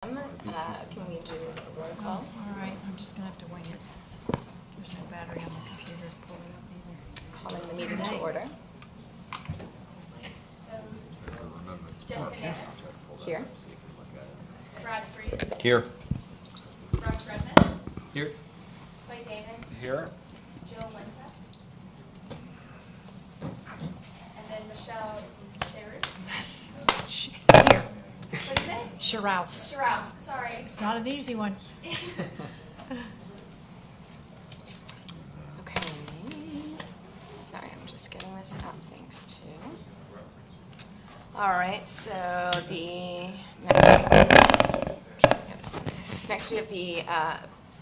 Can we do a roll call? All right, I'm just going to have to wing it. There's no battery on my computer to pull it up either. Calling the meeting to order. Here. Brad Freese. Here. Russ Redmond. Here. Clay David. Here. Jill Wenta. And then Michele Shearouse. Here, What is it? Shearouse. Shearouse, sorry. It's not an easy one. Okay. Sorry, I'm just getting this up. Thanks to. All right. So the next we have the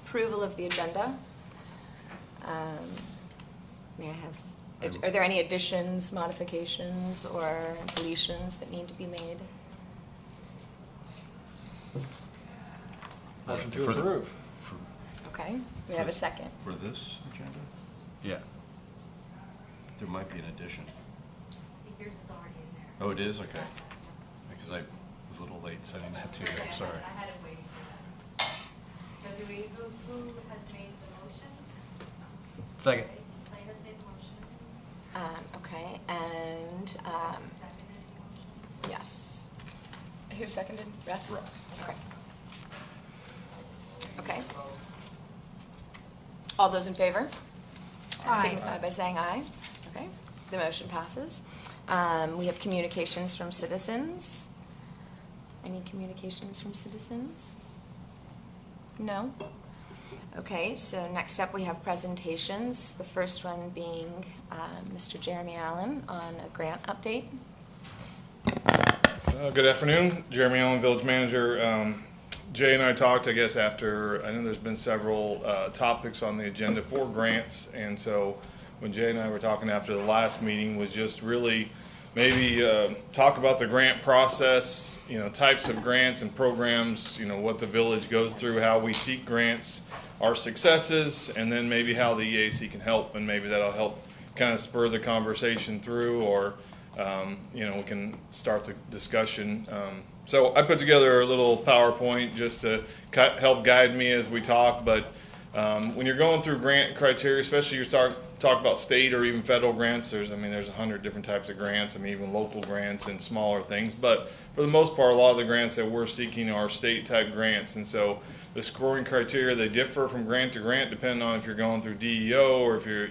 approval of the agenda. May I have? Are there any additions, modifications, or deletions that need to be made? Motion to approve. Okay. We have a second. For this agenda? Yeah. There might be an addition. Yours is already in there. Oh, it is? Okay. Because I was a little late sending that to you, I'm sorry. I had it waiting for that. So do we, who has made the motion? Second. Clay has made the motion. Okay. And Seconded the motion. yes. Who seconded? Russ? Russ. Okay. Okay. All those in favor? Aye. Signify by saying aye. Okay. The motion passes. We have communications from citizens. Any communications from citizens? No? Okay, so next up we have presentations. The first one being Mr. Jeremy Allen on a grant update. Good afternoon, Jeremy Allen, Village Manager. Jay and I talked, I guess, after, I know there's been several topics on the agenda for grants, and so when Jay and I were talking after the last meeting was just really maybe talk about the grant process, types of grants and programs, what the village goes through, how we seek grants, our successes, and then maybe how the EAC can help, and maybe that'll help kind of spur the conversation through, or we can start the discussion. So I put together a little PowerPoint just to help guide me as we talk, but when you're going through grant criteria, especially you talk about state or even federal grants, there's 100 different types of grants, even local grants and smaller things, but for the most part, a lot of the grants that we're seeking are state type grants, and so the scoring criteria, they differ from grant to grant depending on if you're going through DEO or if you're,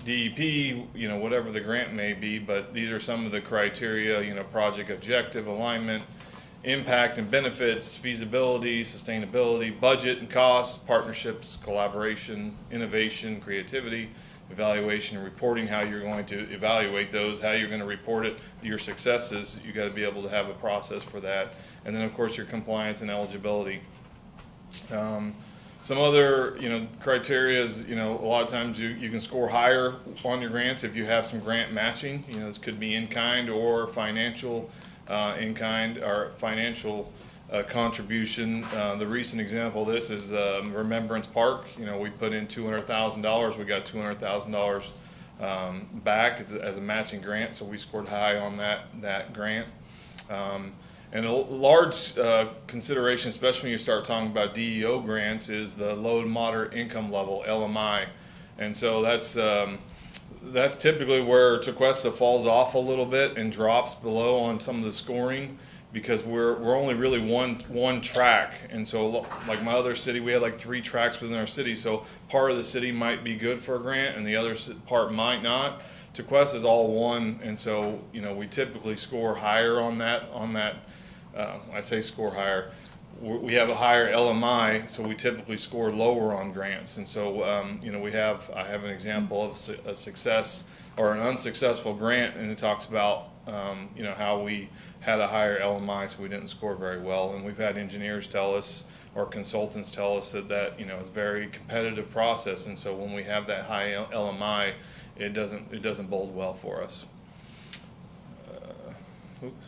DEP, whatever the grant may be, but these are some of the criteria, project objective, alignment, impact and benefits, feasibility, sustainability, budget and cost, partnerships, collaboration, innovation, creativity, evaluation and reporting, how you're going to evaluate those, how you're going to report it, your successes. You got to be able to have a process for that. And then of course your compliance and eligibility. Some other, criteria is, a lot of times you can score higher on your grants if you have some grant matching. This could be in kind or financial in kind or financial contribution. The recent example of this is Remembrance Park. We put in $200,000. We got $200,000 back as a matching grant, so we scored high on that grant. And a large consideration, especially when you start talking about DEO grants, is the low to moderate income level, LMI. And so that's typically where Tequesta falls off a little bit and drops below on some of the scoring, because we're only really one track. And so like my other city, we had like 3 tracks within our city, so part of the city might be good for a grant and the other part might not. Tequesta is all one, and so we typically score higher on that. I say score higher. We have a higher LMI, so we typically score lower on grants. And so I have an example of a success or an unsuccessful grant, and it talks about how we had a higher LMI, so we didn't score very well. And we've had engineers tell us, or consultants tell us that it's a very competitive process, and so when we have that high LMI, it doesn't bode well for us. Oops.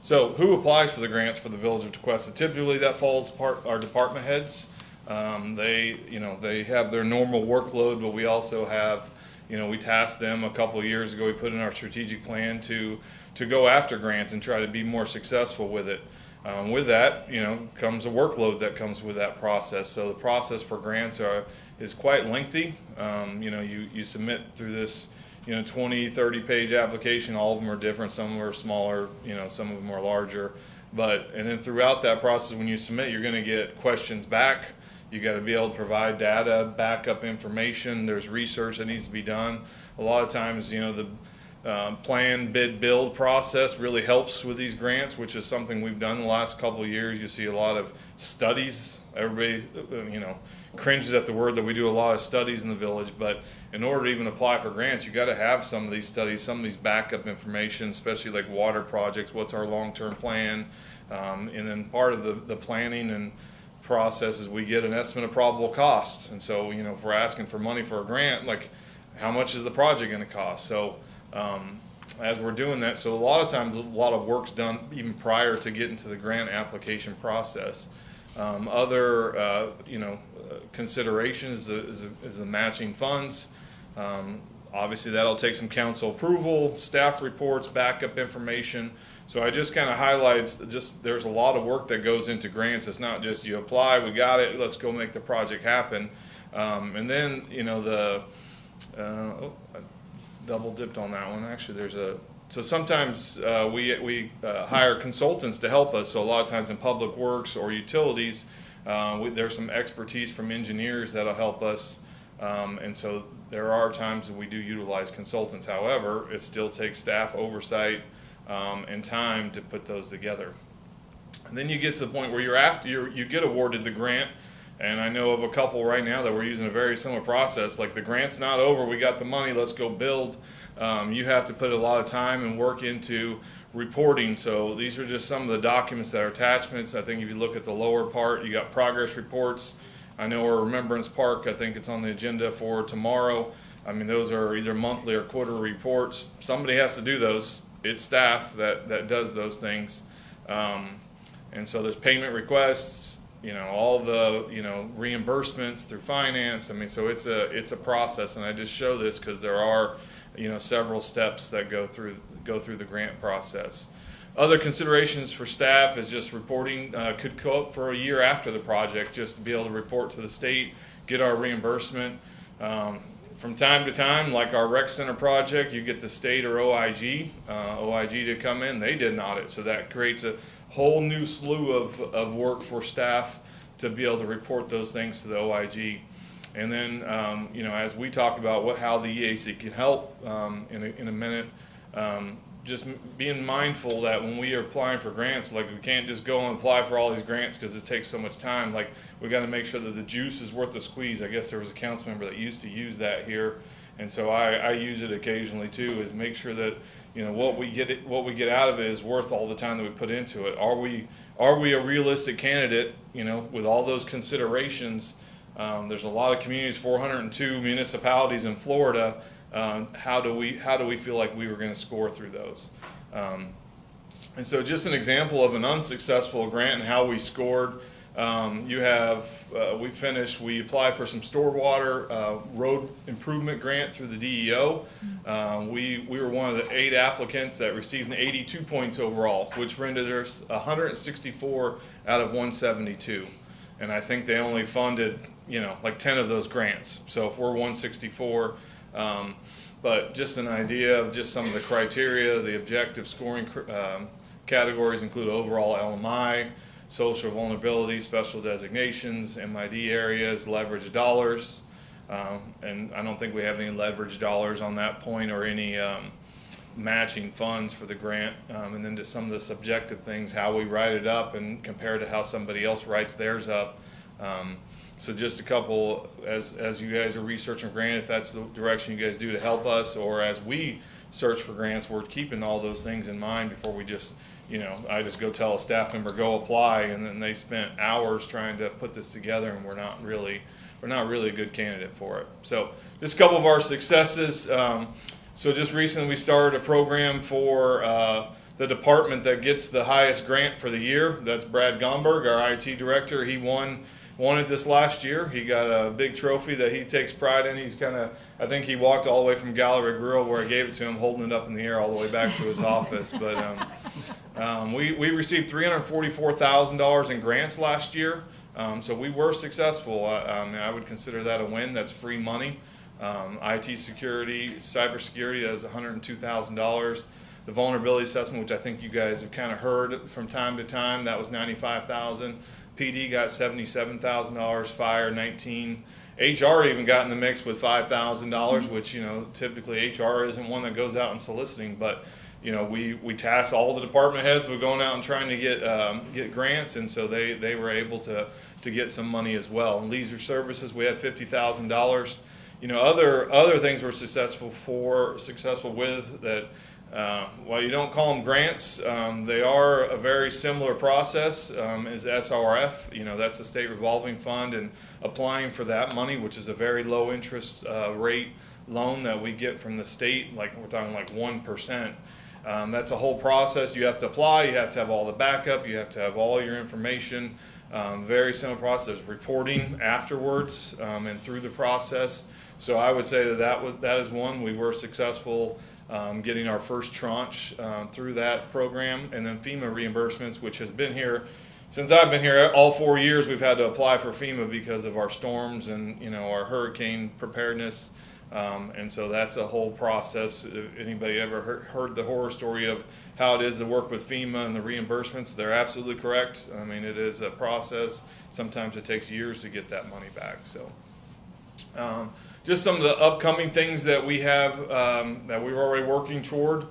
So who applies for the grants for the Village of Tequesta? Typically that falls part our department heads. They have their normal workload, but we also have, we tasked them a couple of years ago. We put in our strategic plan to go after grants and try to be more successful with it. With that, comes a workload that comes with that process. So the process for grants is quite lengthy. You submit through this, 20, 30 page application. All of them are different. Some of them are smaller, some of them are larger. And then throughout that process, when you submit, you're going to get questions back. You got to be able to provide data, backup information. There's research that needs to be done. A lot of times, the plan, bid, build process really helps with these grants, which is something we've done the last couple of years. You see a lot of studies. Everybody, cringes at the word that we do a lot of studies in the village, but in order to even apply for grants, you got to have some of these studies, some of these backup information, especially like water projects. What's our long-term plan? And then part of the planning and process is we get an estimate of probable costs. And so, if we're asking for money for a grant, like how much is the project going to cost? So as we're doing that, so a lot of times a lot of work's done even prior to getting to the grant application process. Other considerations is the matching funds. Obviously that'll take some council approval, staff reports, backup information. So I just kind of highlights there's a lot of work that goes into grants. It's not just you apply, we got it, let's go make the project happen. And then I double dipped on that one. Actually, so sometimes we hire consultants to help us. So a lot of times in public works or utilities, there's some expertise from engineers that'll help us. And so there are times that we do utilize consultants. However, it still takes staff oversight and time to put those together. And then you get to the point where you get awarded the grant. And I know of a couple right now that we're using a very similar process. Like the grant's not over, we got the money, let's go build. You have to put a lot of time and work into reporting. So these are just some of the documents that are attachments. I think if you look at the lower part, you got progress reports. I know our Remembrance Park, I think it's on the agenda for tomorrow. I mean, those are either monthly or quarterly reports. Somebody has to do those. It's staff that does those things. And so there's payment requests, all the, reimbursements through finance. I mean, so it's a process, and I just show this because there are, several steps that go through the grant process. Other considerations for staff is just reporting could go up for a year after the project, just to be able to report to the state, get our reimbursement. From time to time, like our rec center project, you get the state or OIG to come in. They did an audit, so that creates a whole new slew of work for staff to be able to report those things to the OIG. And then, as we talk about how the EAC can help in a minute, just being mindful that when we are applying for grants, like we can't just go and apply for all these grants because it takes so much time. Like we got to make sure that the juice is worth the squeeze. I guess there was a council member that used to use that here, and so I use it occasionally too. Is make sure that what we get out of it is worth all the time that we put into it. Are we a realistic candidate? With all those considerations. There's a lot of communities, 402 municipalities in Florida. How do we feel like we were going to score through those? And so just an example of an unsuccessful grant and how we scored. We applied for some stormwater road improvement grant through the DEO. We were one of the 8 applicants that received an 82 points overall, which rendered us 164 out of 172. And I think they only funded, like 10 of those grants. So if we're 164, but just an idea of just some of the criteria, the objective scoring categories include overall LMI, social vulnerability, special designations, MID areas, leverage dollars, and I don't think we have any leverage dollars on that point or any matching funds for the grant, and then just some of the subjective things, how we write it up and compared to how somebody else writes theirs up. So just a couple, as you guys are researching grant, if that's the direction you guys do to help us, or as we search for grants, we're keeping all those things in mind before we just, I just go tell a staff member, go apply, and then they spent hours trying to put this together, and we're not really a good candidate for it. So just a couple of our successes. So just recently we started a program for the department that gets the highest grant for the year. That's Brad Gomberg, our IT director. He won won it this last year. He got a big trophy that he takes pride in. He's I think he walked all the way from Gallery Grill where I gave it to him, holding it up in the air all the way back to his office. But we received $344,000 in grants last year. So we were successful. I would consider that a win. That's free money. IT security, cybersecurity, that was $102,000. The vulnerability assessment, which I think you guys have kind of heard from time to time, that was $95,000. PD got $77,000. Fire $19,000. HR even got in the mix with $5,000, which typically HR isn't one that goes out and soliciting, but we tasked all the department heads with going out and trying to get grants, and so they were able to get some money as well. And leisure services, we had $50,000. Other things we're successful with that. While you don't call them grants, they are a very similar process as SRF. That's the state revolving fund, and applying for that money, which is a very low interest rate loan that we get from the state, like we're talking like 1%. That's a whole process. You have to apply, you have to have all the backup, you have to have all your information. Very similar process, reporting afterwards and through the process. So I would say that is one. We were successful getting our first tranche through that program. And then FEMA reimbursements, which has been here since I've been here. All 4 years we've had to apply for FEMA because of our storms and our hurricane preparedness. And so that's a whole process. If anybody ever heard the horror story of how it is to work with FEMA and the reimbursements, they're absolutely correct. I mean, it is a process. Sometimes it takes years to get that money back. So just some of the upcoming things that we have that we're already working toward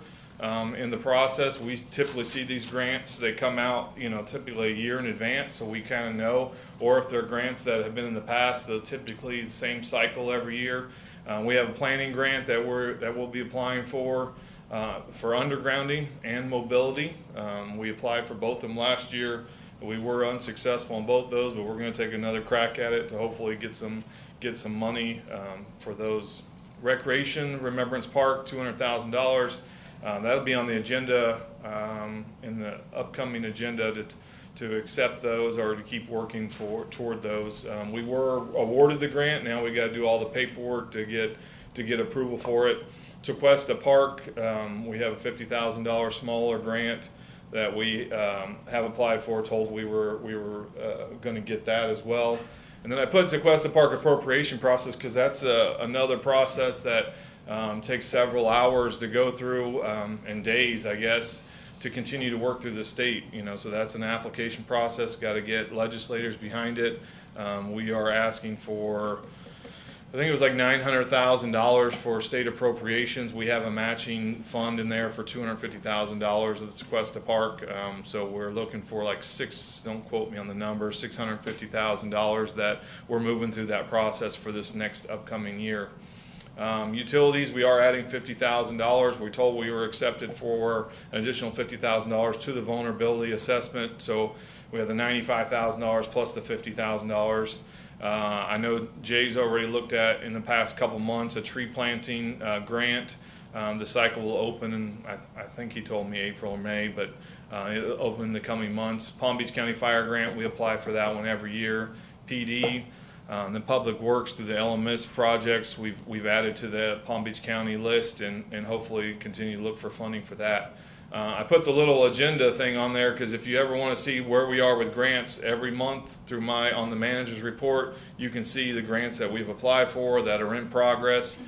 in the process. We typically see these grants, they come out typically a year in advance, so we kind of know, or if they're grants that have been in the past, they're typically the same cycle every year. We have a planning grant that we'll be applying for undergrounding and mobility. We applied for both of them last year. We were unsuccessful in both those, but we're going to take another crack at it to hopefully get some money for those. Recreation, Remembrance Park, $200,000. That'll be on the agenda in the upcoming agenda to accept those or to keep working toward those. We were awarded the grant. Now we got to do all the paperwork to get approval for it. Tequesta Park, we have a $50,000 smaller grant that we have applied for. Told we were going to get that as well. And then I put Tequesta Park appropriation process because that's another process that takes several hours to go through and days, I guess, to continue to work through the state. So that's an application process. Got to get legislators behind it. We are asking for, I think it was like $900,000 for state appropriations. We have a matching fund in there for $250,000 of the Tequesta Park. So we're looking for like don't quote me on the number, $650,000 that we're moving through that process for this next upcoming year. Utilities, we are adding $50,000. We're told we were accepted for an additional $50,000 to the vulnerability assessment. So we have the $95,000 plus the $50,000. I know Jay's already looked at in the past couple months a tree planting grant. The cycle will open in, I think he told me April or May, but it'll open in the coming months. Palm Beach County Fire Grant, we apply for that one every year. PD, the Public Works through the LMS projects, we've added to the Palm Beach County list and hopefully continue to look for funding for that. I put the little agenda thing on there because if you ever want to see where we are with grants every month through on the manager's report, you can see the grants that we've applied for that are in progress.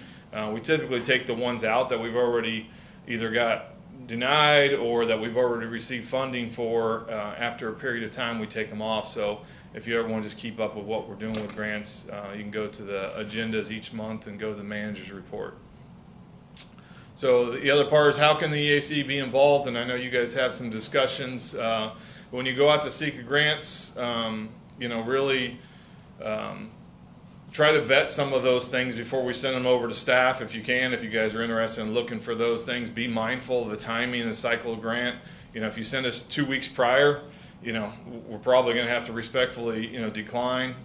We typically take the ones out that we've already either got denied or that we've already received funding for. After a period of time, we take them off. So if you ever want to just keep up with what we're doing with grants, you can go to the agendas each month and go to the manager's report. So the other part is how can the EAC be involved? And I know you guys have some discussions. When you go out to seek grants, really try to vet some of those things before we send them over to staff if you can. If you guys are interested in looking for those things, be mindful of the timing and the cycle of grant. If you send us 2 weeks prior, you know, we're probably gonna have to respectfully, you know, decline.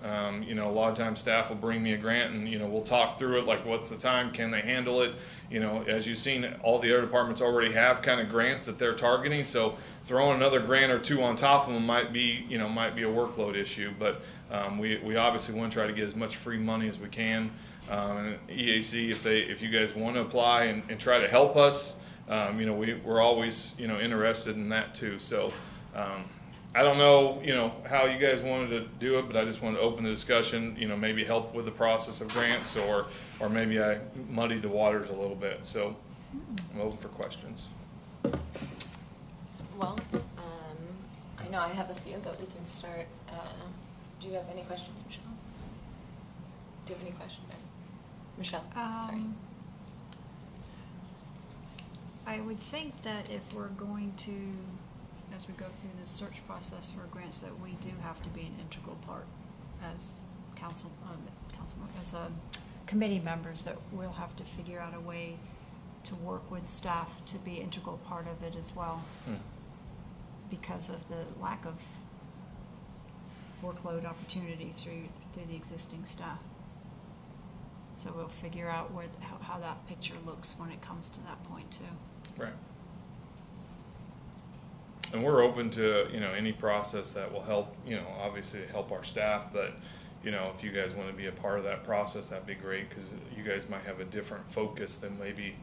You know, a lot of times staff will bring me a grant and, you know, we'll talk through it, like what's the time, can they handle it? You know, as you've seen, all the other departments already have kind of grants that they're targeting, so throwing another grant or two on top of them might be, you know, might be a workload issue, but we obviously want to try to get as much free money as we can. And EAC, if you guys want to apply and try to help us, you know, we're always, you know, interested in that too. So I don't know, you know, how you guys wanted to do it, but I just wanted to open the discussion, you know, maybe help with the process of grants, or maybe I muddied the waters a little bit. So I'm open for questions. Well, I know I have a few, but we can start. Do you have any questions, Michelle? Do you have any questions? Michelle, sorry. I would think that if we're going to, as we go through the search process for grants, that we do have to be an integral part as council, as committee members, that we'll have to figure out a way to work with staff to be integral part of it as well, because of the lack of workload opportunity through the existing staff. So we'll figure out how that picture looks when it comes to that point too. Right. And we're open to, you know, any process that will help, you know, obviously help our staff, but, you know, if you guys want to be a part of that process, that'd be great, because you guys might have a different focus than maybe,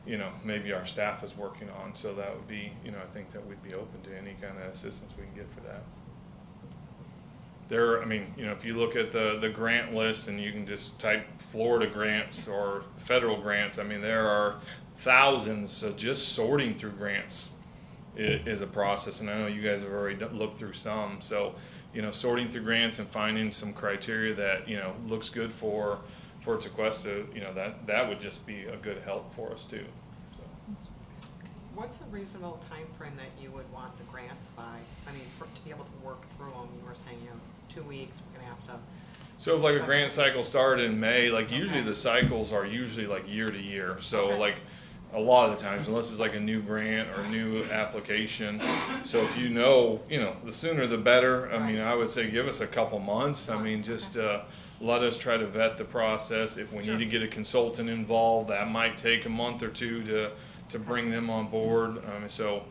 you know, maybe our staff is working on. So that would be, you know, I think that we'd be open to any kind of assistance we can get for that. I mean, you know, if you look at the grant list and you can just type Florida grants or federal grants, I mean, there are thousands. So just sorting through grants is a process, and I know you guys have already looked through some. So, you know, sorting through grants and finding some criteria that, you know, looks good for Tequesta, you know, that would just be a good help for us too. So. What's a reasonable time frame that you would want the grants by? I mean, to be able to work through them, you were saying, you know, 2 weeks, we're gonna have to. So if like a grant cycle started in May, like usually the cycles are usually like year to year. So like a lot of the times, unless it's like a new grant or a new application. So if you know, the sooner the better. I mean, I would say give us a couple months. I mean, just let us try to vet the process. If we need to get a consultant involved, that might take a month or two to bring them on board. So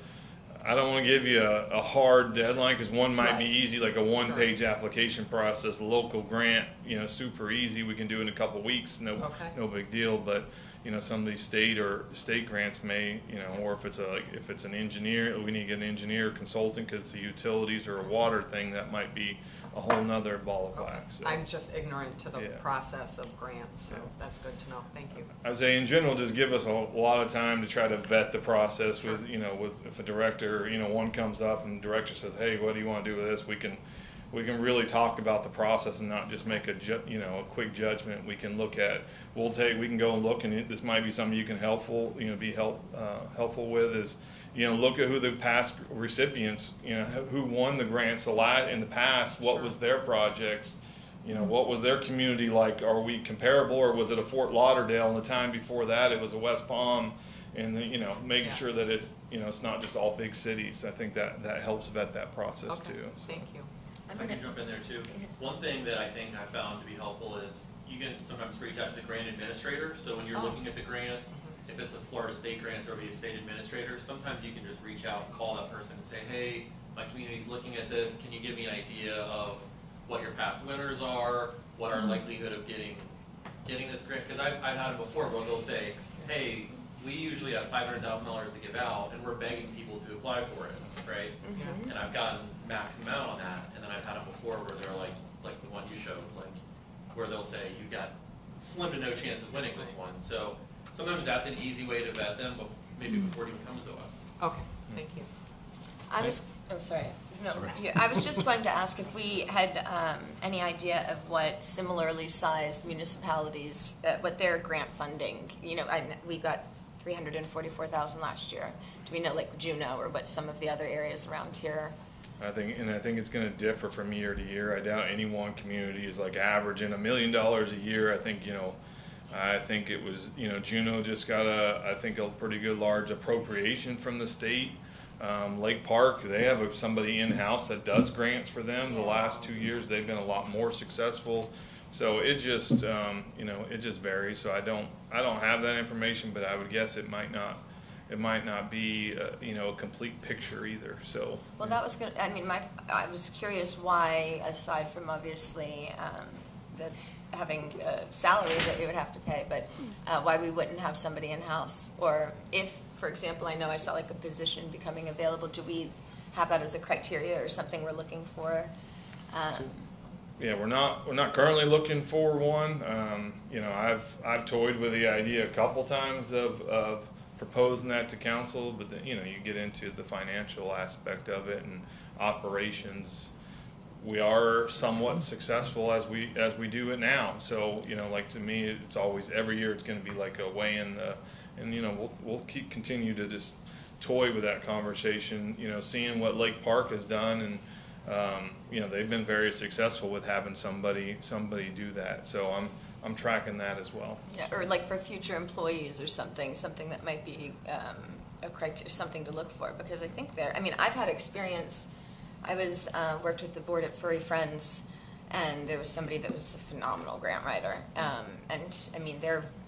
I don't want to give you a hard deadline, because one might be easy, like a one-page application process. Local grant, super easy. We can do it in a couple weeks, no big deal. But some of these state grants may, or if it's an engineer, we need to get an engineer consultant because it's a utilities or a water thing, that might be a whole nother ball of wax. So. I'm just ignorant to the process of grants, so that's good to know. Thank you. I would say in general, just give us a lot of time to try to vet the process with, if a director, one comes up and the director says, hey, what do you want to do with this? We can really talk about the process and not just make a quick judgment. We can look at, we can go and look, and this might be something you can helpful with is, look at who the past recipients, who won the grants in the past, what was their projects, what was their community like? Are we comparable, or was it a Fort Lauderdale, and the time before that it was a West Palm? And then, making sure that it's, it's not just all big cities. I think that helps vet that process too. So. Thank you. If I can jump in there too. One thing that I think I found to be helpful is you can sometimes reach out to the grant administrator. So when you're looking at the grant, if it's a Florida State grant, there'll be a state administrator. Sometimes you can just reach out and call that person and say, hey, my community's looking at this. Can you give me an idea of what your past winners are? What our likelihood of getting this grant? Because I've had it before where they'll say, hey, we usually have $500,000 to give out, and we're begging people to apply for it, right? And I've gotten max amount on that, and then I've had them before where they're like the one you showed, where they'll say you've got slim to no chance of winning this one. So sometimes that's an easy way to vet them, maybe before it even comes to us. Okay, thank you. I was just going to ask if we had any idea of what similarly sized municipalities, what their grant funding, we got $344,000 last year. Do we know, like Juneau, or what some of the other areas around here? I think it's going to differ from year to year. I doubt any one community is like averaging $1 million a year. I think it was Juneau just got a pretty good large appropriation from the state. Lake Park, they have somebody in-house that does grants for them. The last 2 years, they've been a lot more successful. So it just, you know, it just varies. So I don't have that information, but I would guess it might not be, you know, a complete picture either. So. Well, that was good. I mean, I was curious why, aside from obviously that having a salary that we would have to pay, but why we wouldn't have somebody in-house, or if, for example, I know I saw like a position becoming available. Do we have that as a criteria or something we're looking for? Yeah, we're not currently looking for one. You know, I've toyed with the idea a couple times of proposing that to council, but then, you know, you get into the financial aspect of it and operations. We are somewhat successful as we do it now. So, you know, like to me, it's always every year it's going to be like a weigh-in, and you know, we'll continue to just toy with that conversation. You know, seeing what Lake Park has done, and you know, they've been very successful with having somebody do that. So I'm tracking that as well. Yeah, or like for future employees or something that might be a criteria, something to look for, because I think I mean, I've had experience. I was worked with the board at Furry Friends, and there was somebody that was a phenomenal grant writer. And I mean,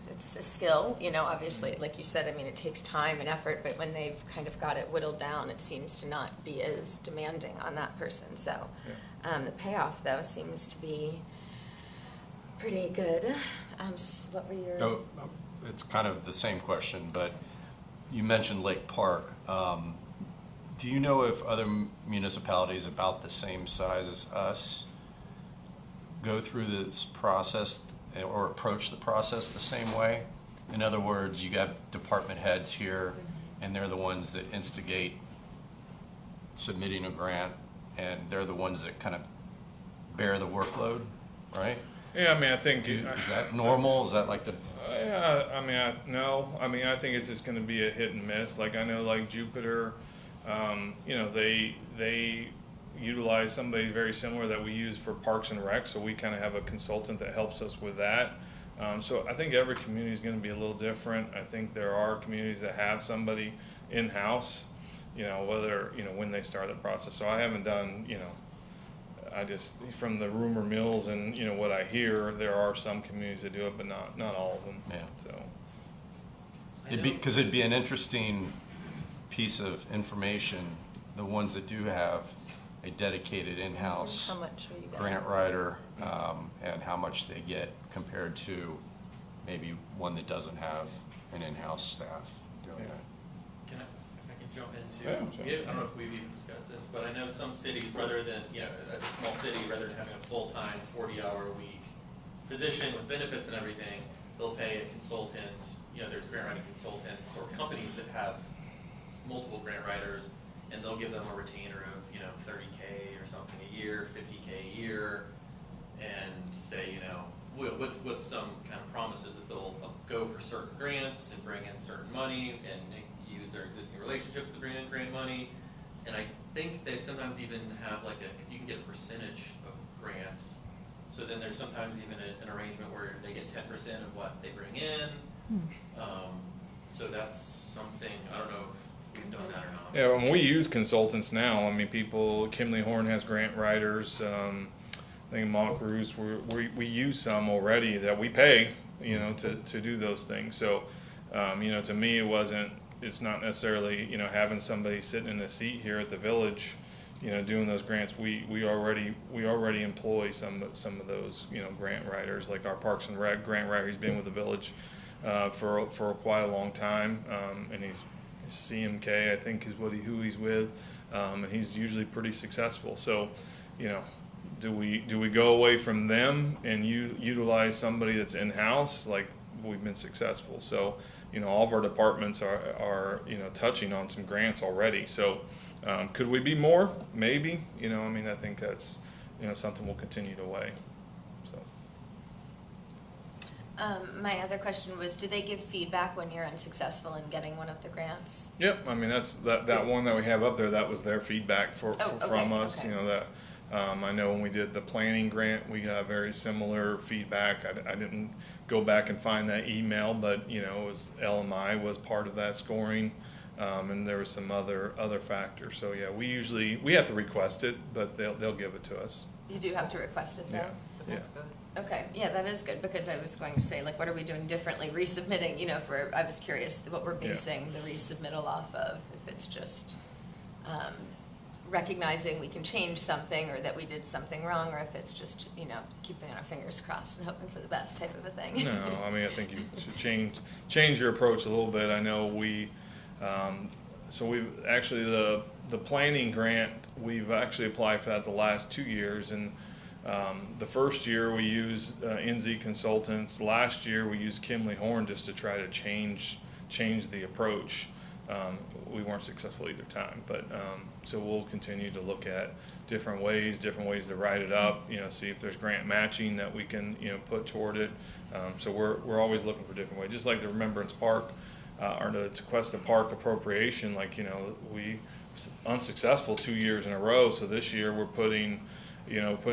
it's a skill, you know, obviously, like you said, I mean, it takes time and effort, but when they've kind of got it whittled down, it seems to not be as demanding on that person. So the payoff, though, seems to be pretty good. What were your... So, it's kind of the same question, but you mentioned Lake Park. Do you know if other municipalities about the same size as us go through this process or approach the process the same way? In other words, you have department heads here, and they're the ones that instigate submitting a grant, and they're the ones that kind of bear the workload, right? Yeah, I mean, I think. Is that normal? Is that like the... Yeah, I mean, no. I mean, I think it's just going to be a hit and miss. Like, I know, like Jupiter, you know, they utilize somebody very similar that we use for Parks and Rec, so we kind of have a consultant that helps us with that. So I think every community is going to be a little different. I think there are communities that have somebody in-house, you know, whether, you know, when they start the process. So I haven't done, you know, I just, from the rumor mills and, you know, what I hear, there are some communities that do it, but not all of them. Yeah. So. Because it'd be an interesting piece of information, the ones that do have a dedicated in-house How much are you getting? grant writer, and how much they get compared to maybe one that doesn't have an in-house staff doing it. If I can jump into, Yeah, I don't know if we've even discussed this, but I know some cities, rather than, you know, as a small city, rather than having a full-time 40-hour-a-week position with benefits and everything, they'll pay a consultant, you know, there's grant writing consultants or companies that have multiple grant writers, and they'll give them a retainer of, you know, $30K or something a year, $50K a year, and say, you know, with some kind of promises that they'll go for certain grants and bring in certain money and use their existing relationships to bring in grant money. And I think they sometimes even have like because you can get a percentage of grants, so then there's sometimes even an arrangement where they get 10% of what they bring in. So that's something, I don't know if we've done that or not. Yeah, when we use consultants now, I mean, Kimley Horn has grant writers, I think Mock Roos, we use some already that we pay, you know, to do those things. So, you know, to me, it's not necessarily, you know, having somebody sitting in a seat here at the village, you know, doing those grants. We already employ some of those, you know, grant writers, like our Parks and Rec grant writer. He's been with the village for quite a long time, and he's CMK, I think, is who he's with, and he's usually pretty successful. So, you know, do we go away from them and utilize somebody that's in-house? Like, we've been successful. So, you know, all of our departments are you know, touching on some grants already. So, could we be more? Maybe. You know, I mean, I think that's, you know, something we'll continue to weigh. So. My other question was, do they give feedback when you're unsuccessful in getting one of the grants? Yep, I mean, that's that one that we have up there, that was their feedback from us. Okay. You know, that I know when we did the planning grant, we got very similar feedback. I didn't go back and find that email, but, you know, it was LMI was part of that scoring. and there was some other factors. So yeah, we have to request it, but they'll give it to us. You do have to request it, though? Yeah. But that's good. Okay, yeah, that is good, because I was going to say, like, what are we doing differently, resubmitting, I was curious what we're basing the resubmittal off of, if it's just recognizing we can change something, or that we did something wrong, or if it's just, keeping our fingers crossed and hoping for the best type of a thing. No, I mean, I think you should change your approach a little bit. I know so we've actually, the planning grant, we've actually applied for that the last 2 years, and the first year we used NZ Consultants. Last year we used Kimley Horn just to try to change the approach. We weren't successful either time, but so we'll continue to look at different ways to write it up. See if there's grant matching that we can put toward it. So we're always looking for different ways. Just like the Remembrance Park or the Tequesta Park appropriation. Like we unsuccessful 2 years in a row. So this year we're putting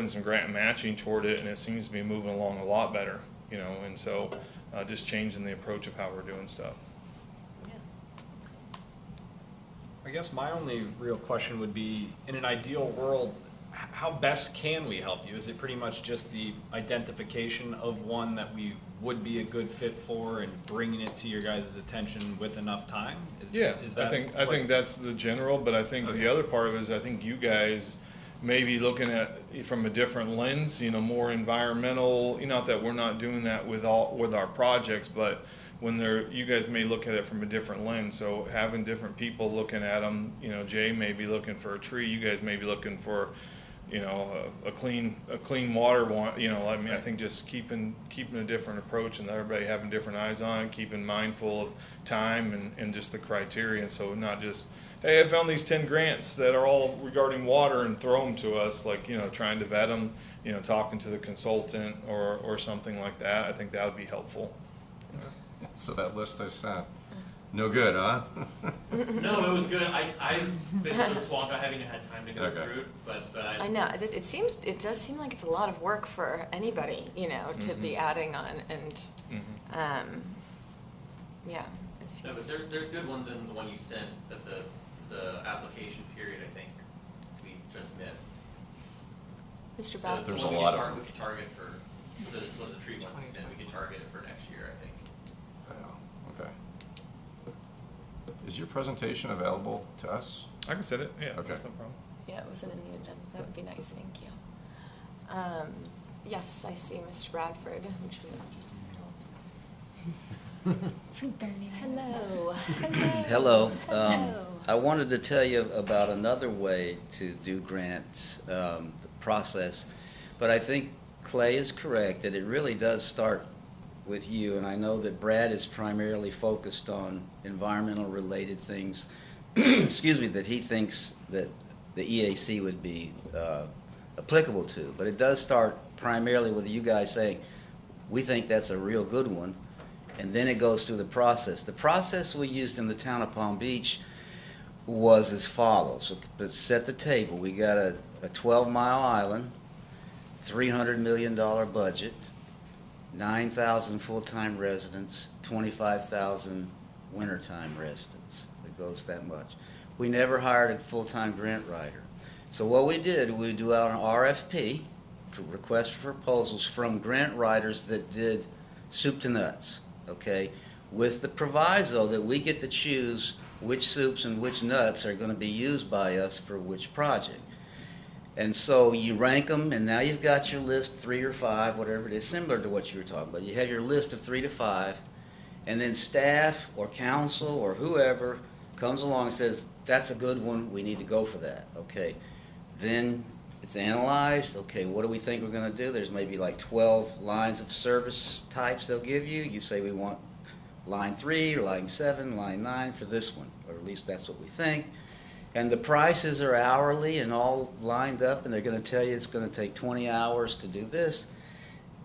some grant matching toward it, and it seems to be moving along a lot better. And so just changing the approach of how we're doing stuff. I guess my only real question would be, in an ideal world, how best can we help you? Is it pretty much just the identification of one that we would be a good fit for and bringing it to your guys' attention with enough time? Is that I think that's the general, but I think the other part of it is I think you guys may be looking at it from a different lens, more environmental. Not that we're not doing that with our projects, but you guys may look at it from a different lens. So having different people looking at them, Jay may be looking for a tree, you guys may be looking for, a clean water one. I think just keeping a different approach, and everybody having different eyes on it, keeping mindful of time and just the criteria. And so not just, hey, I found these 10 grants that are all regarding water and throw them to us, trying to vet them, talking to the consultant or something like that. I think that would be helpful. So that list I sent, no good, huh? No, it was good. I've been so swamped, I haven't even had time to go Okay. through it, but I know, it does seem like it's a lot of work for anybody, to be adding on, and, yeah, it seems. No, but there's good ones in the one you sent, that the application period, I think, we just missed. Mr. So Bob? it's the There's one a we lot could of we could target for, this was the tree ones you sent, we could target it for next year, I think. Okay. Is your presentation available to us? I can set it, yeah, Okay. that's no problem. Yeah, it wasn't in the agenda. That would be nice, thank you. Yes, I see Mr. Bradford. Hello. Hello. Hello. I wanted to tell you about another way to do grants, the process, but I think Clay is correct that it really does start with you, and I know that Brad is primarily focused on environmental related things, excuse me, that he thinks that the EAC would be applicable to, but it does start primarily with you guys saying, we think that's a real good one, and then it goes through the process. The process we used in the town of Palm Beach was as follows. Let's set the table. We got a 12-mile island, $300 million budget, 9,000 full-time residents, 25,000 wintertime residents. It goes that much. We never hired a full-time grant writer. So what we did, we do out an RFP, for request for proposals from grant writers that did soup to nuts, okay, with the proviso that we get to choose which soups and which nuts are going to be used by us for which project. And so you rank them, and now you've got your list, 3 or 5, whatever it is, similar to what you were talking about. You have your list of 3 to 5, and then staff or council or whoever comes along and says, that's a good one, we need to go for that, okay. Then it's analyzed, okay, what do we think we're going to do? There's maybe like 12 lines of service types they'll give you. You say we want line 3 or line 7, line 9 for this one, or at least that's what we think. And the prices are hourly and all lined up, and they're going to tell you it's going to take 20 hours to do this.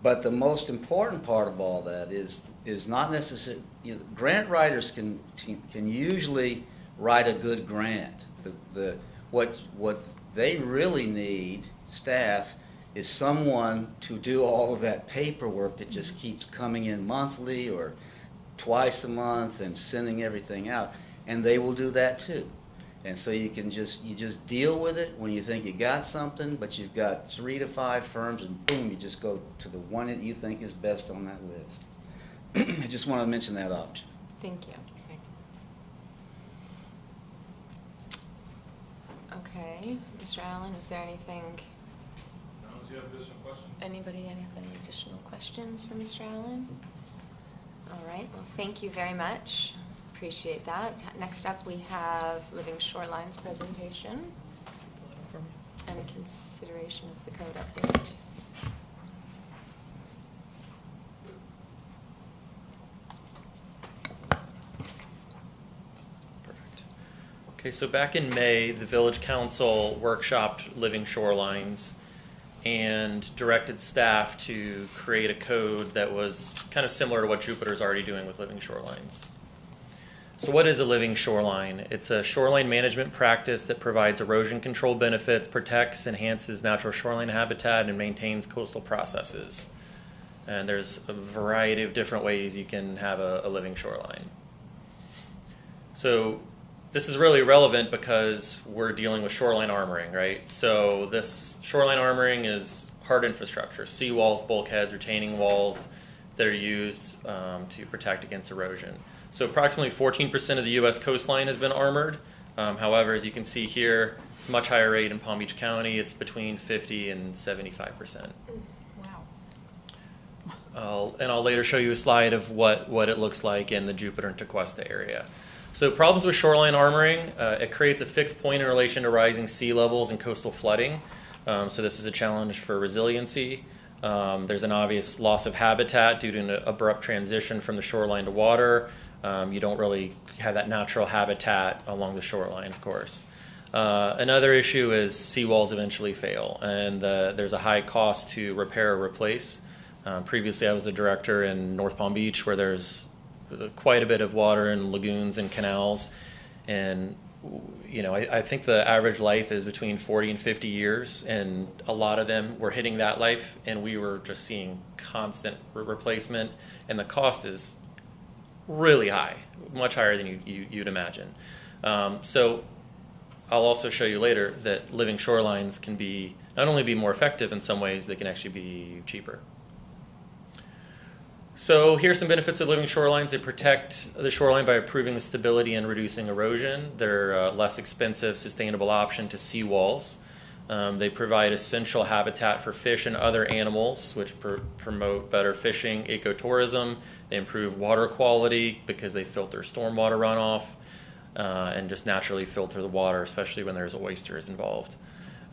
But the most important part of all that is not necessarily, grant writers can usually write a good grant. What they really need, staff, is someone to do all of that paperwork that just keeps coming in monthly or twice a month and sending everything out. and they will do that too. And so you just deal with it when you think you got something, but you've got 3 to 5 firms, and boom, you just go to the one that you think is best on that list. I just want to mention that option. Thank you. Okay, Mr. Allen, is there anything? Unless you have additional questions. Anybody have any additional questions for Mr. Allen? All right, well, thank you very much. Appreciate that. Next up, we have Living Shorelines presentation and consideration of the code update. Perfect. Okay, so back in May, the Village Council workshopped Living Shorelines and directed staff to create a code that was kind of similar to what Jupiter's already doing with Living Shorelines. So what is a living shoreline? It's a shoreline management practice that provides erosion control benefits, protects, enhances natural shoreline habitat, and maintains coastal processes. And there's a variety of different ways you can have a living shoreline. So this is really relevant because we're dealing with shoreline armoring, right? So this shoreline armoring is hard infrastructure, seawalls, bulkheads, retaining walls that are used to protect against erosion. So approximately 14% of the U.S. coastline has been armored. However, as you can see here, it's a much higher rate in Palm Beach County. It's between 50 and 75%. Wow. And I'll later show you a slide of what it looks like in the Jupiter and Tequesta area. So problems with shoreline armoring, it creates a fixed point in relation to rising sea levels and coastal flooding. So this is a challenge for resiliency. There's an obvious loss of habitat due to an abrupt transition from the shoreline to water. You don't really have that natural habitat along the shoreline, of course. Another issue is seawalls eventually fail, and there's a high cost to repair or replace. Previously, I was a director in North Palm Beach, where there's quite a bit of water in lagoons and canals, and you know, I think the average life is between 40 and 50 years, and a lot of them were hitting that life, and we were just seeing constant replacement, and the cost is really high, much higher than you'd imagine. So I'll also show you later that living shorelines can be not only be more effective in some ways, they can actually be cheaper. So here's some benefits of living shorelines. They protect the shoreline by improving the stability and reducing erosion. They're a less expensive, sustainable option to seawalls. They provide essential habitat for fish and other animals, which promote better fishing, ecotourism. They improve water quality because they filter stormwater runoff and just naturally filter the water, especially when there's oysters involved.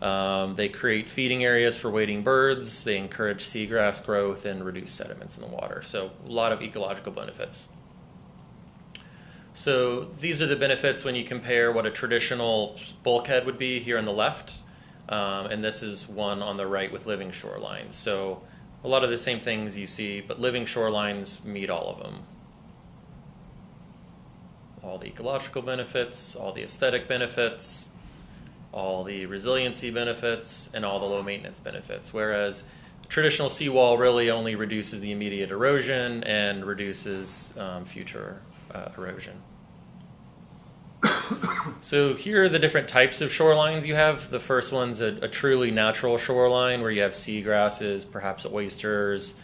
They create feeding areas for wading birds. They encourage seagrass growth and reduce sediments in the water. So a lot of ecological benefits. So these are the benefits when you compare what a traditional bulkhead would be here on the left. And this is one on the right with living shorelines. So a lot of the same things you see, but living shorelines meet all of them. All the ecological benefits, all the aesthetic benefits, all the resiliency benefits, and all the low maintenance benefits. Whereas traditional seawall really only reduces the immediate erosion and reduces future erosion. So here are the different types of shorelines you have. The first one's a truly natural shoreline where you have seagrasses, perhaps oysters.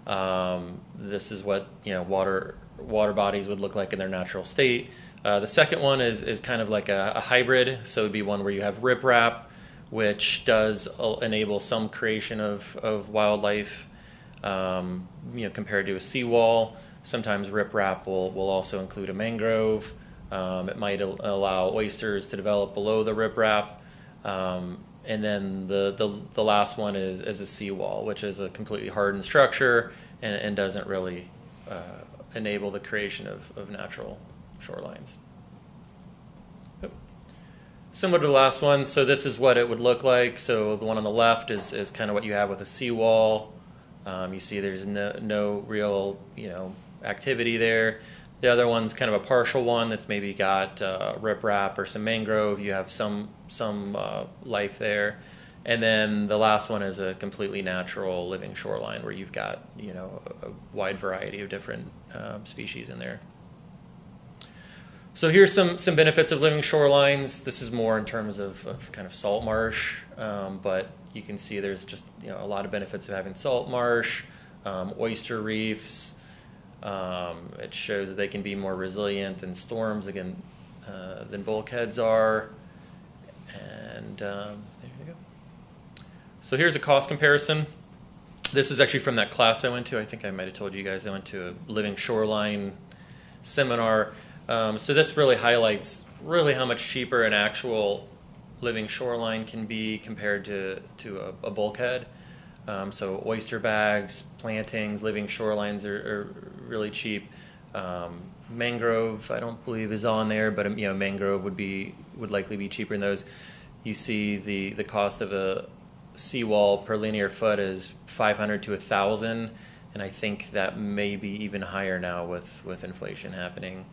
This is what water bodies would look like in their natural state. The second one is kind of like a hybrid, so it would be one where you have riprap, which does enable some creation of wildlife, compared to a seawall. Sometimes riprap will also include a mangrove. It might allow oysters to develop below the riprap. And then the last one is a seawall, which is a completely hardened structure and doesn't really enable the creation of natural shorelines. Yep. Similar to the last one, so this is what it would look like. So the one on the left is kind of what you have with a seawall. You see there's no real activity there. The other one's kind of a partial one that's maybe got riprap or some mangrove. You have some life there. And then the last one is a completely natural living shoreline where you've got a wide variety of different species in there. So here's some benefits of living shorelines. This is more in terms of kind of salt marsh, but you can see there's just a lot of benefits of having salt marsh, oyster reefs. It shows that they can be more resilient than storms, again, than bulkheads are. And there you go. So here's a cost comparison. This is actually from that class I went to. I think I might have told you guys I went to a living shoreline seminar. So this really highlights really how much cheaper an actual living shoreline can be compared to a bulkhead. So oyster bags, plantings, living shorelines are really cheap. Mangrove, I don't believe is on there, but mangrove would likely be cheaper than those. You see the cost of a seawall per linear foot is $500 to $1,000, and I think that may be even higher now with inflation happening.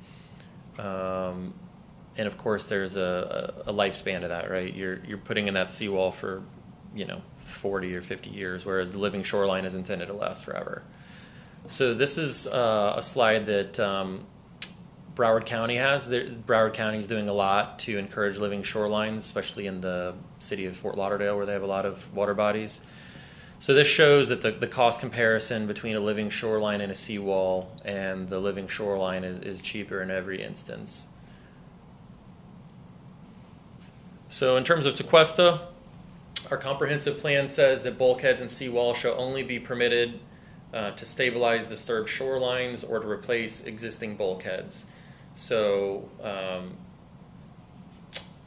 And of course, there's a lifespan to that, right? You're putting in that seawall for 40 or 50 years, whereas the living shoreline is intended to last forever. So this is a slide that Broward County has. Broward County is doing a lot to encourage living shorelines, especially in the city of Fort Lauderdale, where they have a lot of water bodies. So this shows that the cost comparison between a living shoreline and a seawall, and the living shoreline is cheaper in every instance. So in terms of Tequesta, our comprehensive plan says that bulkheads and seawalls shall only be permitted to stabilize disturbed shorelines or to replace existing bulkheads. So,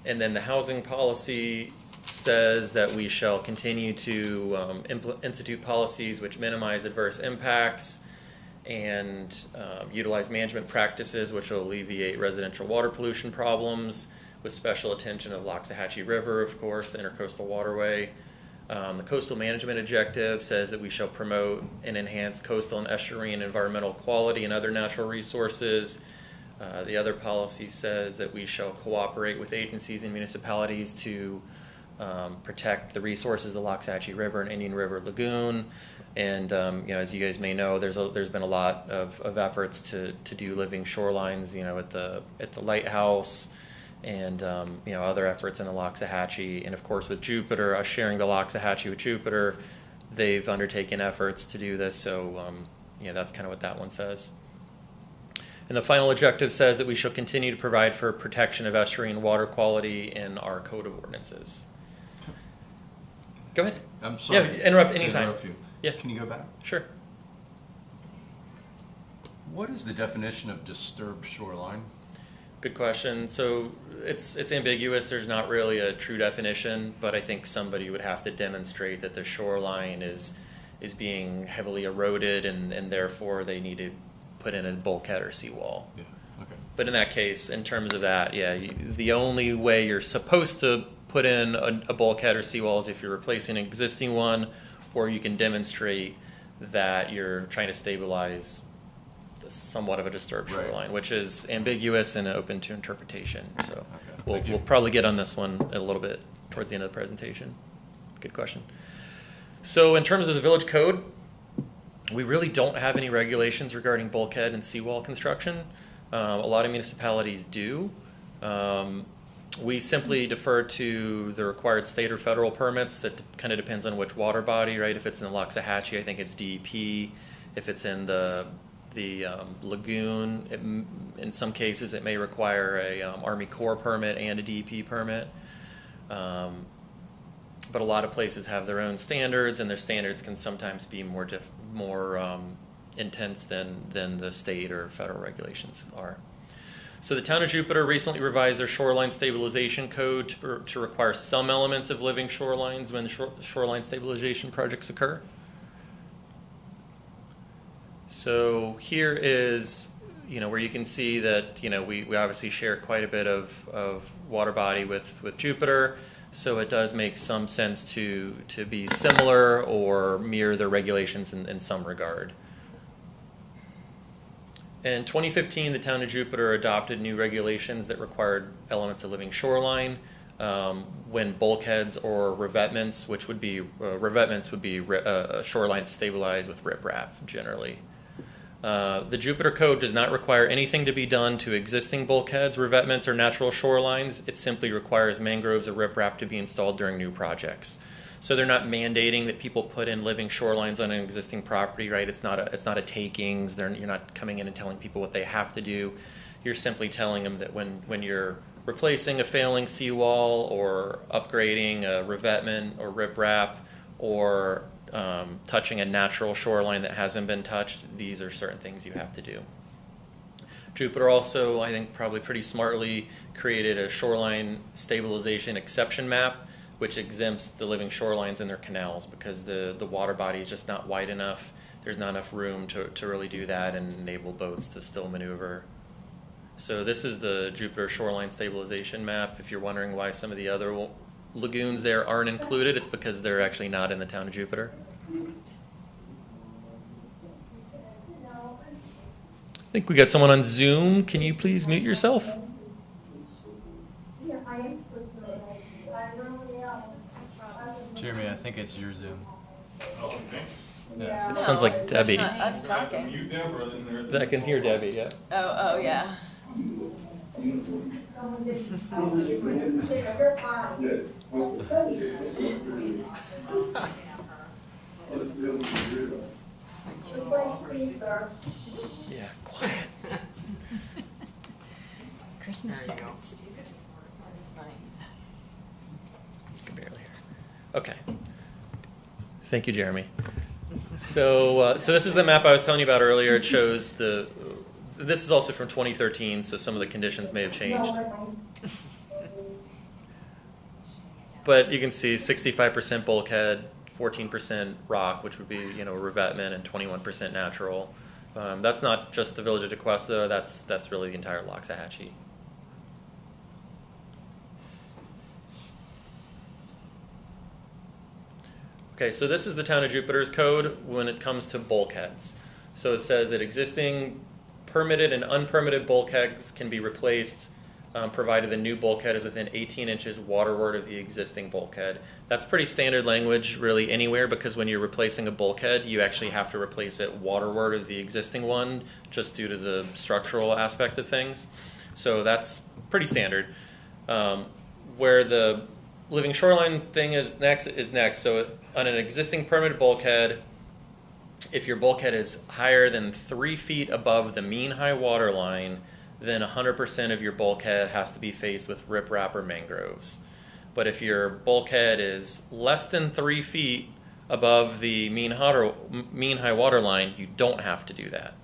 and then the housing policy says that we shall continue to institute policies which minimize adverse impacts and utilize management practices which will alleviate residential water pollution problems, with special attention to the Loxahatchee River, of course, the intercoastal waterway. The coastal management objective says that we shall promote and enhance coastal and estuarine environmental quality and other natural resources. The other policy says that we shall cooperate with agencies and municipalities to protect the resources of the Loxahatchee River and Indian River Lagoon. And as you guys may know, there's been a lot of efforts to do living shorelines, at the lighthouse, and other efforts in the Loxahatchee, and of course with Jupiter, us sharing the Loxahatchee with Jupiter, they've undertaken efforts to do this. So that's kind of what that one says. And the final objective says that we shall continue to provide for protection of estuarine water quality in our code of ordinances. Go ahead. I'm sorry. Yeah, interrupt to anytime. interrupt you. Yeah. Can you go back? Sure. What is the definition of disturbed shoreline? Good question. So it's ambiguous. There's not really a true definition, but I think somebody would have to demonstrate that the shoreline is being heavily eroded, and therefore they need to put in a bulkhead or seawall. Yeah. Okay. But in that case, in terms of that, the only way you're supposed to put in a bulkhead or seawall is if you're replacing an existing one, or you can demonstrate that you're trying to stabilize somewhat of a disturbed shoreline, which is ambiguous and open to interpretation. So we'll probably get on this one a little bit towards the end of the presentation. Good question. So in terms of the village code, we really don't have any regulations regarding bulkhead and seawall construction. A lot of municipalities do. We simply defer to the required state or federal permits. That kind of depends on which water body, right? If it's in the Loxahatchee, I think it's DEP. If it's in the lagoon, in some cases it may require a Army Corps permit and a DEP permit, but a lot of places have their own standards, and their standards can sometimes be more intense than the state or federal regulations are. So the town of Jupiter recently revised their shoreline stabilization code to require some elements of living shorelines when shoreline stabilization projects occur. So here is, where you can see that, we obviously share quite a bit of water body with Jupiter. So it does make some sense to be similar or mirror the regulations in some regard. In 2015, the town of Jupiter adopted new regulations that required elements of living shoreline when bulkheads or revetments, which would be, a shoreline stabilized with riprap generally. The Jupiter Code does not require anything to be done to existing bulkheads, revetments, or natural shorelines. It simply requires mangroves or riprap to be installed during new projects. So they're not mandating that people put in living shorelines on an existing property, right? It's not a takings. You're not coming in and telling people what they have to do. You're simply telling them that when you're replacing a failing seawall or upgrading a revetment or riprap or touching a natural shoreline that hasn't been touched, these are certain things you have to do. Jupiter also, I think probably pretty smartly, created a shoreline stabilization exception map, which exempts the living shorelines in their canals because the water body is just not wide enough. There's not enough room to really do that and enable boats to still maneuver. So this is the Jupiter shoreline stabilization map. If you're wondering why some of the other lagoons there aren't included, it's because they're actually not in the town of Jupiter. I think we got someone on Zoom. Can you please mute yourself? Jeremy, I think it's your Zoom. It sounds like Debbie. It's not us talking. I can hear Debbie, yeah. Oh, yeah. Yeah, quiet. Christmas There you go. secrets. That is funny. You can barely hear. Okay. Thank you, Jeremy. So this is the map I was telling you about earlier. It shows this is also from 2013, so some of the conditions may have changed. But you can see 65% bulkhead, 14% rock, which would be, revetment, and 21% natural. That's not just the village of Tequesta, though. That's really the entire Loxahatchee. Okay, so this is the town of Jupiter's code when it comes to bulkheads. So it says that existing permitted and unpermitted bulkheads can be replaced provided the new bulkhead is within 18 inches waterward of the existing bulkhead. That's pretty standard language really anywhere, because when you're replacing a bulkhead, you actually have to replace it waterward of the existing one just due to the structural aspect of things. So that's pretty standard. Where the living shoreline thing is next. So on an existing permitted bulkhead, if your bulkhead is higher than 3 feet above the mean high water line, then 100% of your bulkhead has to be faced with riprap or mangroves. But if your bulkhead is less than 3 feet above the mean high water line, you don't have to do that.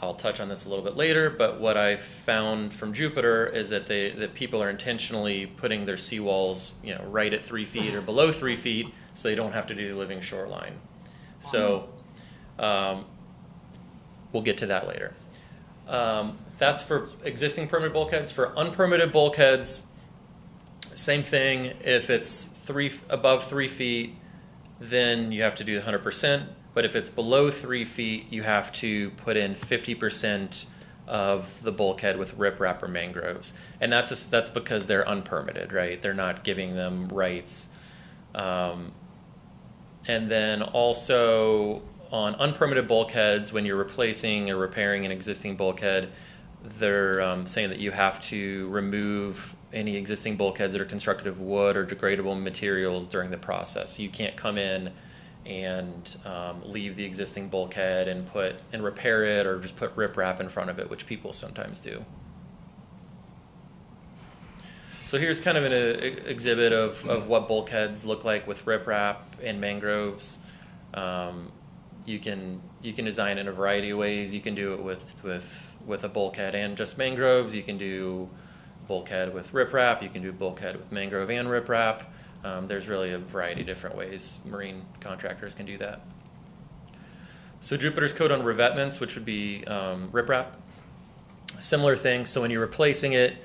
I'll touch on this a little bit later, but what I found from Jupiter is that that people are intentionally putting their seawalls, right at 3 feet or below 3 feet, so they don't have to do the living shoreline. So we'll get to that later. That's for existing permitted bulkheads. For unpermitted bulkheads, same thing. If it's above 3 feet, then you have to do 100%. But if it's below 3 feet, you have to put in 50% of the bulkhead with riprap or mangroves. And that's because they're unpermitted, right? They're not giving them rights. And then also on unpermitted bulkheads, when you're replacing or repairing an existing bulkhead, they're saying that you have to remove any existing bulkheads that are constructed of wood or degradable materials during the process. You can't come in and leave the existing bulkhead and repair it, or just put riprap in front of it, which people sometimes do. So here's kind of an exhibit of what bulkheads look like with riprap and mangroves. You can design it in a variety of ways. You can do it with a bulkhead and just mangroves. You can do bulkhead with riprap. You can do bulkhead with mangrove and riprap. There's really a variety of different ways marine contractors can do that. So Jupiter's code on revetments, which would be riprap, similar thing. So when you're replacing it,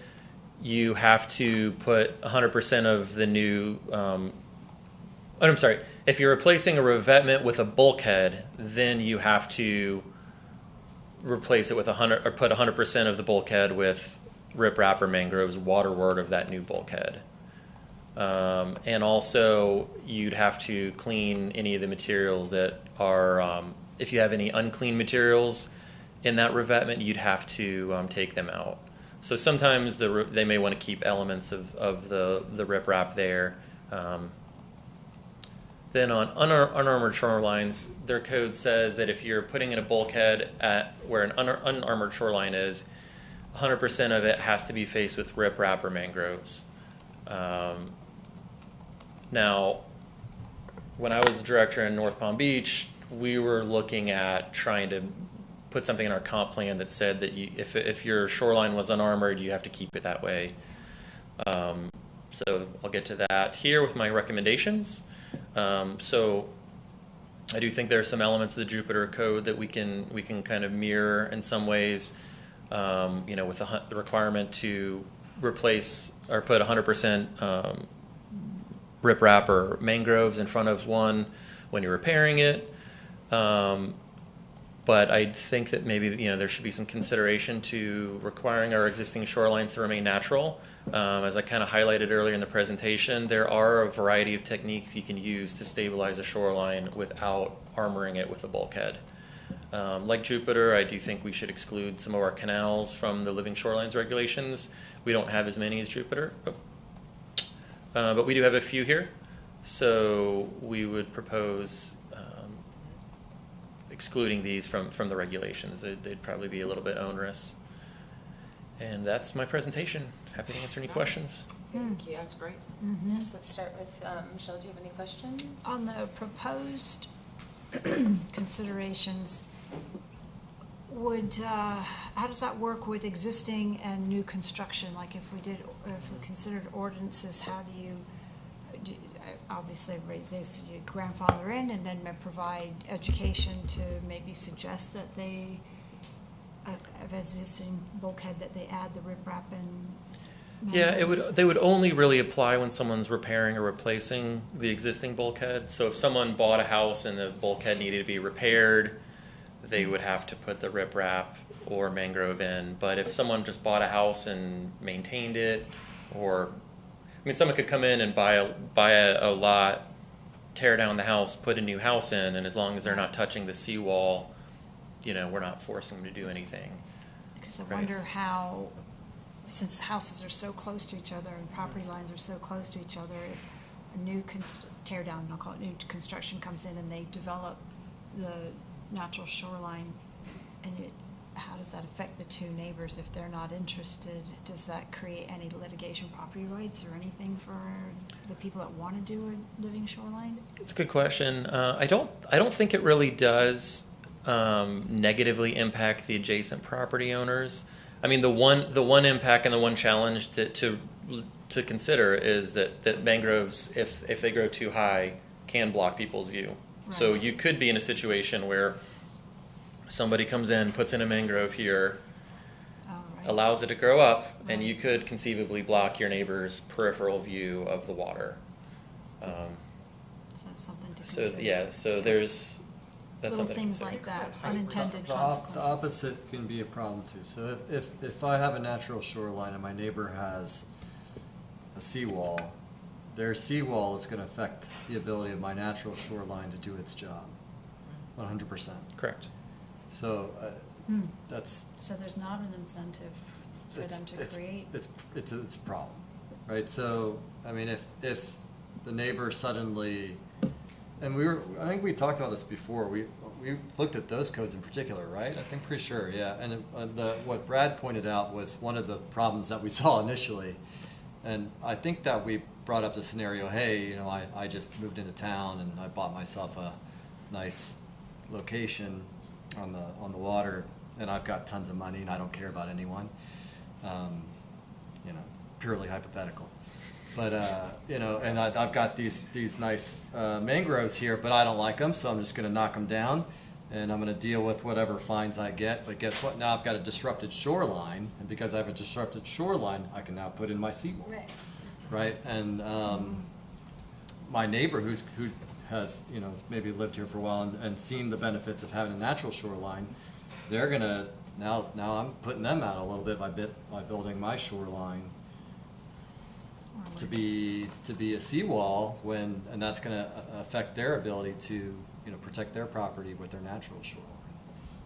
you have to put 100% of the new, I'm sorry, if you're replacing a revetment with a bulkhead, then you have to replace it with put 100% of the bulkhead with riprap or mangroves waterward of that new bulkhead. And also you'd have to clean any of the materials that are if you have any unclean materials in that revetment, you'd have to take them out. So sometimes they may want to keep elements of the riprap there. Then on unarmored shorelines, their code says that if you're putting in a bulkhead at where an unarmored shoreline is, 100% of it has to be faced with riprap or mangroves. Now, when I was the director in North Palm Beach, we were looking at trying to put something in our comp plan that said that if your shoreline was unarmored, you have to keep it that way. So I'll get to that here with my recommendations. So I do think there are some elements of the Jupiter code that we can kind of mirror in some ways, with the requirement to replace or put 100% riprap or mangroves in front of one when you're repairing it. But I think that maybe there should be some consideration to requiring our existing shorelines to remain natural. As I kind of highlighted earlier in the presentation, there are a variety of techniques you can use to stabilize a shoreline without armoring it with a bulkhead. Like Jupiter, I do think we should exclude some of our canals from the living shorelines regulations. We don't have as many as Jupiter, but we do have a few here. So we would propose excluding these from the regulations. They'd probably be a little bit onerous. And that's my presentation. Happy to answer any questions. Thank you. That's great. Yes, let's start with Michelle. Do you have any questions? On the proposed considerations, how does that work with existing and new construction? Like if we considered ordinances, how do you obviously raise this, you grandfather in and then provide education to maybe suggest that they of existing bulkhead that they add the riprap and Yeah, they would only really apply when someone's repairing or replacing the existing bulkhead. So if someone bought a house and the bulkhead needed to be repaired, they would have to put the riprap or mangrove in. But if someone just bought a house and maintained it, someone could come in and buy a lot, tear down the house, put a new house in, and as long as they're not touching the seawall, we're not forcing them to do anything. Because I wonder how, since houses are so close to each other and property lines are so close to each other, if a new tear down, I'll call it new construction, comes in and they develop the natural shoreline, and how does that affect the two neighbors if they're not interested? Does that create any litigation property rights or anything for the people that want to do a living shoreline? It's a good question. I don't think it really does negatively impact the adjacent property owners. I mean, the one impact and the one challenge to consider is that mangroves, if they grow too high, can block people's view. Right. So you could be in a situation where somebody comes in, puts in a mangrove here, allows it to grow up, and you could conceivably block your neighbor's peripheral view of the water. So that's something to consider. So there's that's little something things to consider. like that, unintended The consequences. opposite can be a problem too. So if I have a natural shoreline and my neighbor has a seawall, their seawall is going to affect the ability of my natural shoreline to do its job, 100%. Correct. So that's. So there's not an incentive for them to create. It's a problem, right? So I mean, if the neighbor suddenly, and I think we talked about this before. We looked at those codes in particular, right? I think pretty sure, yeah. And what Brad pointed out was one of the problems that we saw initially, and I think that we brought up the scenario. Hey, I just moved into town and I bought myself a nice location on the water, and I've got tons of money and I don't care about anyone. Purely hypothetical. But and I've got these nice mangroves here, but I don't like them, so I'm just going to knock them down, and I'm going to deal with whatever fines I get. But guess what? Now I've got a disrupted shoreline, and because I have a disrupted shoreline, I can now put in my seawall. Right? And my neighbor who has maybe lived here for a while and seen the benefits of having a natural shoreline, they're gonna now I'm putting them out a little bit by building my shoreline to be a seawall and that's gonna affect their ability to protect their property with their natural shoreline.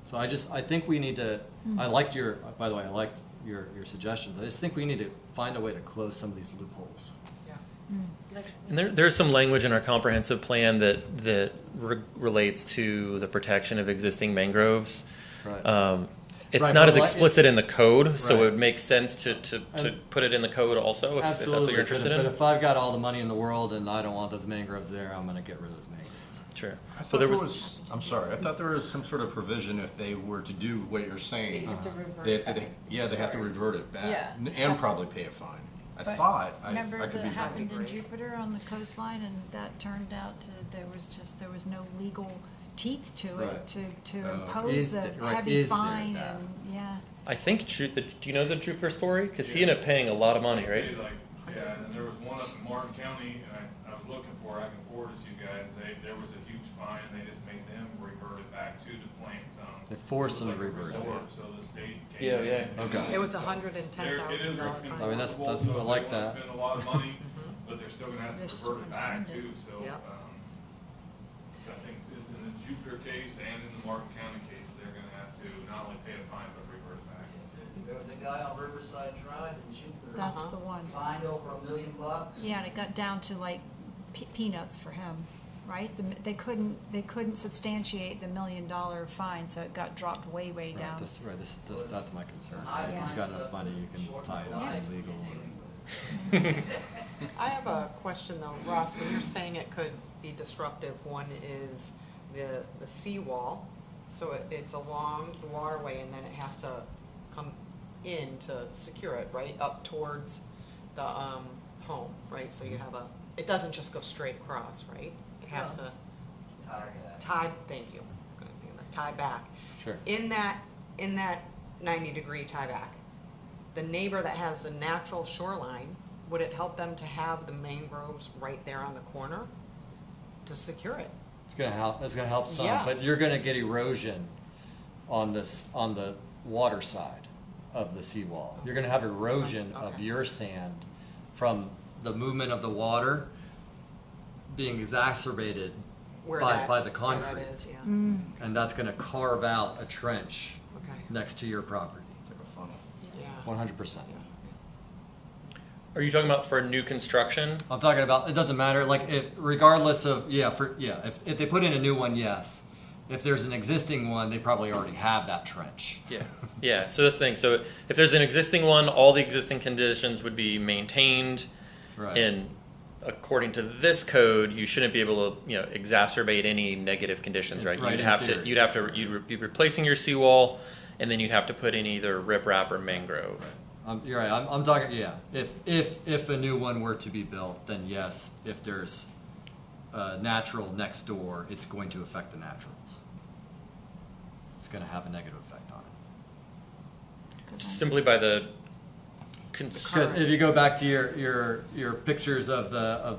So I think we need to, by the way, I liked your suggestions. I just think we need to find a way to close some of these loopholes. And there's some language in our comprehensive plan that relates to the protection of existing mangroves. Right. It's Right, not but as explicit in the code, so Right. it would make sense to put it in the code also, if that's what you're interested but in. if I've got all the money in the world and I don't want those mangroves there, I'm gonna get rid of those mangroves. Sure. I thought But there was, I'm sorry, I thought there was some sort of provision if they were to do what you're saying. You have to revert They back. Yeah, they have to revert it back. Yeah. And probably pay a fine. I But thought, I Remember could that be wrong. happened in Jupiter on the coastline, and that turned out to, there was no legal teeth to Right. it to Oh. impose Is the there- right, heavy is there fine that? and, yeah. I think, do you know the Jupiter story? Because he ended up paying a lot of money, right? Yeah, and there was one up in Martin County, and I was looking for, I can forward it to you guys, there was a huge fine, they just made them revert it back to the plant zone. They forced them to It was revert like it. a resort, so the state came Yeah, in. yeah. Okay. It was $110,000 It is fine. I mean, that's- enforceable, that's- so I if like they wanna that. spend a lot of money, but they're still gonna have They're to still revert it gonna back spend too, it. so, Yep. I think in the Jupiter case and in the Martin County case, they're gonna have to not only pay a fine, but revert it back. There was a guy on Riverside Drive in Jupiter. That's the one. Fined over $1 million. Yeah, and it got down to like peanuts for him, right? They couldn't substantiate the $1 million fine, so it got dropped way Right, down. that's my concern. Yeah. If you've got enough money, you can tie it up in legal. I have a question though, Ross, when you're saying it could be disruptive, one is the seawall. So it's along the waterway and then it has to come in to secure it, right, up towards the, home, right? So you have it doesn't just go straight across, right? It has to tie, thank you, tie back. Sure. In that 90-degree tie back, the neighbor that has the natural shoreline, would it help them to have the mangroves right there on the corner to secure it? It's gonna help some, Yeah. but you're gonna get erosion on the water side of the seawall. You're gonna have erosion of Okay. your sand from the movement of the water being exacerbated by the concrete. Where that is, yeah. And that's gonna carve out a trench Okay. next to your property, It's like a funnel. Yeah. 100%. Are you talking about for new construction? I'm talking about, it doesn't matter, like, regardless of, if they put in a new one, yes. If there's an existing one, they probably already have that trench. Yeah, yeah. So that's the thing. So if there's an existing one, all the existing conditions would be maintained. Right. And according to this code, you shouldn't be able to, exacerbate any negative conditions, right? Right, You'd in have to, theory. you'd be replacing your seawall, and then you'd have to put in either riprap or mangrove. You're right, I'm talking, yeah, if a new one were to be built, then yes, if there's a natural next door, it's going to affect the naturals. It's gonna have a negative effect on it. Simply by the. Because if you go back to your pictures of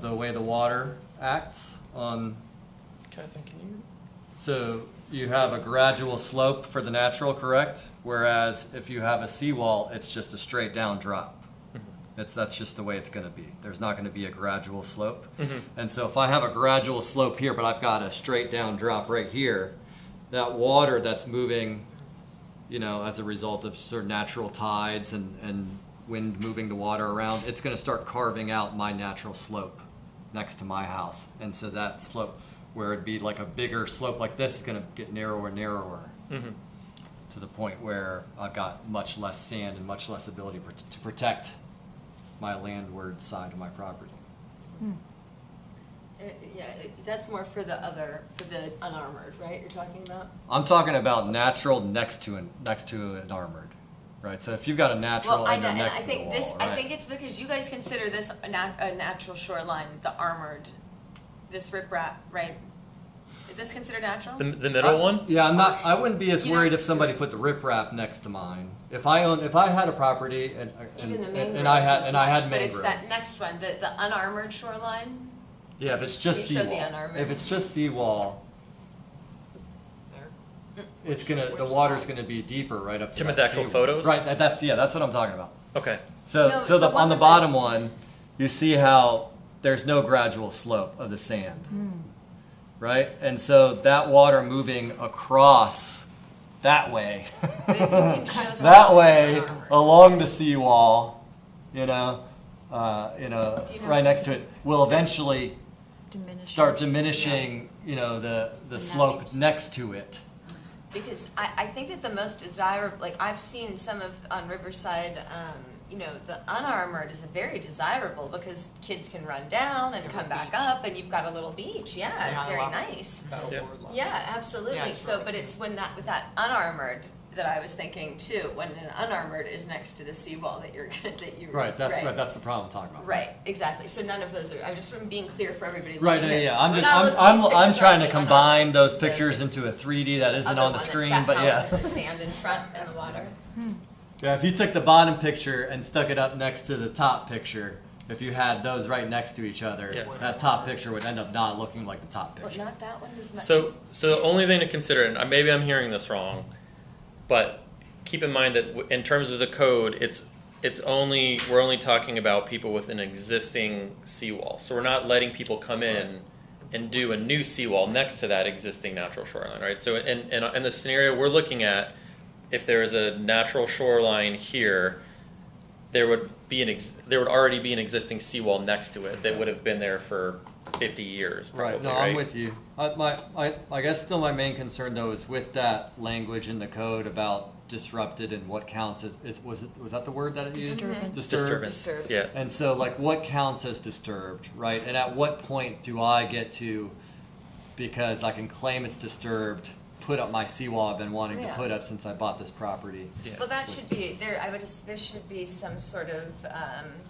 the way the water acts on, Catherine, can you? so you have a gradual slope for the natural, correct? Whereas if you have a seawall, it's just a straight down drop. That's just the way it's gonna be. There's not gonna be a gradual slope. And so if I have a gradual slope here, but I've got a straight down drop right here, that water that's moving, as a result of sort of natural tides and wind moving the water around, it's gonna start carving out my natural slope next to my house. And so that slope, where it'd be like a bigger slope like this, is gonna get narrower and narrower. To the point where I've got much less sand and much less ability to protect my landward side of my property. That's more for the unarmored, right, you're talking about? I'm talking about natural next to an armored, right? So if you've got a natural Well, I and know, you're and next I to the think wall, this, right? I think it's because you guys consider this a natural shoreline, the armored, this riprap, right? Is this considered natural? The middle one? Yeah, I wouldn't be as You know- worried if somebody put the riprap next to mine. If I had a property and Even the mangroves and I had but mangroves. it's that next one, the unarmored shoreline. Yeah, if it's just You showed the seawall. unarmored. If it's just seawall, There. it's the water's gonna be deeper right up to Talking that about the actual seawall. photos? Right, that's what I'm talking about. Okay. So, No, so it's the one on the with bottom one, you see how there's no gradual slope of the sand. right? And so that water moving across that way, that way along the seawall, right next to it, will eventually start diminishing, the slope next to it. Because I think that the most desirable, like I've seen some of on Riverside, the unarmored is very desirable because kids can run down and come back up, and you've got a little beach. Yeah, it's very nice. Yeah, absolutely. Yeah, it's So, really but cool. it's when with that unarmored that I was thinking too. When an unarmored is next to the seawall that you're Right, that's the problem I'm talking about. Right, exactly. So none of those are. I'm just being clear for everybody. Right, looking at- yeah. we're not looking at these I'm pictures trying are to the combine unarmored. those The- pictures into a 3D that isn't other on one the that's screen, that but house yeah. with the sand in front and the water. Yeah, if you took the bottom picture and stuck it up next to the top picture, if you had those right next to each other, Yes. that top picture would end up not looking like the top But picture. not that one. Is not. So the only thing to consider, and maybe I'm hearing this wrong, but keep in mind that in terms of the code, we're only talking about people with an existing seawall. So we're not letting people come in and do a new seawall next to that existing natural shoreline, right? So in the scenario we're looking at, if there is a natural shoreline here, there would already be an existing seawall next to it that would have been there for 50 years. Right, Probably, no, I'm with you. I guess still my main concern though is with that language in the code about disrupted and what counts as, was that the word that it used? Disturbance. Disturbance. Yeah. And so like what counts as disturbed, right? And at what point do I get to, because I can claim it's disturbed, put up my seawall I've been wanting to put up since I bought this property? Yeah. Well, that should be there. There should be some sort of,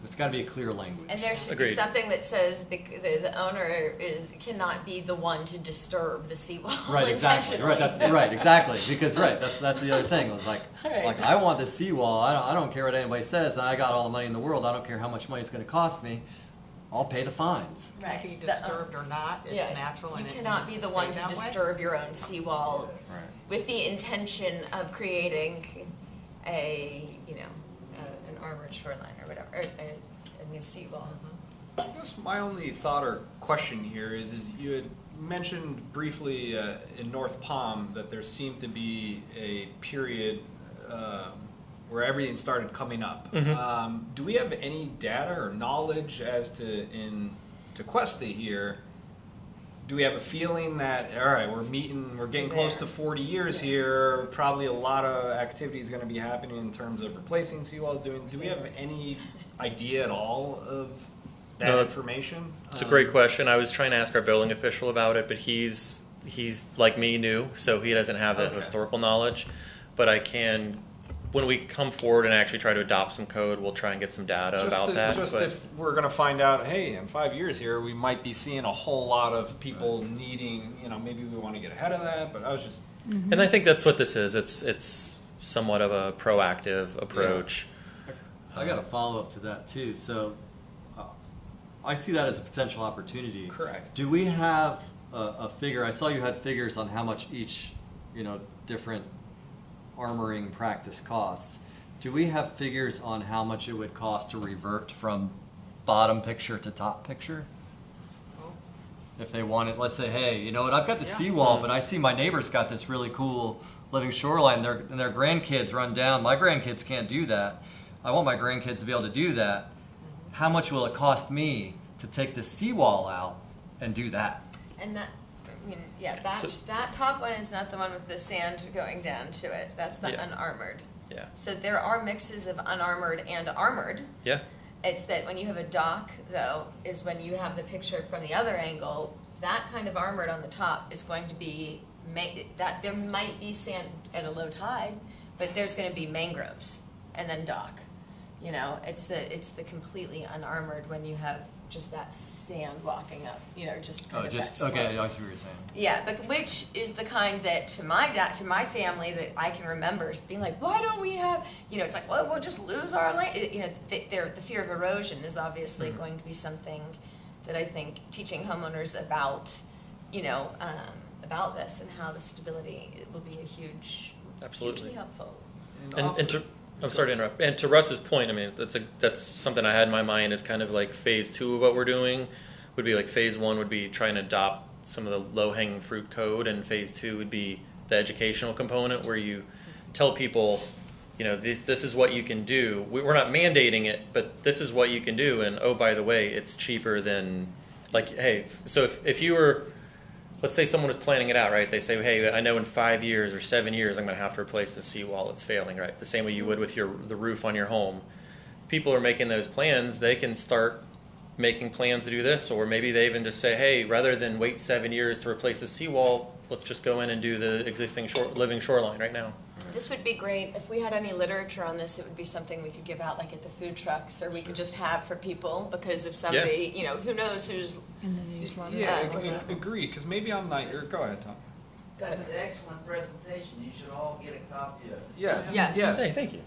It's gotta be a clear language. and there should be Agreed. something that says the owner cannot be the one to disturb the seawall. Right, exactly. Right, that's right, exactly. Because that's the other thing. It was like I want this seawall. I don't care what anybody says. I got all the money in the world. I don't care how much money it's going to cost me. I'll pay the fines. It can be Right. disturbed or not, it's natural and You it cannot needs be to the one stay to that way. disturb your own seawall Right. with the intention of creating an armored shoreline or whatever, or a new seawall. I guess my only thought or question here is you had mentioned briefly in North Palm that there seemed to be a period where everything started coming up. Do we have any data or knowledge as to in Tequesta here? Do we have a feeling that, all right, we're getting close to 40 years here, probably a lot of activity is going to be happening in terms of replacing seawalls, do we have any idea at all of that No, information? It's a great question. I was trying to ask our building official about it, but he's like me, new, so he doesn't have that Okay. historical knowledge. But I can, when we come forward and actually try to adopt some code, we'll try and get some data about that. Just but if we're going to find out, hey, in 5 years here, we might be seeing a whole lot of people needing, maybe we want to get ahead of that, but I was just... And I think that's what this is. It's somewhat of a proactive approach. I got a follow up to that too. So I see that as a potential opportunity. Correct. Do we have a figure? I saw you had figures on how much each, different armoring practice costs. Do we have figures on how much it would cost to revert from bottom picture to top picture? If they wanted, let's say, hey, you know what, I've got the seawall, but I see my neighbor's got this really cool living shoreline, and their grandkids run down. My grandkids can't do that. I want my grandkids to be able to do that. How much will it cost me to take the seawall out and do that? And that, that top one is not the one with the sand going down to it. That's the unarmored. Yeah. So there are mixes of unarmored and armored. Yeah. It's that when you have a dock, though, is when you have the picture from the other angle, that kind of armored on the top is going to be, that there might be sand at a low tide, but there's going to be mangroves and then dock. It's the completely unarmored when you have just that sand walking up, just kind of that slope. Okay, I see what you're saying. Yeah, but which is the kind that to my family that I can remember being like, why don't we have, it's like, well, we'll just lose our land. The fear of erosion is obviously going to be something that I think teaching homeowners about, about this and how the stability will be a hugely helpful. I'm sorry to interrupt. And to Russ's point, I mean, that's something I had in my mind as kind of like phase 2 of what we're doing. Would be like phase 1 would be trying to adopt some of the low-hanging fruit code, and phase 2 would be the educational component where you tell people, you know, this is what you can do. We're not mandating it, but this is what you can do, and oh, by the way, it's cheaper than, like, hey, so if you were, let's say someone was planning it out, right? They say, hey, I know in 5 years or 7 years I'm going to have to replace the seawall, it's failing, right? The same way you would with the roof on your home. People are making those plans, they can start making plans to do this, or maybe they even just say, hey, rather than wait 7 years to replace the seawall, let's just go in and do the existing living shoreline right now. This would be great. If we had any literature on this, it would be something we could give out like at the food trucks, or we could just have for people, because if somebody, you know, who knows who's... In the newsletter. Yeah, Yeah. agreed, because maybe I'm not, go ahead, Tom. That's an excellent presentation. You should all get a copy of it. Yes, Yes. yes. Hey, thank you.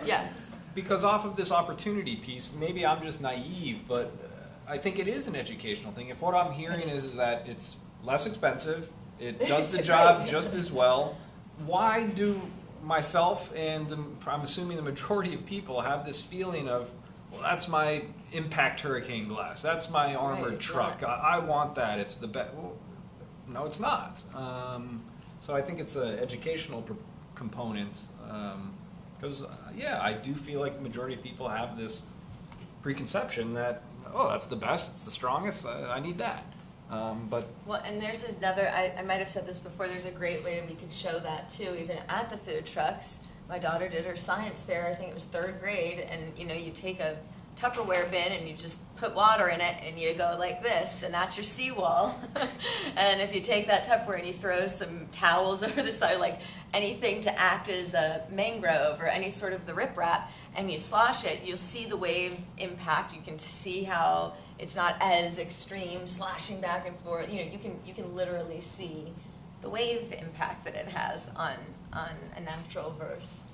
Yes. Because off of this opportunity piece, maybe I'm just naive, but I think it is an educational thing. If what I'm hearing is that it's less expensive, it does the job just as well, why do myself and I'm assuming the majority of people have this feeling of, well, that's my impact hurricane glass, that's my armored Right, truck, yeah. I want that, it's the best. Well, no, it's not. So I think it's an educational component, because yeah, I do feel like the majority of people have this preconception that, oh, that's the best, it's the strongest, I need that. But Well, and there's another, I might have said this before, there's a great way we could show that too, even at the food trucks. My daughter did her science fair, I think it was 3rd grade, and you know, you take a Tupperware bin and you just put water in it and you go like this, and that's your seawall. And if you take that Tupperware and you throw some towels over the side, like anything to act as a mangrove or any sort of the riprap, and you slosh it, you'll see the wave impact. You can see how it's not as extreme, slashing back and forth. You know, you can literally see the wave impact that it has on a natural versus,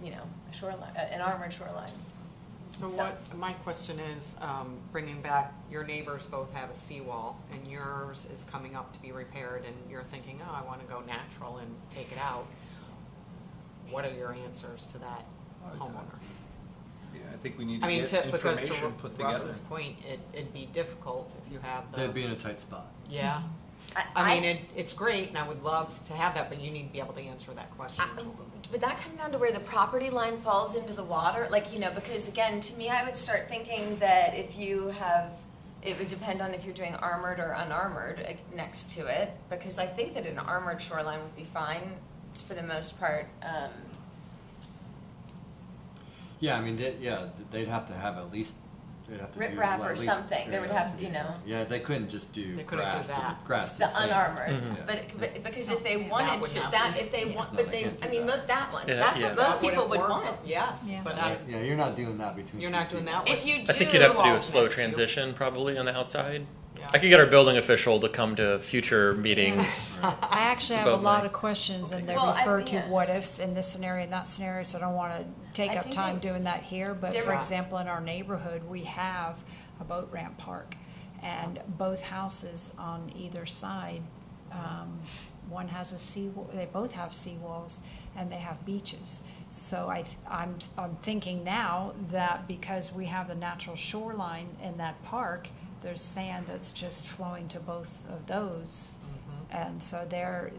you know, a shoreline, an armored shoreline. So what, my question is, bringing back, your neighbors both have a seawall, and yours is coming up to be repaired, and you're thinking, oh, I want to go natural and take it out. What are your answers to that homeowner? yeah, I think we need I to mean, get because information to put together. Russ's point, it'd be difficult if you have the. They'd be in a tight spot. Yeah. I mean, it's great, and I would love to have that, but you need to be able to answer that question. Would that come down to where the property line falls into the water? Like, you know, because again, to me, I would start thinking that if you have, it would depend on if you're doing armored or unarmored next to it, because I think that an armored shoreline would be fine for the most part. Yeah, I mean, they'd have to have at least, they'd have to do Riprap or at least- something. They would have to, you know. Yeah, they couldn't just do They couldn't do grass to, that. grass to The sand. unarmored, Mhm. but because if they wanted would to, not that be- if they want, No, but they they, can't do I mean, that. that one, Yeah, that's yeah. what most That wouldn't people would work. want. Yes, Yeah. but Yeah, you're not doing that between you're two not doing seawalls. that with. If you do, I think you'd have to do a Walls slow next to you. transition probably on the outside. Yeah. I could get our building official to come to future meetings. I actually have a Above lot my- of questions, and they Well, I- refer to yeah. what ifs in this scenario and that scenario, so I don't want to take I up think time they- doing that here. But they're for right. example, in our neighborhood, we have a boat ramp park, and both houses on either side, one has a seawall, they both have seawalls, and they have beaches. So I'm thinking now that because we have the natural shoreline in that park, there's sand that's just flowing to both of those. And so they're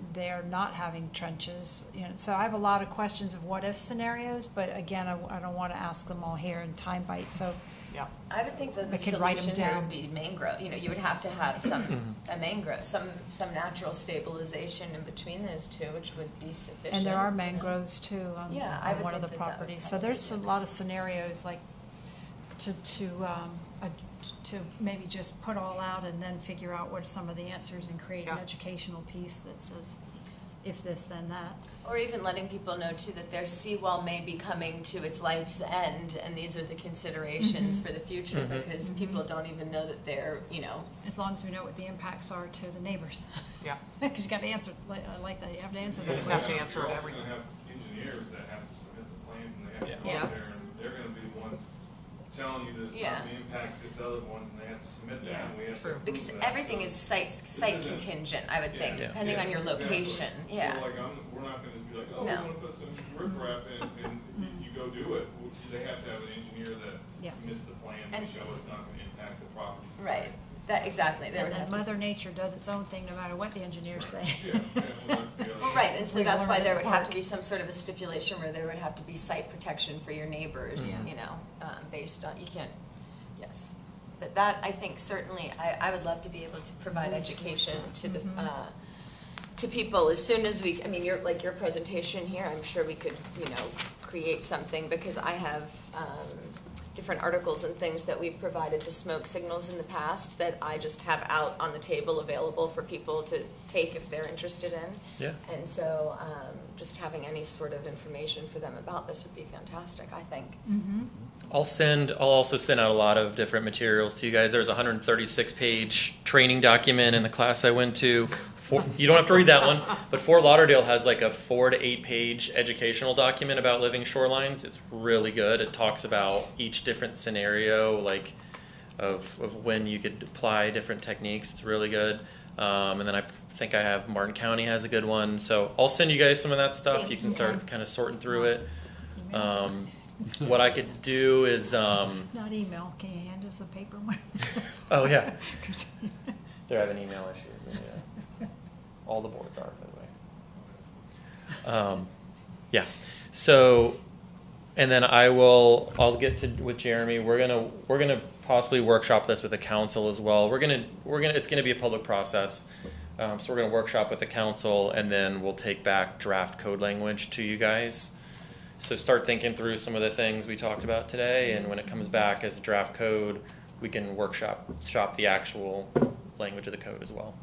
not having trenches, you know, so I have a lot of questions of what if scenarios, but again, I don't want to ask them all here in time bites, so. Yeah. I would think that I the could write 'em solution here down. would be mangrove. You know, you would have to have a mangrove, some natural stabilization in between those two, which would be sufficient. And there are you know. mangroves too on, Yeah, I on would one of the think that that would properties, so probably there's be a lot of scenarios like to maybe just put all out and then figure out what are some of the answers and create an Yeah. educational piece that says, if this, then that. Or even letting people know too that their seawall may be coming to its life's end, and these are the considerations Mhm. for the future, Mhm. because people don't even know that they're, you know. As long as we know what the impacts are to the neighbors. Yeah. Because you got to answer, I like that, you have to answer You that just question. have to answer You're also everything. gonna have engineers that have to submit the plans, and they have to go Yeah. out there, Yes. and they're gonna be the ones telling you that it's Yeah. not gonna impact this other ones, and they have to submit that, Yeah. and we have to True. approve Because that. everything So is site isn't- contingent, I would think, Yeah. depending Yeah, on your exactly. location, yeah. So like, we're not gonna just be like, oh, No. we wanna put some riprap in, and you go do it. They have to have an engineer that Yes. submits the plans And- to show it's not gonna impact the property. Right. That, exactly, there And would have then to. Mother Nature does its own thing no matter what the engineers say. Well, right, and so We that's why learned there at would have to work. be some sort of a stipulation where there would have to be site protection for your neighbors, Yeah. you know, based on, you can't, yes. But that, I think certainly, I would love to be able to provide education to the, to people as soon as we, I mean, like your presentation here, I'm sure we could, you know, create something, because I have, different articles and things that we've provided to smoke signals in the past that I just have out on the table available for people to take if they're interested in. Yeah. And so, just having any sort of information for them about this would be fantastic, I think. I'll also send out a lot of different materials to you guys. There's a 136-page training document in the class I went to. You don't have to read that one, but Fort Lauderdale has like a 4 to 8 page educational document about living shorelines. It's really good. It talks about each different scenario, like of when you could apply different techniques. It's really good. And then I think I have Martin County has a good one. So I'll send you guys some of that stuff. Thank You can you. start kind of sorting through it. Email. What I could do is, Not email, can you hand us a paper one? oh yeah, 'Cause- they're having email issues. Yeah. All the boards are, by the way. Yeah. So, and then I'll get to with Jeremy. We're gonna possibly workshop this with the council as well. It's gonna be a public process. So we're gonna workshop with the council, and then we'll take back draft code language to you guys. So start thinking through some of the things we talked about today, and when it comes back as a draft code, we can shop the actual language of the code as well.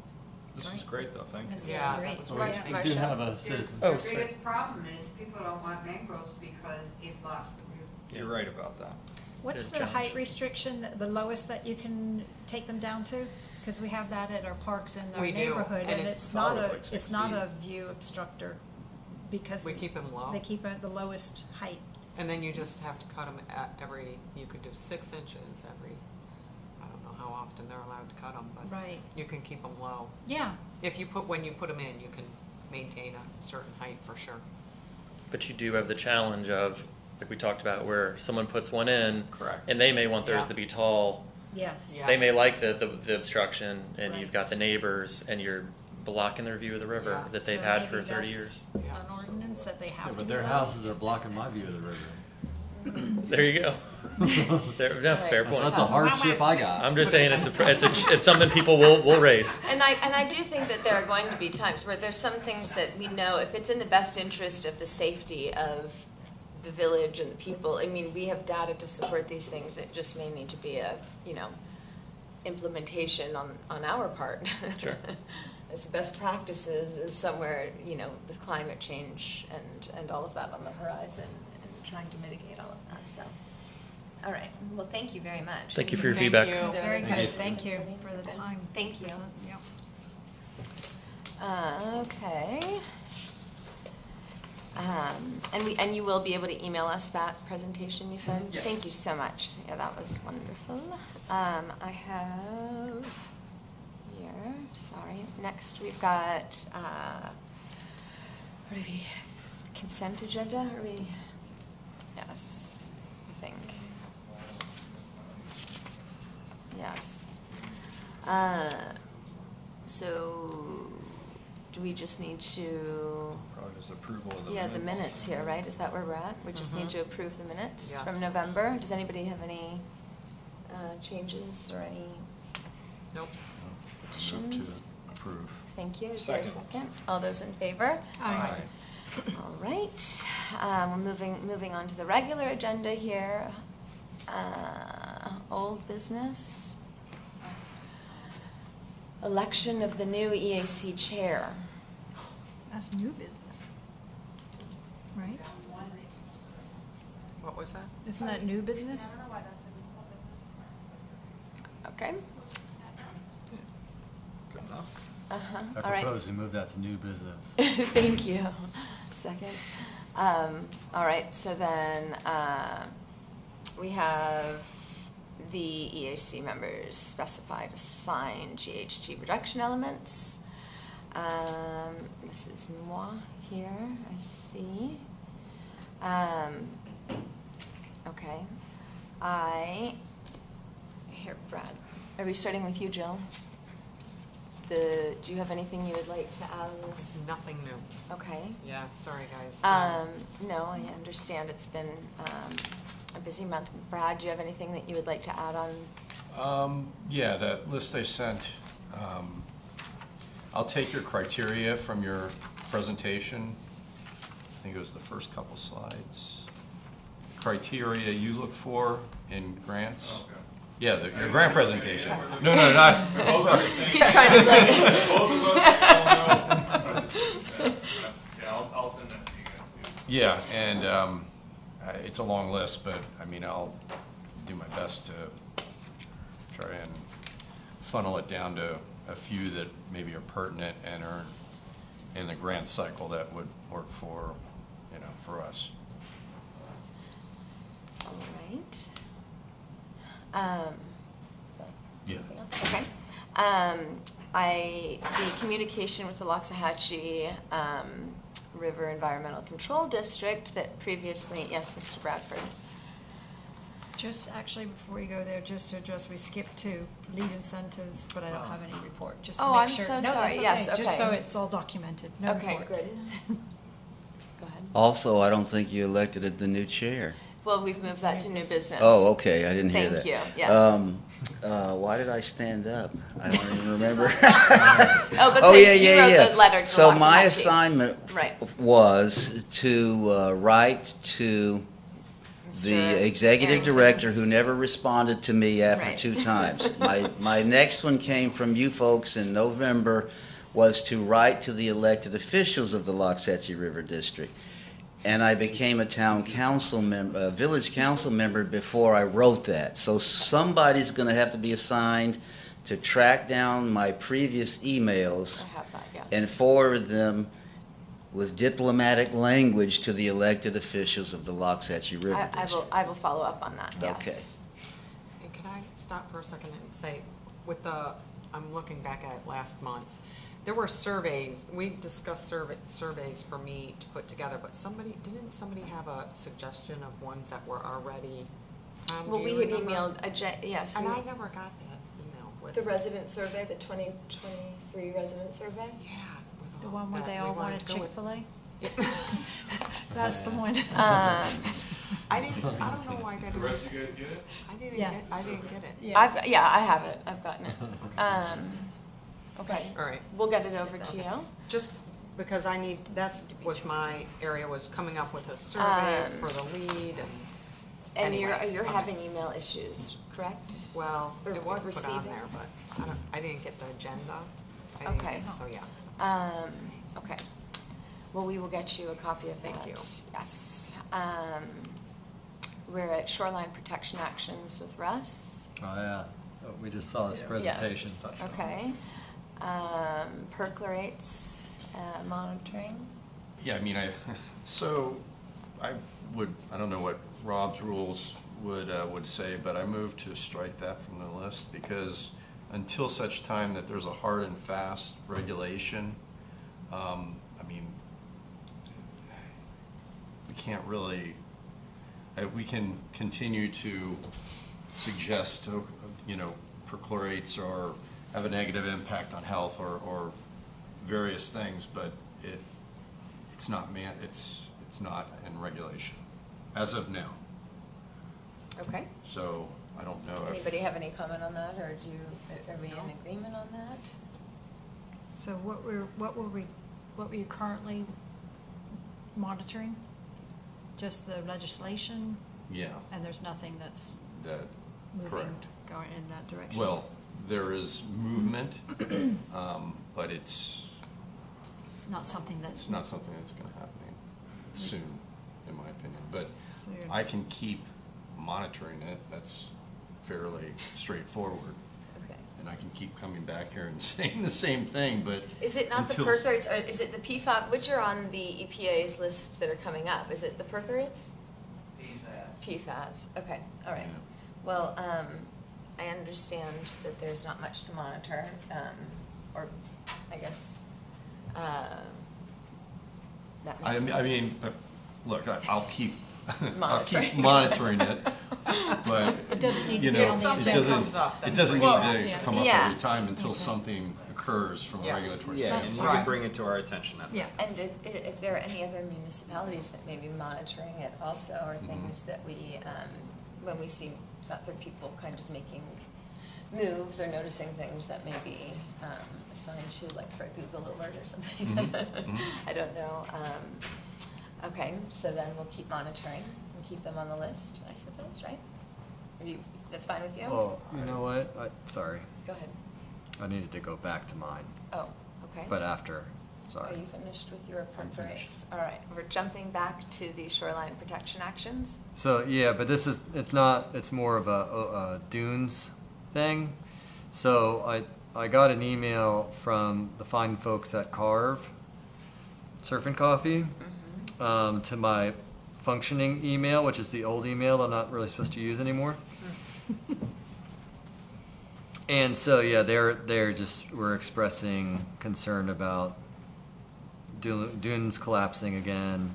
This was great though, thank you. This is Yeah, great. that was Right, We Marcia? do have a citizen. Oh, The sorry. biggest problem is people don't want mangroves because it blocks the view. You're right about that. What's There's the height challenge. restriction, the lowest that you can take them down to? Because we have that at our parks in our We do, neighborhood, and and it's- it's not It's a, like 6 it's not feet. a view obstructor, because We keep them low. they keep it at the lowest height. And then you just have to cut them at you could do 6 inches every, I don't know how often they're allowed to cut them, but Right. you can keep them low. Yeah, When you put them in, you can maintain a certain height for sure. But you do have the challenge of, like we talked about, where someone puts one in, Correct. and they may want theirs Yeah. to be tall. yes. Yeah. They may like the obstruction, and Right. you've got the neighbors, and you're blocking their view of the river Yeah. that they've So had maybe for 30 that's years. Yeah. An ordinance that they Yeah, have to but be their low. houses are blocking my view of the river. There you go. Fair So point. that's a hardship I got. I'm just saying it's something people will raise. And I do think that there are going to be times where there's some things that we know, if it's in the best interest of the safety of the village and the people, I mean, we have data to support these things, it just may need to be a, you know, implementation on our part. Sure. As the best practices is somewhere, you know, with climate change and all of that on the horizon, and trying to mitigate all of that, so. All right, well, thank you very much. Thank you for your Thank feedback. you. It's very Thank good, you. thank you for the time. Thank you. Yep. Okay. And you will be able to email us that presentation you said? Yes. Thank you so much. Yeah, that was wonderful. I have here, sorry, next we've got, what are we, consent agenda, are we? Yes, I think. Yes. So, do we just need to, Probably just approval of the yeah, minutes. the minutes here, right? Is that where we're at? We just need to approve the minutes Yes. from November. Does anybody have any changes or any Move additions? to approve. Thank you. Is there a Second. second? All those in favor? Aye. All right. We're moving on to the regular agenda here. Old business. Election of the new EAC Chair. That's new business, right? What was that? Isn't that new business? Okay. Good enough. Uh-huh. I All right. propose we move that to new business. Thank you. Second. All right, so then we have the EAC members specify to sign GHG reduction elements. This is moi here, I see. Okay. Here, Brad, Are we starting with you, Jill? Do you have anything you would like to add on this? Nothing new. Okay. Yeah, sorry, guys. No, I understand it's been a busy month. Brad, do you have anything that you would like to add on? Yeah, that list I sent, I'll take your criteria from your presentation. I think it was the first couple slides. Criteria you look for in grants. Okay. Yeah, your grant presentation. No, not, sorry. He's trying to like. Both of us, yeah, I'll send that to you guys too. Yeah, and it's a long list, but I mean, I'll do my best to try and funnel it down to a few that maybe are pertinent and are in the grant cycle that would work for, for us. All right. So, Yeah. anything else? Okay. The communication with the Loxahatchee River Environmental Control District that previously, yes, Mr. Bradford. Just actually, before you go there, just to address, we skipped to lead incentives, but I don't have any report, just to Oh, make I'm sure. so No, sorry. that's Yes, okay. Just so okay. it's all documented, no Okay, report. good. Go ahead. Also, I don't think you elected the new chair. Well, we've moved that to new business. Oh, okay, I didn't hear that. Thank you, yes. Why did I stand up? I don't even remember. Oh, because Oh, yeah, you yeah, wrote yeah. the letter to So my Loxahatchee. assignment Right. was to write to the Mr. executive Arrington. director who never responded to me after Right. 2 times. My next one came from you folks in November, was to write to the elected officials of the Loxahatchee River District. And I became a town council member, a village council member before I wrote that. So somebody's gonna have to be assigned to track down my previous emails I have that, yes. and forward them with diplomatic language to the elected officials of the Loxahatchee River District. I will follow up on that, Okay. yes. And can I stop for a second and say, I'm looking back at last month's, there were surveys, we discussed surveys for me to put together, but didn't somebody have a suggestion of ones that were already, Tom, Well, do we you had remember? emailed, yes, And I never got that email with. the resident survey, the 2023 resident survey. Yeah. with The all one where that they we all wanted wanted to go with. Chick-fil-A? That's the one. I don't know why that. The rest of you guys get it? I didn't Yes. get it. Yeah. I have it, I've gotten it. Okay, All right. we'll get it over to you. Just because was my area, was coming up with a survey for the lead and. And Anyway, you're okay. having email issues, correct? Well, Or it was put on receiving? there, but I didn't get the agenda. I didn't Okay. get- So, yeah. Okay. Well, we will get you a copy of that. Thank you. Yes. We're at Shoreline Protection Actions with Russ. Oh, yeah. Oh, we just saw this presentation. Yes. Okay. Perclorates monitoring. Yeah, I mean, I don't know what Rob's rules would say, but I moved to strike that from the list because until such time that there's a hard and fast regulation, I mean, we can't really, we can continue to suggest, perchlorates or have a negative impact on health or various things, but it's not in regulation as of now. Okay. So I don't know if. Anybody have any comment on that, or are we in agreement on that? So what were you currently monitoring? Just the legislation, Yeah, and there's nothing that's that, moving, correct. going in that direction? Well, there is movement, but it's Not something that's. not something that's gonna happen soon, in my opinion. But So you're- I can keep monitoring it, that's fairly straightforward. Okay. And I can keep coming back here and saying the same thing, but. Is it not the until- perchlorates, or is it the PFAS, which are on the EPA's list that are coming up? Is it the perchlorates? PFAS, okay, all right. Yeah. Well, I understand that there's not much to monitor, or I guess, that makes sense. I mean, look, I'll keep, I'll Monitoring. keep monitoring it, But, It doesn't need to you be know, on the it agenda. doesn't, Comes up, then it doesn't Well, need to yeah. come up Yeah. every time until something occurs from a Yeah. regulatory Yeah, standpoint. and you Right. can bring it to our attention at Yeah. And if there are any other municipalities that may be monitoring it also, or Mm-hmm. things that we, when we see other people kind of making moves or noticing things that may be assigned to, like for a Google alert or something. Mhm. I don't know. Okay, so then we'll keep monitoring and keep them on the list, I suppose, right? Are you, that's fine with you? Well, you know what? Sorry, Go ahead. I needed to go back to mine, Oh, okay. but after, Are sorry. you finished with your I'm finished. appropriates? All right, we're jumping back to the shoreline protection actions. So, yeah, but this is, it's not, it's more of a dunes thing. So I got an email from the fine folks at Carve Surf and Coffee to my functioning email, which is the old email I'm not really supposed to use anymore. And so, yeah, they're just, were expressing concern about dunes collapsing again.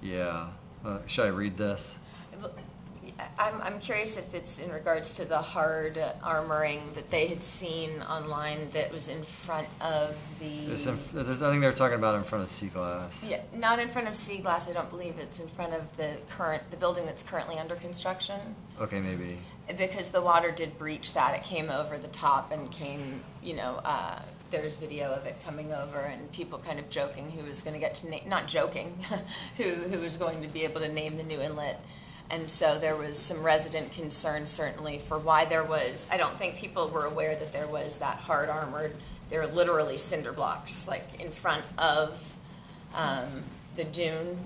Yeah, should I read this? I'm curious if it's in regards to the hard armoring that they had seen online that was in front of the. It's I think they're talking about in front of Sea Glass. Yeah, not in front of Sea Glass, I don't believe it's in front of the building that's currently under construction. Okay, maybe. Because the water did breach that, it came over the top and came, there's video of it coming over and people kind of joking who was gonna get to name, not joking, who was going to be able to name the new inlet. And so there was some resident concern certainly for why there was, I don't think people were aware that there was that hard armored, there were literally cinder blocks like in front of the dune.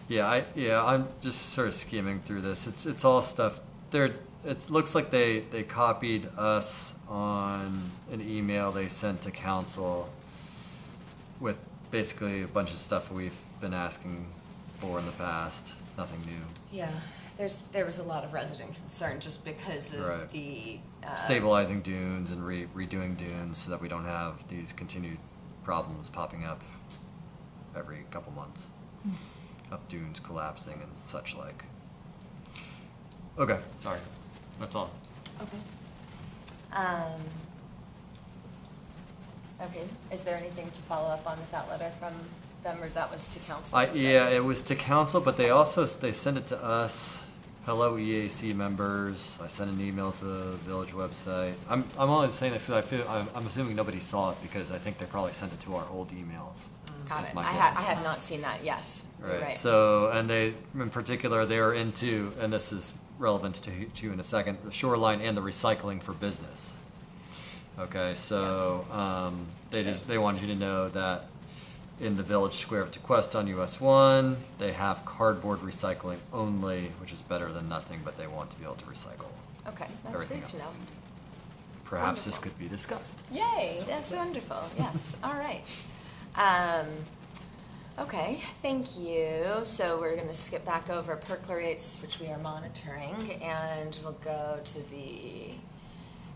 Yeah, I'm just sort of skimming through this. It's all stuff. It looks like they copied us on an email they sent to council with basically a bunch of stuff we've been asking for in the past. Nothing new. Yeah, there was a lot of resident concern just because of Right. the. Stabilizing dunes and redoing dunes so that we don't have these continued problems popping up every couple months of dunes collapsing and such like. Okay, sorry. That's all. Okay. Okay, is there anything to follow up on with that letter from them, or that was to council? you said? Yeah, it was to council, but they sent it to us. Hello, EAC members. I sent an email to the village website. I'm only saying this because I'm assuming nobody saw it because I think they probably sent it to our old emails. Got That's it. my I guess. have not seen that, yes. You're Right. So, and they, in particular, they are into, and this is relevant to you in a second, the shoreline and the recycling for business. Okay, so they wanted you to know that in the village square of Tequesta on US 1, they have cardboard recycling only, which is better than nothing, but they want to be able to recycle Okay, that's everything great to know. else. Perhaps this Wonderful. could be discussed. Yay, that's wonderful, yes, all right. Okay, thank you. So we're gonna skip back over perchlораtes, which we are monitoring, and we'll go to the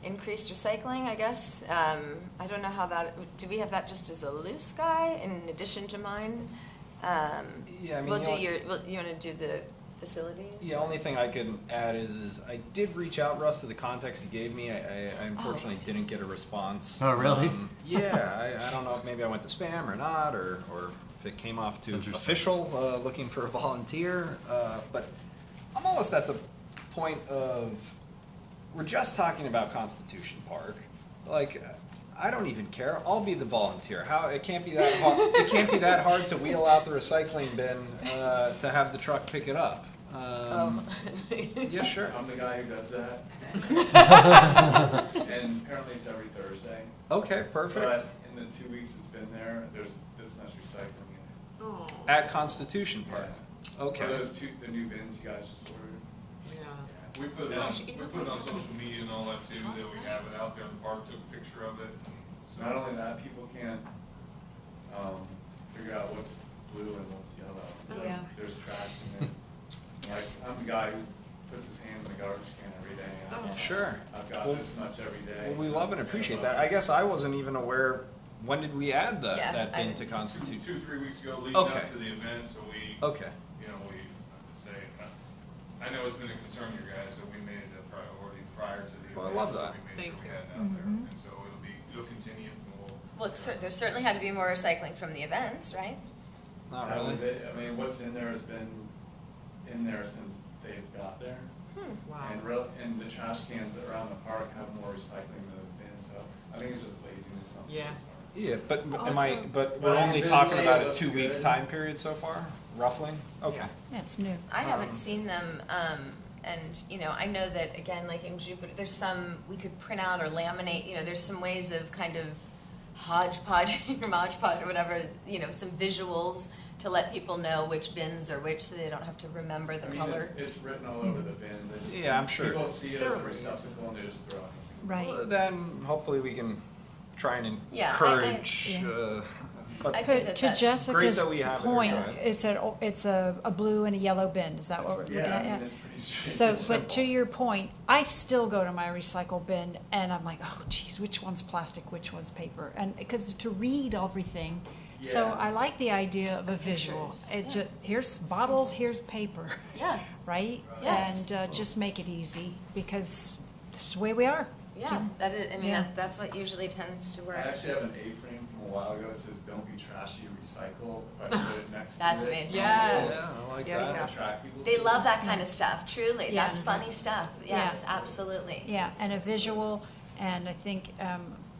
increased recycling, I guess. I don't know how that, do we have that just as a loose guy in addition to mine? Yeah, I mean, We'll do you wanna do the facilities? The only thing I can add is I did reach out, Russ, to the context you gave me. I unfortunately didn't get a response. Oh, really? Yeah, I don't know if maybe I went to spam or not, or if it came off to That's interesting. official, looking for a volunteer. But I'm almost at the point of, we're just talking about Constitution Park. Like, I don't even care. I'll be the volunteer. It can't be that hard. It can't be that hard to wheel out the recycling bin to have the truck pick it up. Yeah, sure. I'm the guy who does that. And apparently it's every Thursday. Okay, perfect. But in the 2 weeks it's been there, there's this much recycling in it. Oh, At Constitution Park. Yeah. Okay. For those the new bins you guys just ordered. yeah. We put Gosh, we even put it on with social media and all that too, that we have it out there in the park, took a picture of it. So not only that, people can't figure out what's blue and what's yellow. Yeah. There's trash in it. Like, I'm the guy who puts his hand in the garbage can every day. And Oh. Sure. I've got Well, this much every day. Well, we love and appreciate that. I guess I wasn't even aware when did we add Yeah, that bin I- to constitute? 2-3 weeks ago, leading Okay. up to the event, so we, Okay. you know, we say, I know it's been a concern to you guys, so we made it a priority prior to the event. Well, I love so that. we made Thank sure we you. had it out there, and so it'll continue, and we'll. Well, there certainly had to be more recycling from the events, right? Not That really. was it. I mean, what's in there has been in there since they've got there. Wow. And the trash cans around the park have more recycling than the bins, so I think it's just laziness on Yeah. people's part. Yeah, but Also- but But we're only visually talking about it a looks 2-week good. time period so far, roughly? Okay. That's new. I haven't seen them, and, you know, I know that, again, like in Jupiter, there's some, we could print out or laminate, you know, there's some ways of kind of hodgepodge or Mod Podge or whatever, you know, some visuals to let people know which bins are which, so they don't have to remember the I mean, color. it's written all over the bins. They just- Yeah, I'm sure. People see it as a receptacle and they just throw it. Right. Well, then hopefully we can try and Yeah, encourage, Yeah. but I think that To that's- Jessica's that we have it, point, right? it's a blue and a yellow bin, is that what we're looking Yeah, at? I Yeah. mean, it's pretty straight. So, It's but to simple. your point, I still go to my recycle bin and I'm like, oh geez, which one's plastic, which one's paper? And, because to read everything, so Yeah. I like the idea of a visual. Pictures, It yeah. ju, here's bottles, here's paper, Yeah, right? Yes. And just make it easy, because this is the way we are. yeah, that is, I mean, Yeah. that's what usually tends to I work. actually have an A-frame from a while ago. It says, "Don't be trashy, recycle." If I put it next to That's it. amazing. Yes. Yeah, I like Yeah, that. yeah. Attract people. They to love it. that kind of stuff, truly, Yeah. that's funny stuff, yes, absolutely. Yeah, and a visual, and I think,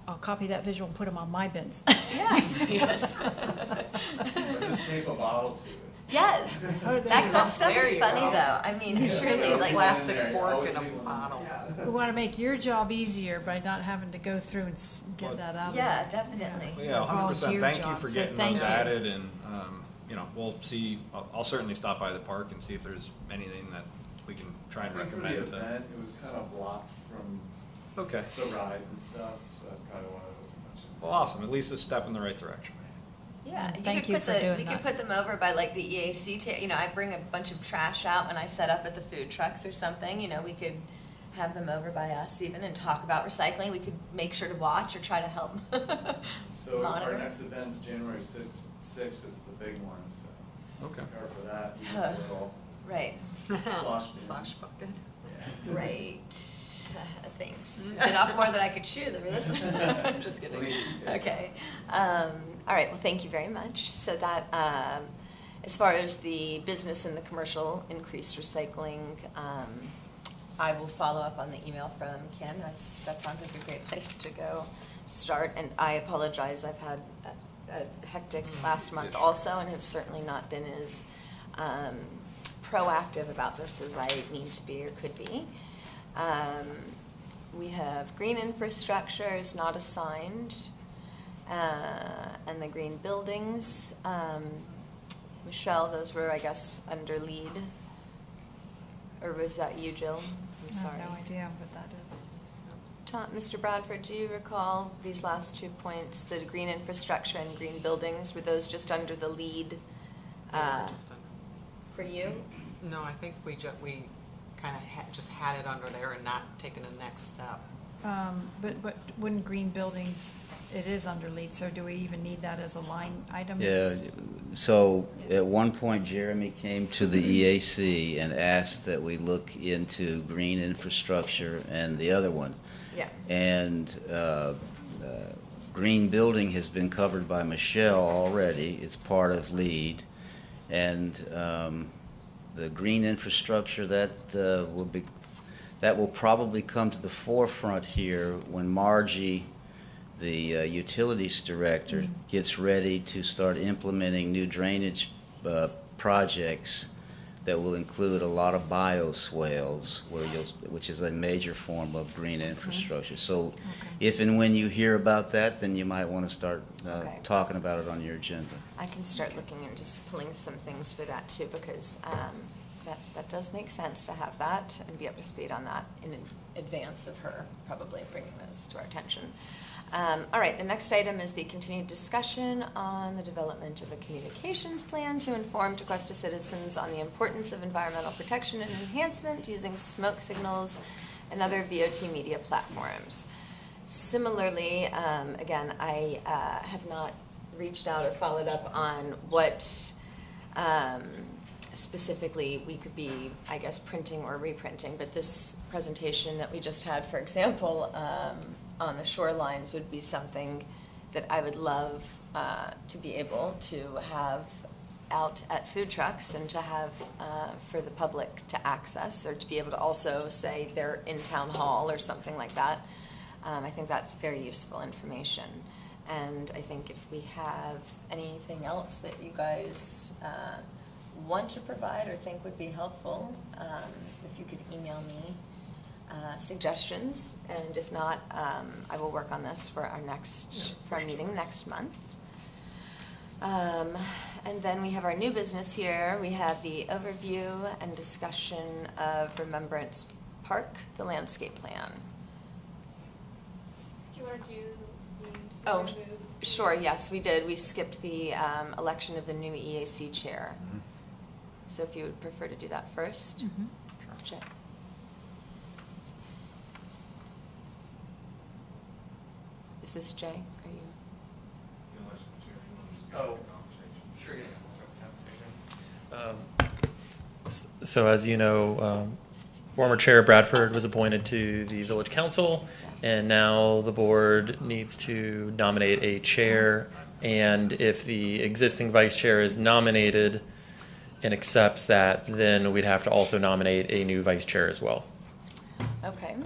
I'll copy that visual and put them on my bins. Yes, yes. Or just tape a bottle to it. Yes, that stuff There is you funny go. though, I mean, it's Yeah. really A like. plastic In there, fork always and a leave one. bottle. Yeah. We want to make your job easier by not having to go through and get that out of Yeah, there. definitely. Well, yeah, 100%. Volunteer Thank you job, for so getting thank those you. added, and, you know, we'll see, I'll certainly stop by the park and see if there's anything that we can try I and think for the recommend to. event, it was kind of blocked from Okay. the rides and stuff, so that's probably why it wasn't mentioned. Well, awesome, at least a step in the right direction. Yeah, Thank you for doing we could that. put them over by like the EAC, you know, I bring a bunch of trash out when I set up at the food trucks or something, you know, we could have them over by us even and talk about recycling, we could make sure to watch or try to help So monitor. our next event's January 6th, it's the big one, so Okay. prepare for that. You Huh. get a little Right, slosh bin. Slash bucket. Yeah. right, thanks, bit off more than I could chew, there was, I'm just kidding, Please, you take. okay. All right, well, thank you very much, so that, as far as the business and the commercial increased recycling, I will follow up on the email from Kim. That sounds like a great place to go start. And I apologize, I've had a hectic last month sure. also and have certainly not been as proactive about this as I need to be or could be. We have green infrastructure is not assigned, and the green buildings. Michelle, those were, I guess, under lead. Or was that you, Jill? I'm sorry. I have no idea what that is. Mr. Bradford, do you recall these last 2 points, the green infrastructure and green buildings, were those just under the lead for you? No, I think we kind of just had it under there and not taken the next step. But wouldn't green buildings, it is under lead, so do we even need that as a line item? Yeah, It's- so at one point Jeremy came to the EAC and asked that we look into green infrastructure and the other one. Yeah. And green building has been covered by Michele already. It's part of LEAD. And the green infrastructure, that will probably come to the forefront here when Margie, the utilities director, gets ready to start implementing new drainage projects that will include a lot of bioswales, which is a major form of green infrastructure. So if and when you hear about that, then you might want to start Okay. talking about it on your agenda. I can start looking into pulling some things for that too, because that does make sense to have that and be up to speed on that in advance of her probably bringing those to our attention. All right, the next item is the continued discussion on the development of a communications plan to inform Tequesta citizens on the importance of environmental protection and enhancement using smoke signals and other VOT media platforms. Similarly, again, I have not reached out or followed up on what specifically we could be, I guess, printing or reprinting, but this presentation that we just had, for example, on the shorelines would be something that I would love to be able to have out at food trucks and to have for the public to access, or to be able to also say they're in town hall or something like that. I think that's very useful information. And I think if we have anything else that you guys want to provide or think would be helpful, if you could email me suggestions, and if not, I will work on this for our meeting next month. And then we have our new business here. We have the overview and discussion of Remembrance Park, the landscape plan. Do you want to do the Oh, removed? sure, yes, we did. We skipped the election of the new EAC chair. So if you would prefer to do that first. Jay. Is this Jay? Are you? Oh, sure, yeah. So as you know, former Chair Bradford was appointed to the Village Council, and now the board needs to nominate a chair, and if the existing vice chair is nominated and accepts that, then we'd have to also nominate a new vice chair as well. Okay.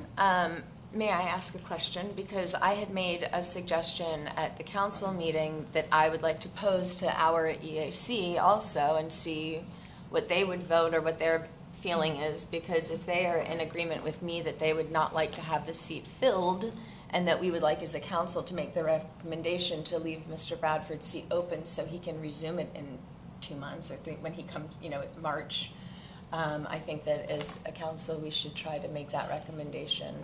May I ask a question? Because I had made a suggestion at the council meeting that I would like to pose to our EAC also and see what they would vote or what their feeling is, because if they are in agreement with me that they would not like to have the seat filled, and that we would like as a council to make the recommendation to leave Mr. Bradford's seat open so he can resume it in 2 months, or when he comes, March, I think that as a council we should try to make that recommendation.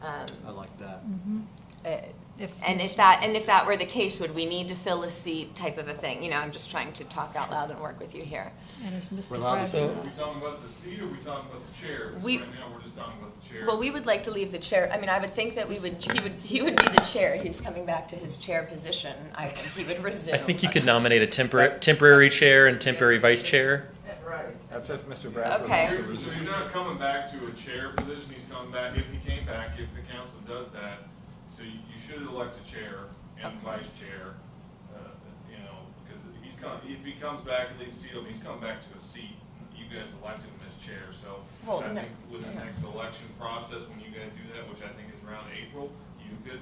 I like that. If If that were the case, would we need to fill a seat type of a thing? I'm just trying to talk out loud and work with you here. And is Mr. Well, Bradford? so- Are we talking about the seat, or are we talking about the chair? 'Cause We- right now, we're just talking about the chair. Well, we would like to leave the chair. I mean, I would think that he would be the chair. He's coming back to his chair position. I think he would resume. I think you could nominate a temporary chair and temporary vice chair. Right. That's if Mr. Bradford Okay. wants to So resume. he's not coming back to a chair position, he's coming back, if he came back, if the council does that, so you should elect a chair and vice chair, because if he comes back and leaves the seat open, he's coming back to a seat. You guys elected him as chair, so Well, I no, think with the yeah. next election process, when you guys do that, which I think is around April, you could,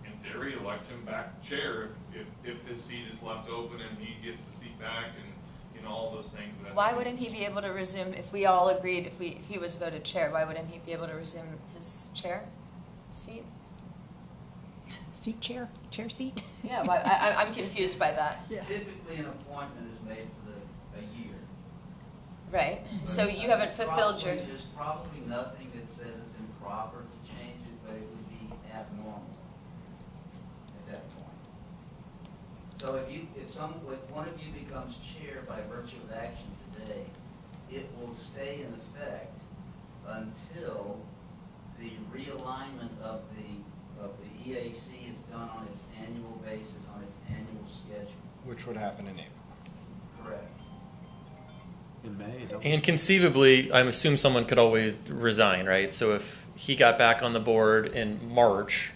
in theory, elect him back chair if his seat is left open and he gets the seat back and, all those things. But I Why think- wouldn't he be able to resume, if we all agreed, if he was voted chair, why wouldn't he be able to resume his chair seat? Seat chair seat? Yeah, I'm confused by that. Yeah. Typically, an appointment is made for a year. Right, so But you haven't fulfilled your, There's probably nothing that says it's improper to change it, but it would be abnormal at that point. So if one of you becomes chair by virtue of action today, it will stay in effect until the realignment of the EAC is done on its annual basis, on its annual schedule. Which would happen in April. Correct. In May, is that what- And conceivably, I assume someone could always resign, right? So if he got back on the board in March,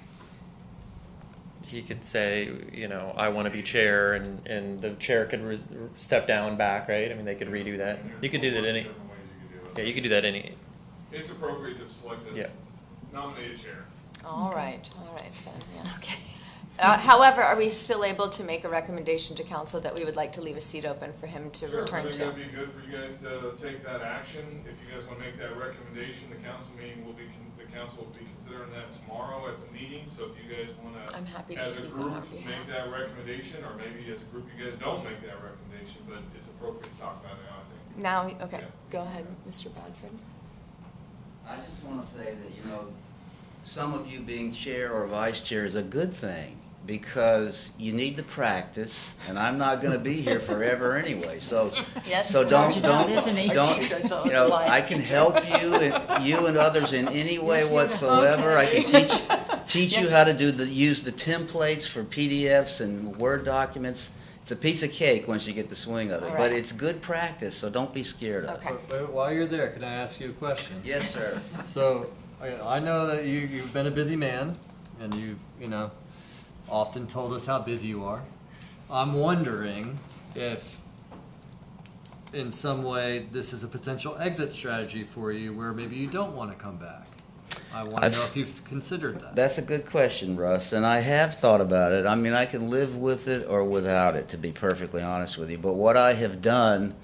he could say, I want to be chair, and the chair could step down back, right? I mean, they could redo that. You could do that any. Different ways you could do it. Yeah, you could do that any. It's appropriate to select Yeah. a nominated chair. all right, then, yes. Okay. However, are we still able to make a recommendation to council that we would like to leave a seat open for him to Sure, I return think to? that'd be good for you guys to take that action. If you guys want to make that recommendation, the council meeting will be, the council will be considering that tomorrow at the meeting. So if you guys want to, I'm happy to as a speak on group, our behalf. make that recommendation, or maybe as a group you guys don't make that recommendation, but it's appropriate to talk about it now, I think. Now, okay, Yeah. go ahead, Mr. Bradford. I just want to say that, some of you being chair or vice chair is a good thing, because you need to practice, and I'm not going to be here forever anyway, so Yes. so don't, isn't he? Our teacher, the you know, lines I can teacher. help you and other in any way Yes, you- whatsoever. I can okay. teach you Yes. how to use the templates for PDFs and Word documents. It's a piece of cake once you get the swing of it, All but right. it's good practice, so don't be scared of it. Okay. Wait, while you're there, can I ask you a question? Yes, sir. So, I know that you've been a busy man, and you've, often told us how busy you are. I'm wondering if, in some way, this is a potential exit strategy for you, where maybe you don't want to come back. I want to know if you've considered that. That's a good question, Russ, and I have thought about it. I mean, I can live with it or without it, to be perfectly honest with you. But what I have done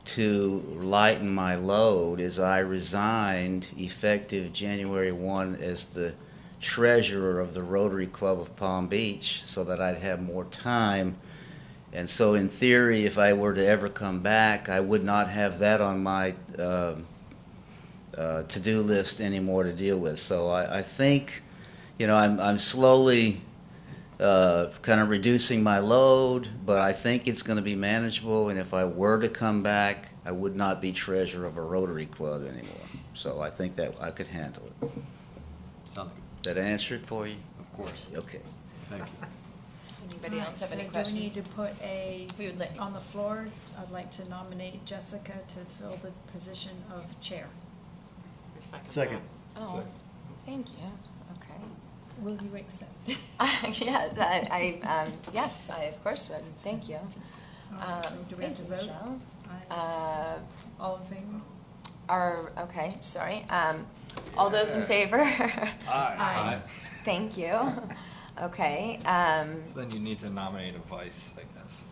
to lighten my load is I resigned effective January 1 as the treasurer of the Rotary Club of Palm Beach so that I'd have more time. And so in theory, if I were to ever come back, I would not have that on my to-do list anymore to deal with. So I think, I'm slowly kind of reducing my load, but I think it's going to be manageable. And if I were to come back, I would not be treasurer of a Rotary Club anymore. So I think that I could handle it. Sounds good. Did that answer it for you? Of course. Okay. Thank you. Anybody else have any So questions? do we need to put We would let- on the floor? I'd like to nominate Jessica to fill the position of chair. Second. Oh, thank you. Okay. Will you accept? Yeah, yes, I of course would. Thank you. All right, so do we have Thank to you, vote? Michelle. Aye. All in favor? Okay, sorry. All those in favor? Aye. Thank you. Okay. So then you need to nominate a vice, I guess.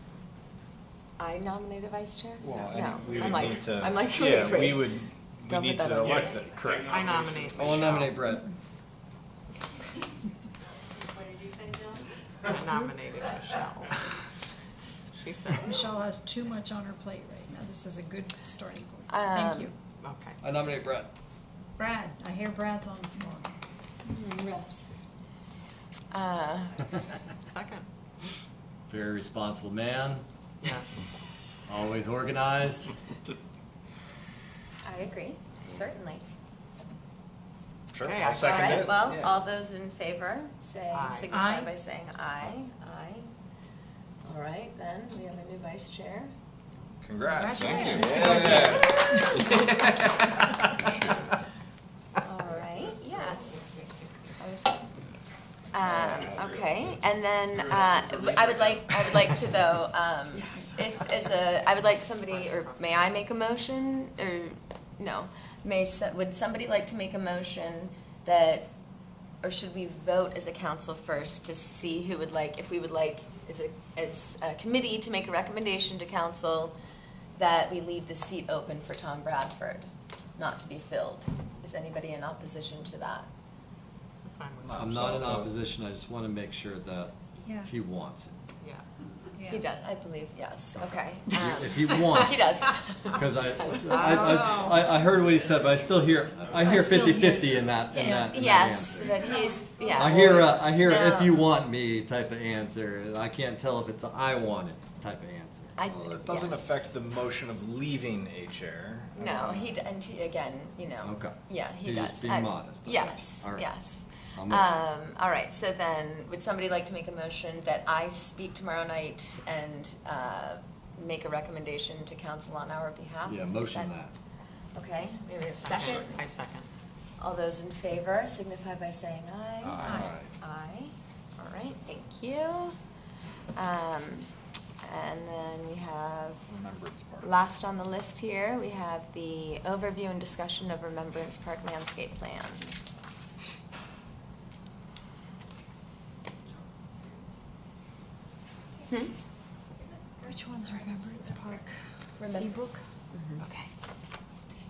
I nominate a vice chair? Well, No, we I'm would like, need to. I'm like, Yeah, wait. we would, we Don't need put that to on. elect it, correct. I nominate I will Michelle. nominate Brett. What did you say, John? I nominated Michelle. She said, Michelle has too much on her plate right now. This is a good starting point. Thank you. okay. I nominate Brett. Brad, I hear Brad's on the floor. Russ. Second. Very responsible man, Yes. always organized. I agree, certainly. Sure, Okay, I'll I second All right, it. well, Yeah. all those in favor, Aye. signify Aye. by saying aye. Aye. All right, then, we have a new vice chair. Congrats. Congratulations. All right, yes. Okay, and then, I would like to though, I would like somebody, or may I make a motion, or, no? Would somebody like to make a motion that, or should we vote as a council first to see who would like, if we would like, as a committee, to make a recommendation to council that we leave the seat open for Tom Bradford, not to be filled? Is anybody in opposition to that? Fine with that. I'm not in opposition, I just want to make sure that Yeah. he wants it. Yeah. He does, I believe, yes, okay. If he wants. He does. Because I heard what he said, but I still hear, I hear still hear 50-50 in that Yes, answer. but he's, yes. I hear if No. you want me type of answer. I can't tell if it's a I want it type of answer. Well, it doesn't yes. affect the motion of leaving a chair. No, and he, again, Okay. yeah, he He's does. just being modest. Okay. Yes, All right. yes. I'll move. All right, so then, would somebody like to make a motion that I speak tomorrow night and make a recommendation to council on our behalf? Yeah, Is motion that. Okay, we have a second. I second. All those in favor signify by saying aye. Aye. Aye. All right, thank you. And then we have, Remembrance Park. last on the list here, we have the overview and discussion of Remembrance Park landscape plan. Which one's Remembrance Park? Remem- Seabrook? Okay.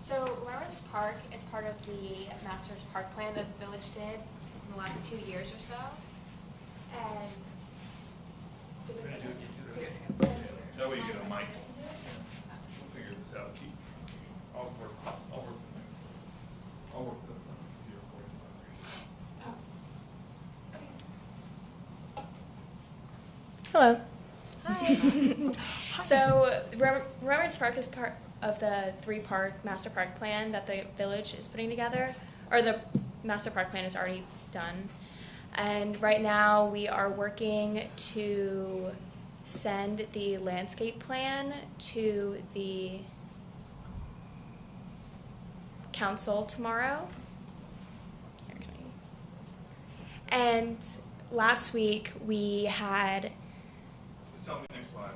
So Remembrance Park is part of the Master's Park Plan that the village did in the last 2 years or so. And That way you get a mic. We'll figure this out. I'll work with Hello. Hi. So Remembrance Park is part of the 3-part master park plan that the village is putting together, or the master park plan is already done. And right now, we are working to send the landscape plan to the council tomorrow. And last week, we had... Just tell me next slide.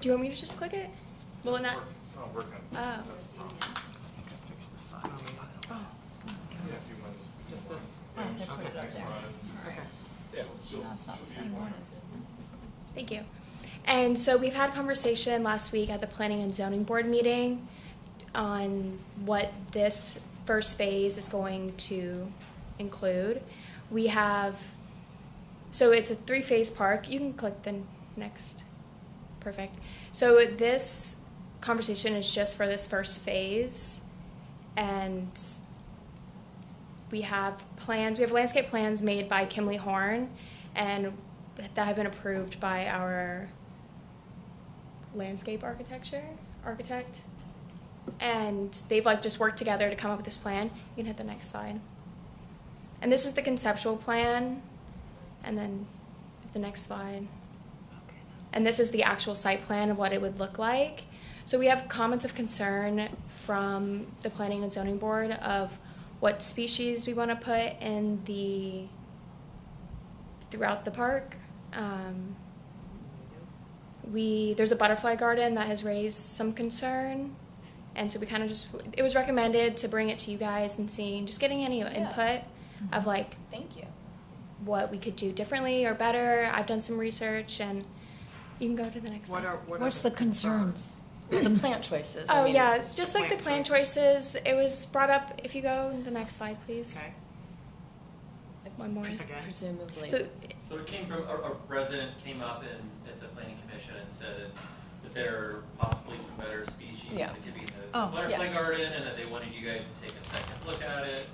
Do you want me to just click it? Will it not? It's not working. Oh. That's the problem. Oh. Yeah, if you want to Just this? Oh, they put it up next there. slide. Okay. Yeah. No, it's not the same one, is it? Thank you. And so we've had conversation last week at the Planning and Zoning Board meeting on what this first phase is going to include. We have, so it's a 3-phase park. You can click the next. Perfect. So this conversation is just for this first phase, and we have plans. We have landscape plans made by Kimley Horn, and that have been approved by our landscape architect, and they've like just worked together to come up with this plan. You can hit the next slide. And this is the conceptual plan, and then the next slide. And this is the actual site plan of what it would look like. So we have comments of concern from the Planning and Zoning Board of what species we want to put in throughout the park. There's a butterfly garden that has raised some concern. And so we kind of it was recommended to bring it to you guys and just getting any input of like, Thank you. what we could do differently or better. I've done some research, and you can go to the next slide. What's the concerns? The plant choices. Oh, I mean, yeah, it's just like the plan choices. It was brought up, if you go to the next slide, please. Okay. One more. Presumably. So, So it came from, a resident came up at the planning commission and said that there are possibly some better species Yeah. that could be in the Oh, butterfly yes. garden, and that they wanted you guys to take a second look at it.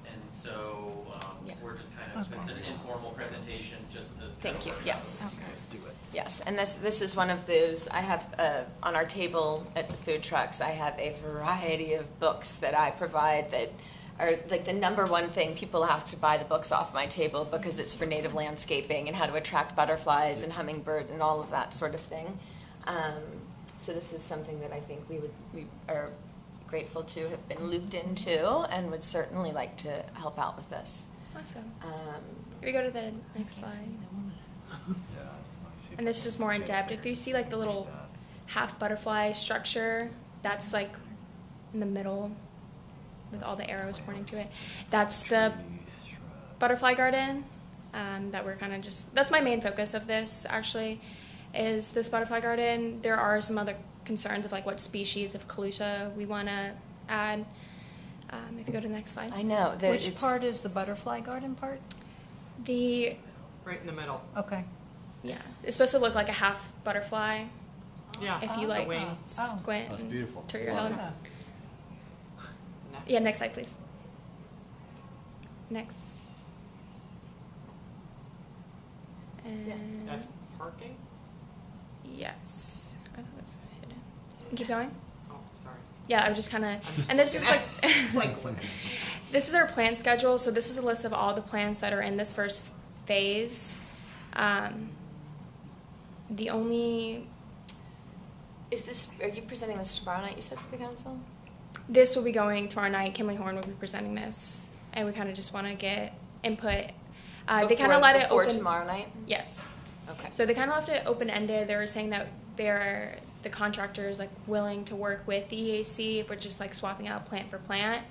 And so, Yeah. we're just kind of, it's an informal presentation just to. Thank you, yes. Okay. Let's do it. Yes, and this is one of those, I have, on our table at the food trucks, I have a variety of books that I provide that are like the number one thing people ask to buy the books off my table because it's for native landscaping and how to attract butterflies and hummingbird and all of that sort of thing. So this is something that I think we are grateful to have been looped into and would certainly like to help out with this. awesome. If we go to the next slide. And this is just more in depth. If you see like the little half butterfly structure, that's like in the middle with all the arrows pointing to it. That's the butterfly garden that we're kind of that's my main focus of this actually, is this butterfly garden. There are some other concerns of like what species of Calusia we want to add. If you go to the next slide. I know. Which part is the butterfly garden part? The, Right in the middle. Okay. yeah, it's supposed to look like a half butterfly. Yeah. If you the like wing. squint That's and beautiful. turn your Love head. it. Yeah, next slide, please. Next. And That's parking? yes. I thought that's hidden. Keep going. Oh, sorry. Yeah, I was just kind of, I'm just and this is looking like, at- It's like, this is our plan schedule. So this is a list of all the plans that are in this first phase. The only, Are you presenting this tomorrow night, you said, for the council? this will be going tomorrow night. Kimley Horn will be presenting this, and we kind of just want to get input. They kind of let it Before open. tomorrow night? Yes. Okay. So they kind of left it open-ended. They were saying that the contractors like willing to work with the EAC if we're just like swapping out plant for plant.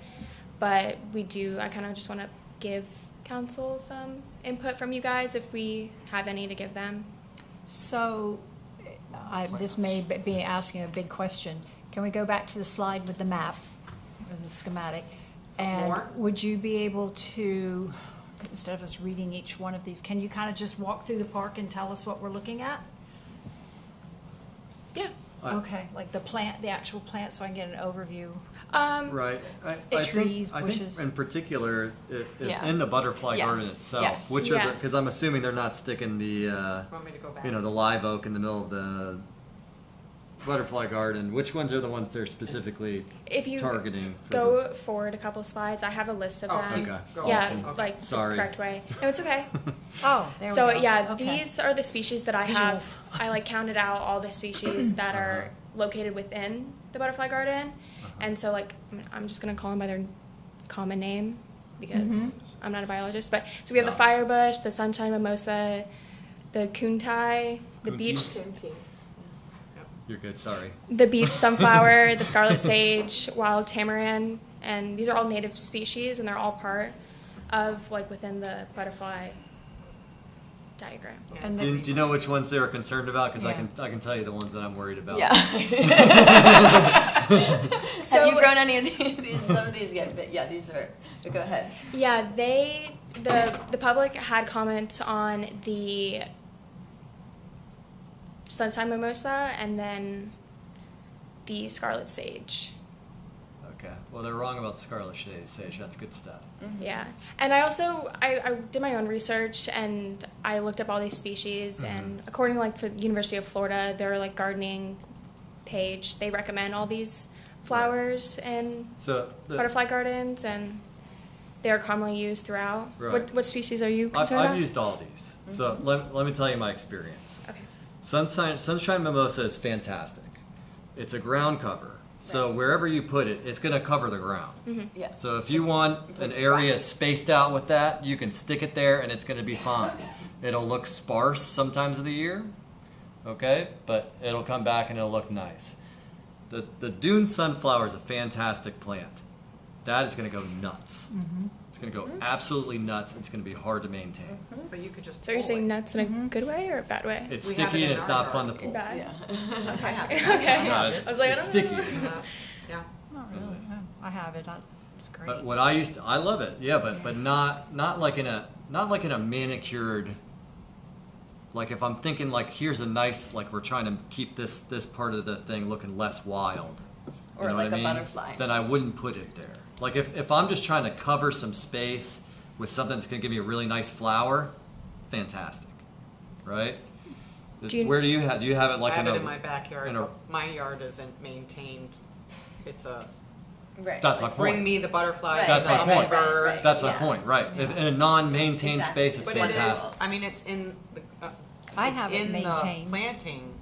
But I kind of just want to give council some input from you guys if we have any to give them. So, this may be asking a big question. Can we go back to the slide with the map, or the schematic? And More? would you be able to, instead of us reading each one of these, can you kind of just walk through the park and tell us what we're looking at? Yeah. Okay, like the actual plant, so I can get an overview. Right. I trees, think bushes. in particular, Yeah. in the butterfly garden Yes, itself, yes. which are Yeah. because I'm assuming they're not sticking the, want me to go back? the live oak in the middle of butterfly garden, which ones are the ones they're specifically If you targeting? For go forward a couple slides, I have a list of Oh, them. Okay. Go Yeah, awesome. Okay. like Sorry. the correct way. No, it's okay. Oh, there we So go. yeah, Okay. these are the species that I Visuals. have. I like counted out all the species that are located within the butterfly garden, and so like I'm just gonna call them by their common name because I'm not a biologist. But so we have the firebush, the sunshine mimosa, the kuntai, the Kunti? You're good, sorry. beach sunflower, the scarlet sage, wild tamarin, and these are all native species, and they're all part of like within the butterfly diagram. And Do the, you know which ones they were concerned about? Because Yeah. I can tell you the ones that I'm worried about. Yeah. So- Have you grown any of these? Some of these get, but yeah, these are. But go ahead. Yeah, the public had comments on the sunshine mimosa and then the scarlet sage. Okay. Well, they're wrong about the scarlet sage. That's good stuff. Yeah, and I also I did my own research and I looked up all these species and according to like the University of Florida, their like gardening page, they recommend all these flowers in So butterfly gardens and they are commonly used throughout. Right. What species are you concerned I've about? used all these. So let me tell you my experience. Okay. Sunshine mimosa is fantastic. It's a ground cover. So wherever you put it, it's going to cover the ground. Yeah. So if you want an area spaced out with that, you can stick it there and it's going to be fine. It'll look sparse sometimes of the year, okay? But it'll come back and it'll look nice. The dune sunflower is a fantastic plant. That is going to go nuts. It's going to go absolutely nuts. It's going to be hard to maintain. But you could just. So you're pull saying it. nuts in a good way or a bad way? It's We have sticky it in and it's our not fun to garden. pull. Bad. Yeah. I have it. Okay. No, I was like, I it's don't sticky. know. Yeah. not really. No, I have it. It's great. But what I used to, I love it. Yeah, but not like in a manicured. Like if I'm thinking like here's a nice like we're trying to keep this part of the thing looking less wild. Or know like what I a mean? butterfly. Then I wouldn't put it there. Like if I'm just trying to cover some space with something that's gonna give me a really nice flower, fantastic, right? Where do you have it like I have in it a, in my backyard. in a- But my yard isn't maintained. It's a Right. That's my point. bring me the butterflies. Right, That's and my the point. hummingbirds. Right. That's my Yeah. point, right? If in a non-maintained Exactly. space, it's But it is. fantastic. I mean, it's in the. I it's have it in maintained. the planting.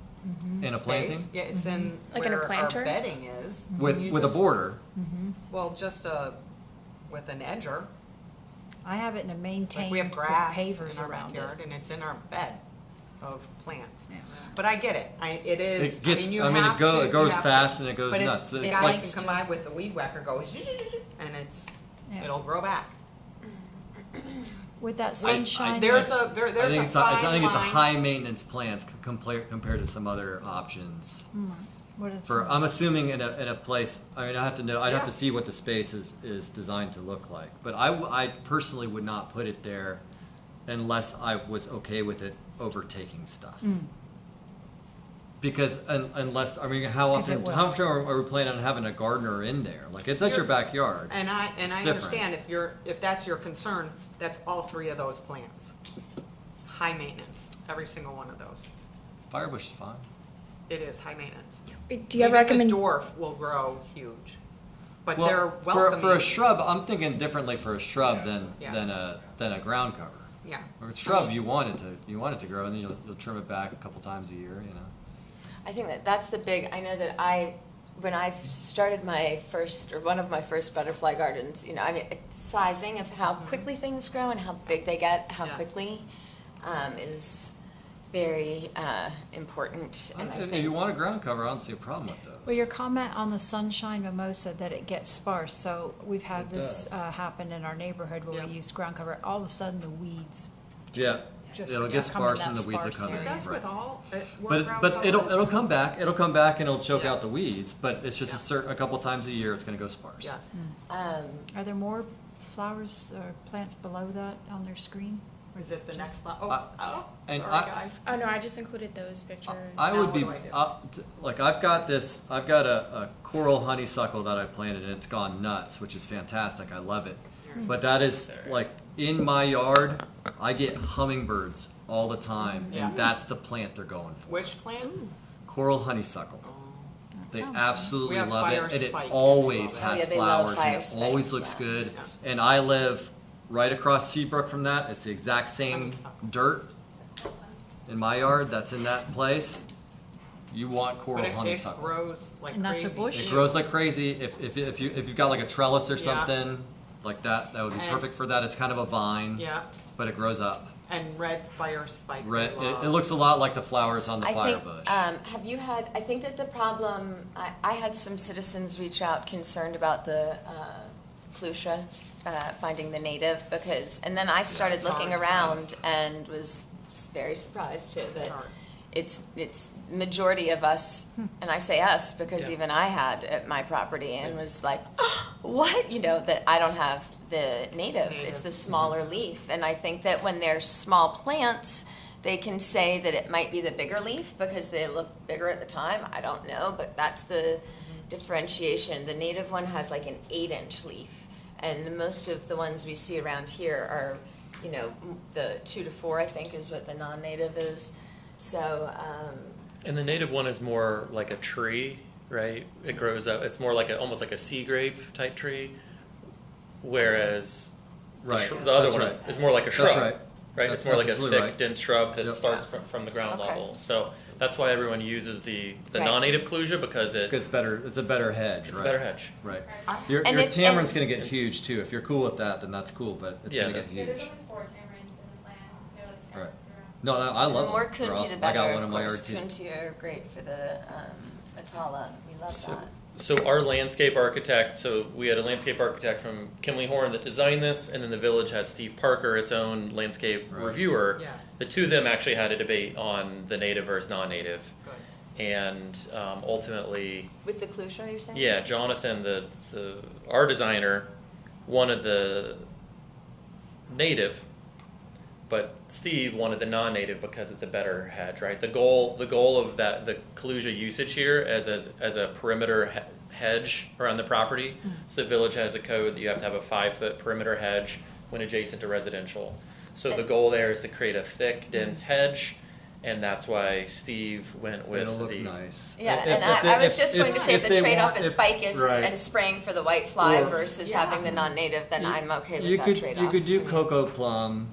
In a space. planting Yeah, it's in Like in a where planter? our bedding is. with You with a just- border. Well, just with an edger. I have it in a maintained Like we have with grass pavers in our around backyard, and it's in our bed of plants. Yeah. But I get it. It is. It gets. I mean, you I mean, have to. it you goes have fast to. and it goes But nuts. the It- guys like- can come by with the weed whacker, go, and Yeah. it'll grow back. With that Wait, sunshine. there's I a fine think it's a line. high maintenance plant compared to some other options. What is For I'm assuming in a place. I mean, I have to know. I'd have Yeah. to see what the space is designed to look like. But I personally would not put it there unless I was okay with it overtaking stuff. Because unless I mean, how 'Cause it often will. are we planning on having a gardener in there? Like it's at your backyard. And I It's different. understand if that's your concern, that's all three of those plants. High maintenance, every single one of those. Firebush is fine. It is high maintenance. Do you have recommend? The dwarf will grow huge, but Well, they're welcoming. for a shrub, I'm thinking differently for a shrub Yeah. than a ground cover. Yeah. Or a shrub, you want it to grow, and then you'll trim it back a couple times a year. You know. I think that's the big, I know that when I started my first, or one of my first butterfly gardens, you know, I mean, sizing of how quickly things grow and how big they get, how Yeah. quickly, is very important. And I If think, you want a ground cover, I don't see a problem with those. Well, your comment on the sunshine mimosa that it gets sparse. So we've had It this does. happen in our neighborhood where Yeah. we use ground cover. All of a sudden, the weeds Yeah, just it'll come get in sparse that and the weeds will sparse come in. area. That's right. with all. But it'll come back. It'll come back and it'll choke Yeah. out the weeds. But it's just Yeah. a couple times a year. It's going to go sparse. Yes. Are there more flowers or plants below that on their screen? Or is it the next slide? and Sorry, guys. Oh no, I just included those pictures. I Now would be what do I do? like I've got a coral honeysuckle that I planted and it's gone nuts, which is fantastic. I love it. But that is like in my yard, I get hummingbirds all the time, Yeah. and that's the plant they're going for. Which plant? Coral honeysuckle. They Sounds absolutely We have love fire it, and it spike, and always they love has it. Oh, yeah, they love flowers, fire and it spike, always looks yeah. good. Yeah. And I live right across Seabrook from that. It's the exact same Honeysuckle. dirt in my yard that's in that place. You want coral But it honeysuckle. grows like And that's a crazy. bush? It grows like crazy. If you've got like a trellis or Yeah. something like that, that would be And- perfect for that. It's kind of a vine, Yeah, but it grows up. and red fire spike. they Red. love. It looks a lot like the flowers on the I fire think, bush. have you had, I think that the problem, I had some citizens reach out concerned about the Flusha, finding the native, because, and then I started it's looking ours. around and was very surprised too that Sorry. it's majority of us, and I say us because Yeah. even I had at my property and Same. was like, what, that I don't have the native, it's Native. the smaller leaf. And I think that when they're small plants, they can say that it might be the bigger leaf because they look bigger at the time. I don't know, but that's the differentiation. The native one has like an 8-inch leaf, and most of the ones we see around here are, the 2 to 4, I think, is what the non-native is. So, And the native one is more like a tree, right? It grows up. It's more like almost like a sea grape type tree, whereas Right. the other That's one right. is more like a shrub. That's right. Right, That's it's more like a absolutely thick, right. dense shrub that Yep. starts from the ground Okay. level. So that's why everyone uses the Right. non-native clusia, because It's better. It's a better hedge. it's right? a better hedge. Right. I- Your And if- tamarin's and- gonna get huge too. If you're cool with that, then that's cool. But it's Yeah, gonna get that's- Yeah, there's huge. only 4 tamarins in the plan. They're like scattered Right. throughout. No, I love the more them. They're kunti, awesome. the I got better, one of in my course. yard too. Kunti are great for the Atala. We love So, that. so our landscape architect, so we had a landscape architect from Kimley Horn that designed this, and then the village has Steve Parker, its own landscape Right. reviewer. Yes. The two of them actually had a debate on the native versus non-native, Good. and ultimately, With the Clusha, you're saying? yeah, Jonathan, our designer, wanted the native, but Steve wanted the non-native because it's a better hedge, right? The goal of the Kalusia usage here as a perimeter hedge around the property. So the village has a code that you have to have a 5-foot perimeter hedge when adjacent to residential. So the goal there is to create a thick, dense hedge, and that's why Steve went with It'll look the nice. Yeah, If- and if they- I was if- just going to if- say if the they trade-off want- is if- ficus right. and spraying for the white fly Or- versus Yeah. having the non-native, then I'm okay with You that could trade-off. you could do cocoa plum,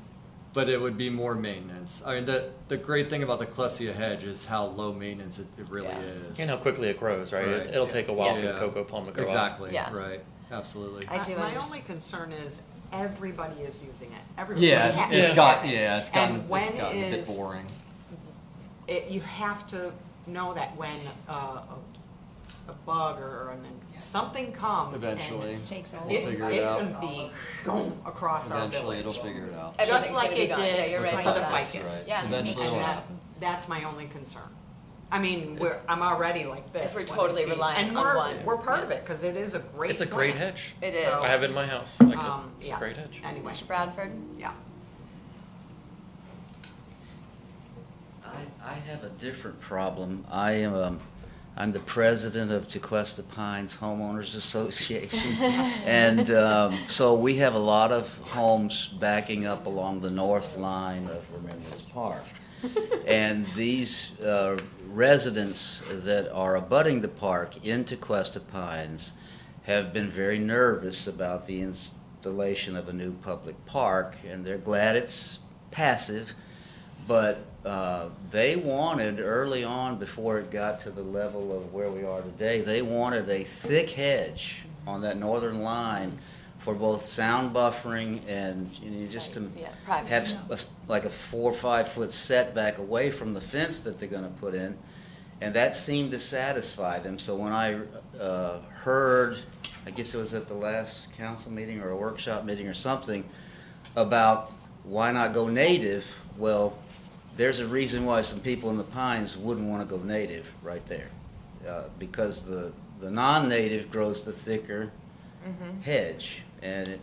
but it would be more maintenance. I mean, the great thing about the Clusia hedge is how low maintenance it really Yeah. is. and how quickly it grows, right? Right. It'll take a while for Yeah. the cocoa plum to grow up. Exactly. Yeah. Right. Absolutely. I do My understand. only concern is everybody is using it. Everybody. Yeah, Yeah. it's gotten And a when bit is- boring. You have to know that when a bug or something comes. Eventually, and Takes all we'll It's, figure it's it out. gonna be going across our Eventually, village. it'll figure it out. Just Everything's like gonna be it gone. Yeah, did you're right for about the that. ficus. Right. Yeah. Eventually, And it'll that, happen. that's my only concern. I mean, I'm already like this. If we're when I totally see- reliant and on we're- one. We're part Yeah. of it, because it is a great It's a great plant. hedge. It is. So- I have it in my house. It's yeah. a great hedge. Anyway, Mr. Bradford? yeah. I have a different problem. I'm the president of Tequesta Pines Homeowners Association. And so we have a lot of homes backing up along the north line of Remembrance Park. And these residents that are abutting the park in Tequesta Pines have been very nervous about the installation of a new public park, and they're glad it's passive, but they wanted early on, before it got to the level of where we are today, they wanted a thick hedge on that northern line for both sound buffering and just to Yeah, privacy. have like a 4 or 5 foot setback away from the fence that they're going to put in, and that seemed to satisfy them. So when I heard, I guess it was at the last council meeting or a workshop meeting or something, about why not go native, well, there's a reason why some people in the Pines wouldn't want to go native right there, because the non-native grows the thicker hedge, and it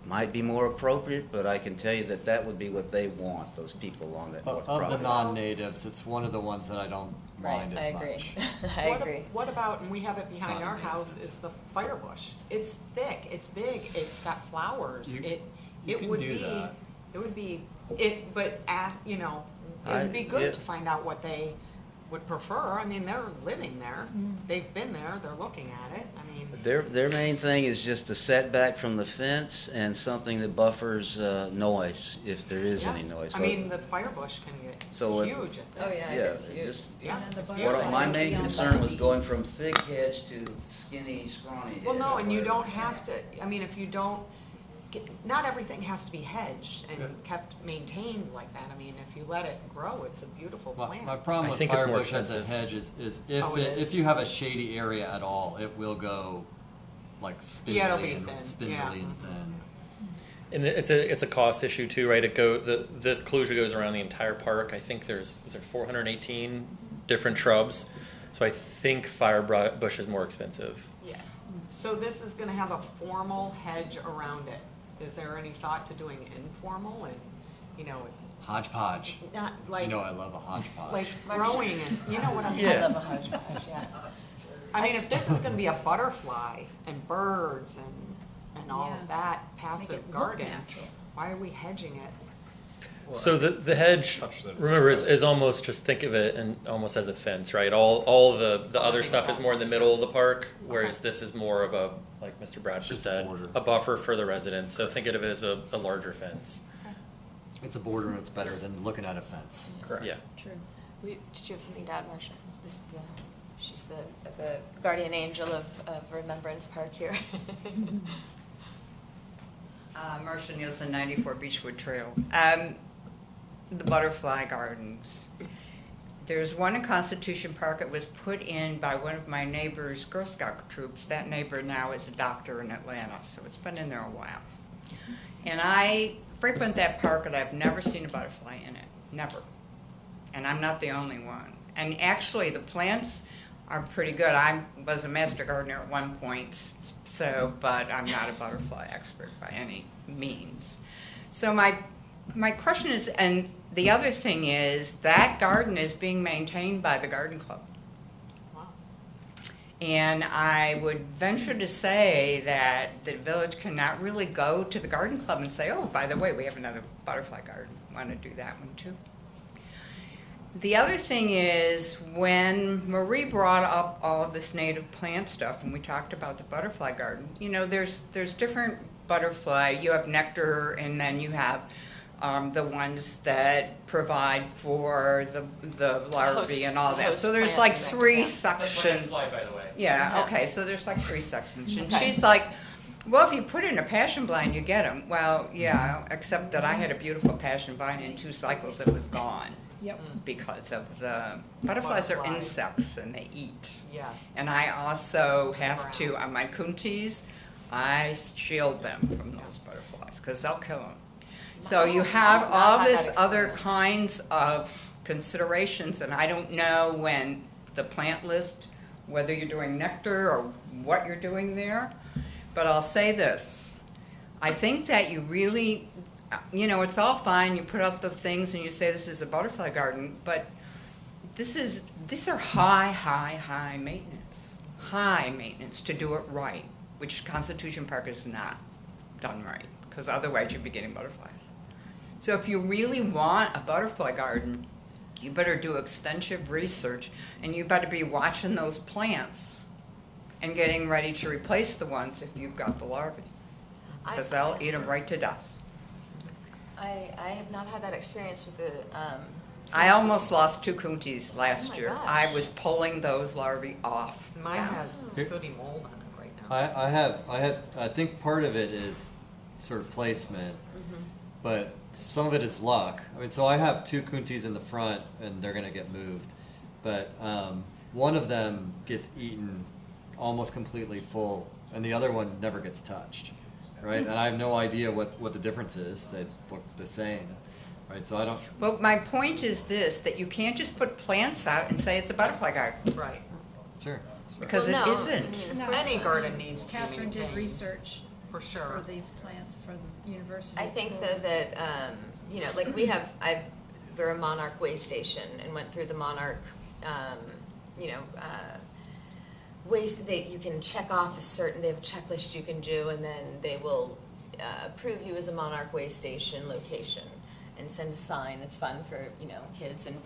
might be more appropriate, but I can tell you that that would be what they want, those people along that north Of property. the non-natives, it's one of the ones that I don't Right, mind I as agree. much. I What a- agree. What about, and we have it behind not our invasive. house, is the firebush. It's thick, it's big, it's got flowers. You- It you it can would do be, that. it would be, it, but it would be I- good it- to find out what they would prefer. I mean, they're living there. They've been there, they're looking at it. I mean, Their main thing is just a setback from the fence and something that buffers noise, if there is yeah. any noise. I mean, the fire bush can get So it- huge at that. Oh, yeah, Yeah, it's huge. just, Yeah. And then the it's butterfly beautiful. my would main be on concern was buttons. going from thick hedge to skinny, scrawny hedge. Well, no, and you or don't whatever. have to, I mean, if you don't, not everything has to be hedged and kept maintained like that. I mean, if you let it grow, it's a beautiful plant. My problem I with think it's more firebush as a expensive. hedge is if Oh, it is? if you have a shady area at all, it will go like Yeah, it'll spindly be and thin, spindly yeah. and thin. And it's a cost issue too, right? The closure goes around the entire park. I think is there 418 different shrubs, so I think firebush is more expensive. Yeah. So this is gonna have a formal hedge around it. Is there any thought to doing informal and, you know, Hodgepodge. not like, You know I love a hodgepodge. like growing and, you know what I mean? Yeah. I love a hodgepodge, yeah. I mean, if this is gonna be a butterfly and birds and all Yeah. of that Make passive it look garden, natural. why are we hedging it? Well, So I the hedge, touch that it's remember, is better. almost, just think of it and almost as a fence, right? All the other stuff is more in the middle of the park, whereas Okay. this is more of a, like Mr. Bradford Just a said, border. a buffer for the residents. So think of it as a larger fence. It's a border and it's better than looking at a fence. Correct. Yeah. True. Did you have something to add, Marcia? She's the guardian angel of Remembrance Park here. Marcia Nielsen, 94 Beechwood Trail. The butterfly gardens. There's one in Constitution Park. It was put in by one of my neighbor's Girl Scout troops. That neighbor now is a doctor in Atlanta, so it's been in there a while. And I frequent that park, and I've never seen a butterfly in it. Never. And I'm not the only one. And actually, the plants are pretty good. I was a master gardener at one point, but I'm not a butterfly expert by any means. So my question is, and the other thing is, that garden is being maintained by the garden club. Wow. And I would venture to say that the village cannot really go to the garden club and say, oh, by the way, we have another butterfly garden. Want to do that one too? The other thing is, when Marie brought up all of this native plant stuff, and we talked about the butterfly garden, you know, there's different butterfly. You have nectar, and then you have the ones that provide for the larvae and all that. host So there's plant like and nectar, three yeah. sections. Slide, by the way. Yeah, okay, so there's like three sections. And Okay. she's like, well, if you put in a passion vine, you get them. Well, yeah, except that I had a beautiful passion vine in 2 cycles, it was gone. Yep. Because of the, butterflies are Butterflies. insects and they eat. Yes. And I also have to, on my kuntis, I shield them from those butterflies, because they'll kill them. So you have I've not all had this that other experience. kinds of considerations, and I don't know when the plant list, whether you're doing nectar or what you're doing there, but I'll say this. I think that you really, you know, it's all fine, you put up the things and you say this is a butterfly garden, but these are high maintenance to do it right, which Constitution Park is not done right, because otherwise you'd be getting butterflies. So if you really want a butterfly garden, you better do extensive research, and you better be watching those plants and getting ready to replace the ones if you've got the larvae, because they'll eat them right to death. I have not had that experience with the. I almost lost 2 kuntis last Oh my year. gosh. I was pulling those larvae off. Mine Yeah. has sooty mold on it right now. I think part of it is sort of placement, but some of it is luck. I mean, so I have 2 kuntis in the front, and they're gonna get moved, but one of them gets eaten almost completely full, and the other one never gets touched, right? And I have no idea what the difference is. They look the same, right? So I don't. Well, my point is this, that you can't just put plants out and say it's a butterfly garden, Right. Sure. because Well, it no, isn't. No, Any garden needs to be Catherine did maintained. research For sure. for these plants for the university. I think though that, you know, like we're a Monarch way station and went through the Monarch, you know, ways that you can check off they have a checklist you can do, and then they will approve you as a Monarch way station location and send a sign that's fun for, you know, kids. And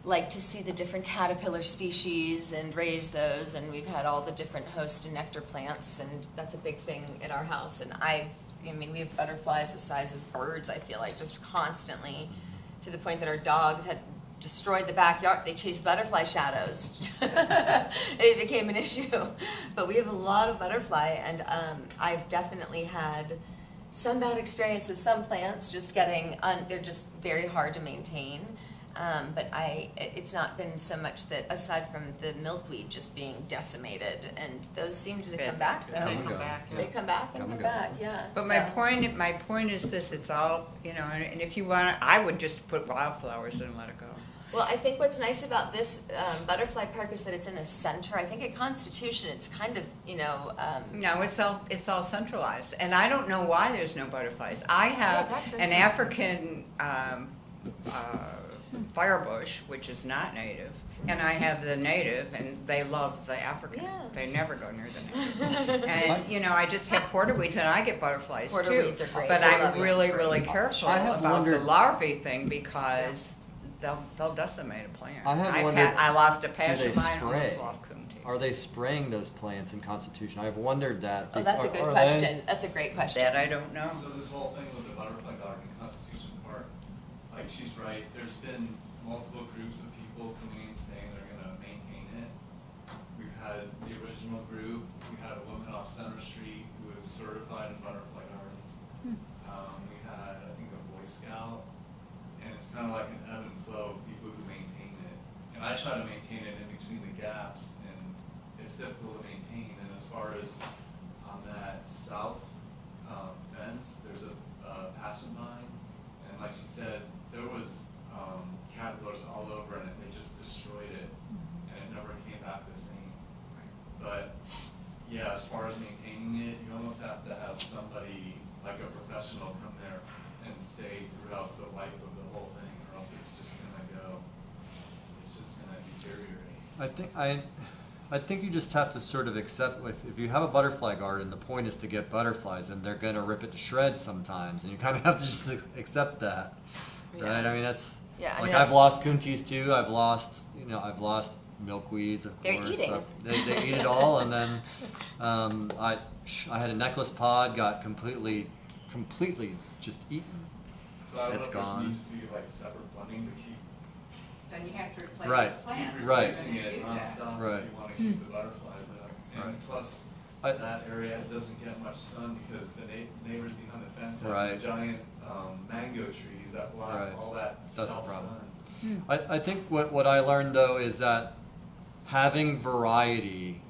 like to see the different caterpillar species and raise those, and we've had all the different host and nectar plants, and that's a big thing in our house. And I mean, we have butterflies the size of birds, I feel like, just constantly, to the point that our dogs had destroyed the backyard. They chased butterfly shadows. It became an issue. But we have a lot of butterfly, and I've definitely had some bad experience with some plants just getting, they're just very hard to maintain. But it's not been so much that, aside from the milkweed just being decimated, and those seem to come back though. They come back, yeah. They come back and come back, yeah. But my point is this, it's all, you know, and if you want, I would just put wildflowers and let it go. Well, I think what's nice about this butterfly park is that it's in the center. I think at Constitution, it's kind of, you know. No, it's all centralized, and I don't know why there's no butterflies. I have that's an African firebush, which is not native, and I have the native, and they love the African. Yeah. They never go near the native. And you know, I just have porterweeds, and I get butterflies too. Porterweeds are great. But I'm Porterweeds really, are really great. careful I have about wondered- the larvae thing because they'll decimate a plant. I have wondered, I lost a do passion they vine, almost spray? lost coonties. Are they spraying those plants in Constitution? I've wondered that. Oh, that's a Are- good are question. That's a great question. That I don't know. So this whole thing with the butterfly garden in Constitution Park, like she's right, there's been multiple groups of people coming in saying they're gonna maintain it. We've had the original group, we had a woman off Center Street who was certified in butterfly gardens. We had, I think, a Boy Scout, and it's kind of like an ebb and flow of people who maintain it. And I try to maintain it in between the gaps, and it's difficult to maintain. And as far as on that south fence, there's a passion vine, and like she said, there was caterpillars all over it, and they just destroyed it, and it never came back the same. But yeah, as far as maintaining it, you almost have to have somebody, like a professional, come there and stay throughout the life of the whole thing, or else it's just gonna go, it's just gonna deteriorate. I think you just have to sort of accept, if you have a butterfly garden, the point is to get butterflies, and they're gonna rip it to shreds sometimes, and you kind of have to just accept that, right? I mean, that's, Yeah, I like, mean, I've that's- lost coonties too, I've lost milkweeds, of They're course. eating. They eat it all, and then, I had a necklace pod, got completely just eaten. So I It's don't know if gone. there needs to be like separate funding to keep Then you have to replace Right. the plants. Right. replacing it nonstop Right. if you wanna keep the butterflies up. And Right. plus, I- that area doesn't get much sun because the neighbors behind the fence have Right. these giant, mango trees that block Right. all that That's a south problem. sun. I think what I learned though is that having variety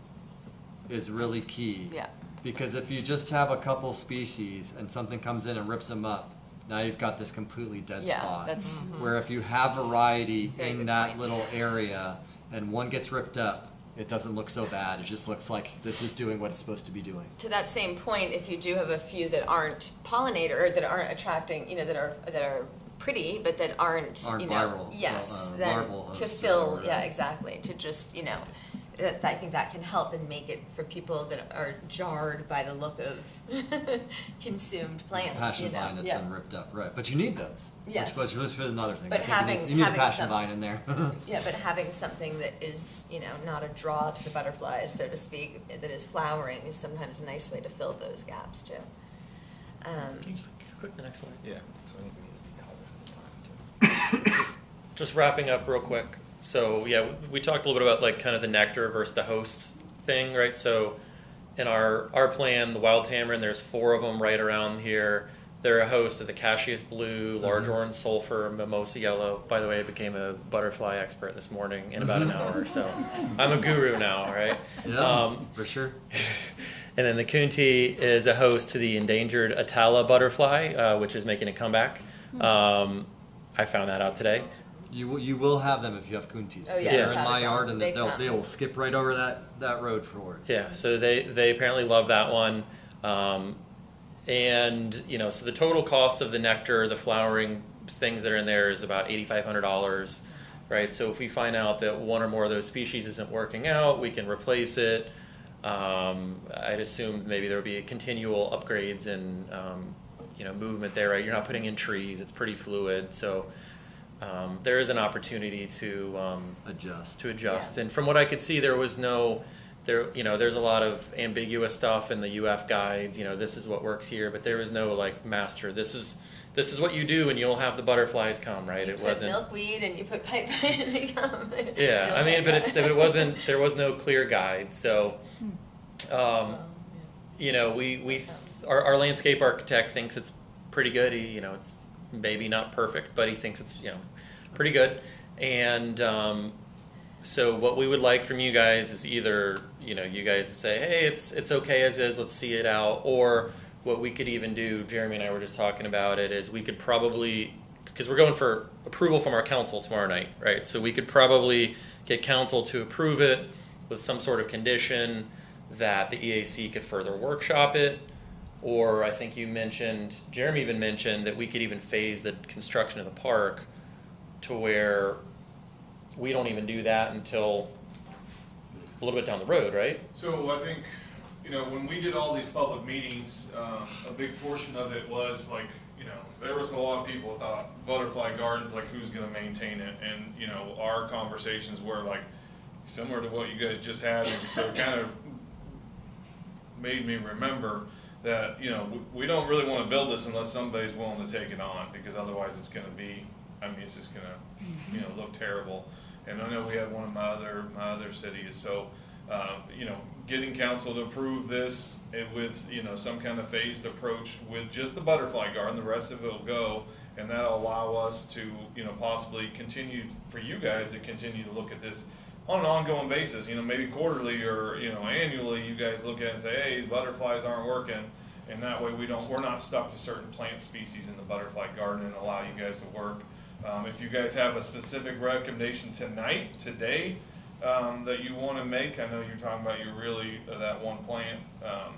is really key. Yeah. Because if you just have a couple species and something comes in and rips them up, now you've got this completely dead Yeah, spot. that's- Where if you have variety Very in good that point. little area and one gets ripped up, it doesn't look so bad. It just looks like this is doing what it's supposed to be doing. To that same point, if you do have a few that aren't pollinator, or that aren't attracting, you know, that are pretty, but that aren't, Aren't you know, viral, yes, larval then hosts to or fill, whatever. yeah, exactly, to just, you know, I think that can help and make it for people that are jarred by the look of consumed plants, you Passion know, vine that's yeah. been ripped up, right? But you need those. Yes. Which was another thing. But I think you need a having passion some- vine in there. Yeah, but having something that is, you know, not a draw to the butterflies, so to speak, that is flowering is sometimes a nice way to fill those gaps too. Can you just click the next slide? Yeah, so I think we need to be cognizant of time too. Just wrapping up real quick. So yeah, we talked a little bit about like kind of the nectar versus the host thing, right? So in our plan, the wild tamarin, there's 4 of them right around here. They're a host of the Cassius blue, large orange sulfur, mimosa yellow. By the way, I became a butterfly expert this morning in about an hour, so I'm a guru now, right? Yeah, for sure. And then the coontie is a host to the endangered Atala butterfly, which is making a comeback. I found that out today. You will have them if you have coonties. Oh, yeah, They're in without my a doubt. yard and They they come. will skip right over that road forward. Yeah, so they apparently love that one. And, you know, so the total cost of the nectar, the flowering things that are in there is about $8,500, right? So if we find out that one or more of those species isn't working out, we can replace it. I'd assume maybe there would be continual upgrades and, you know, movement there, right? You're not putting in trees, it's pretty fluid. So there is an opportunity to Adjust. Yeah. And from what I could see, there was no, there's a lot of ambiguous stuff in the UF guides. This is what works here, but there was no like master. This is what you do, and you'll have the butterflies come, right? You It put wasn't milkweed and you put pipe and they come. Yeah, I mean, but it wasn't. There was no clear guide, so. Our landscape architect thinks it's pretty good. It's maybe not perfect, but he thinks it's pretty good. And so what we would like from you guys is either you guys say, hey, it's okay as is, let's see it out, or what we could even do. Jeremy and I were just talking about it. Is we could probably, because we're going for approval from our council tomorrow night, right? So we could probably get council to approve it with some sort of condition that the EAC could further workshop it. Or I think Jeremy even mentioned that we could even phase the construction of the park to where we don't even do that until a little bit down the road, right? So I think, when we did all these public meetings, a big portion of it was like, there was a lot of people thought butterfly gardens, like who's gonna maintain it? And, our conversations were like similar to what you guys just had, and so it kind of made me remember that, we don't really wanna build this unless somebody's willing to take it on, because otherwise it's gonna be, it's just gonna, look terrible. And I know we had one of my other cities, so, getting council to approve this with, some kind of phased approach with just the butterfly garden, the rest of it will go, and that'll allow us to, possibly continue, for you guys to continue to look at this on an ongoing basis, maybe quarterly or, annually, you guys look at it and say, hey, butterflies aren't working, and that way we're not stuck to certain plant species in the butterfly garden, and allow you guys to work. If you guys have a specific recommendation today, that you want to make, I know you're talking about that one plant.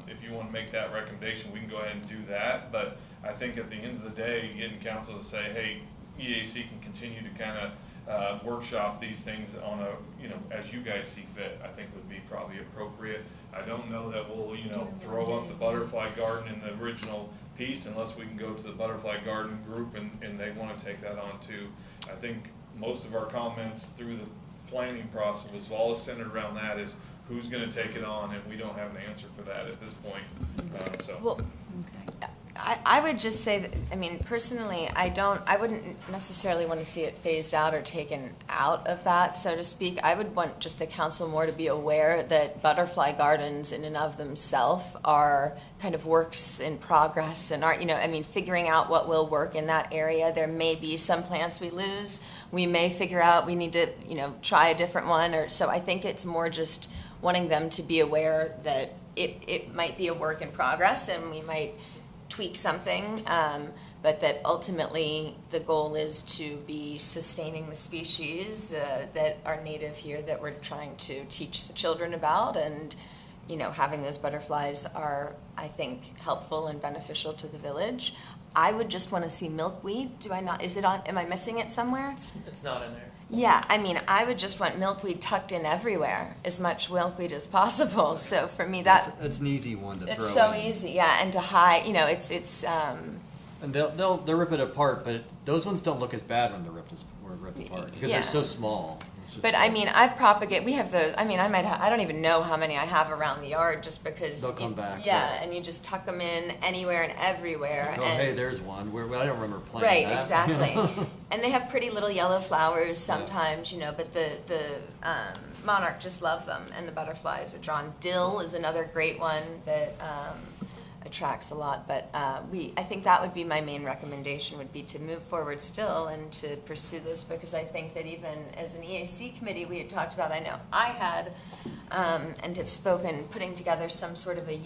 If you want to make that recommendation, we can go ahead and do that. But I think at the end of the day, getting council to say, hey, EAC can continue to kind of workshop these things on a, as you guys see fit, I think would be probably appropriate. I don't know that we'll, throw up the butterfly garden in the original piece unless we can go to the butterfly garden group and they want to take that on too. I think most of our comments through the planning process was all centered around that, is who's going to take it on, and we don't have an answer for that at this point. Well, I would just say that, personally, I wouldn't necessarily want to see it phased out or taken out of that, so to speak. I would want just the council more to be aware that butterfly gardens in and of themselves are kind of works in progress and are, figuring out what will work in that area. There may be some plants we lose. We may figure out we need to, try a different one, so I think it's more just wanting them to be aware that it might be a work in progress and we might tweak something, but that ultimately the goal is to be sustaining the species that are native here, that we're trying to teach the children about, and having those butterflies are, I think, helpful and beneficial to the village. I would just want to see milkweed. Do I not? Is it on? Am I missing it somewhere? It's not in there. Yeah, I would just want milkweed tucked in everywhere, as much milkweed as possible. So for me, It's an easy one to throw in. It's so easy, yeah, and to hide, it's. And they'll rip it apart, but those ones don't look as bad when they're ripped apart because they're so small. But I've propagated. We have those. I don't even know how many I have around the yard, just because they'll come back. Yeah, and you just tuck them in anywhere and everywhere. Oh, hey, there's one. I don't remember planting right, that. Exactly. And they have pretty little yellow flowers sometimes, but the monarch just love them, and the butterflies are drawn. Dill is another great one that attracts a lot, but I think that would be my main recommendation, would be to move forward still and to pursue this, because I think that even as an EAC committee, we had talked about, I know I had, and have spoken, putting together some sort of a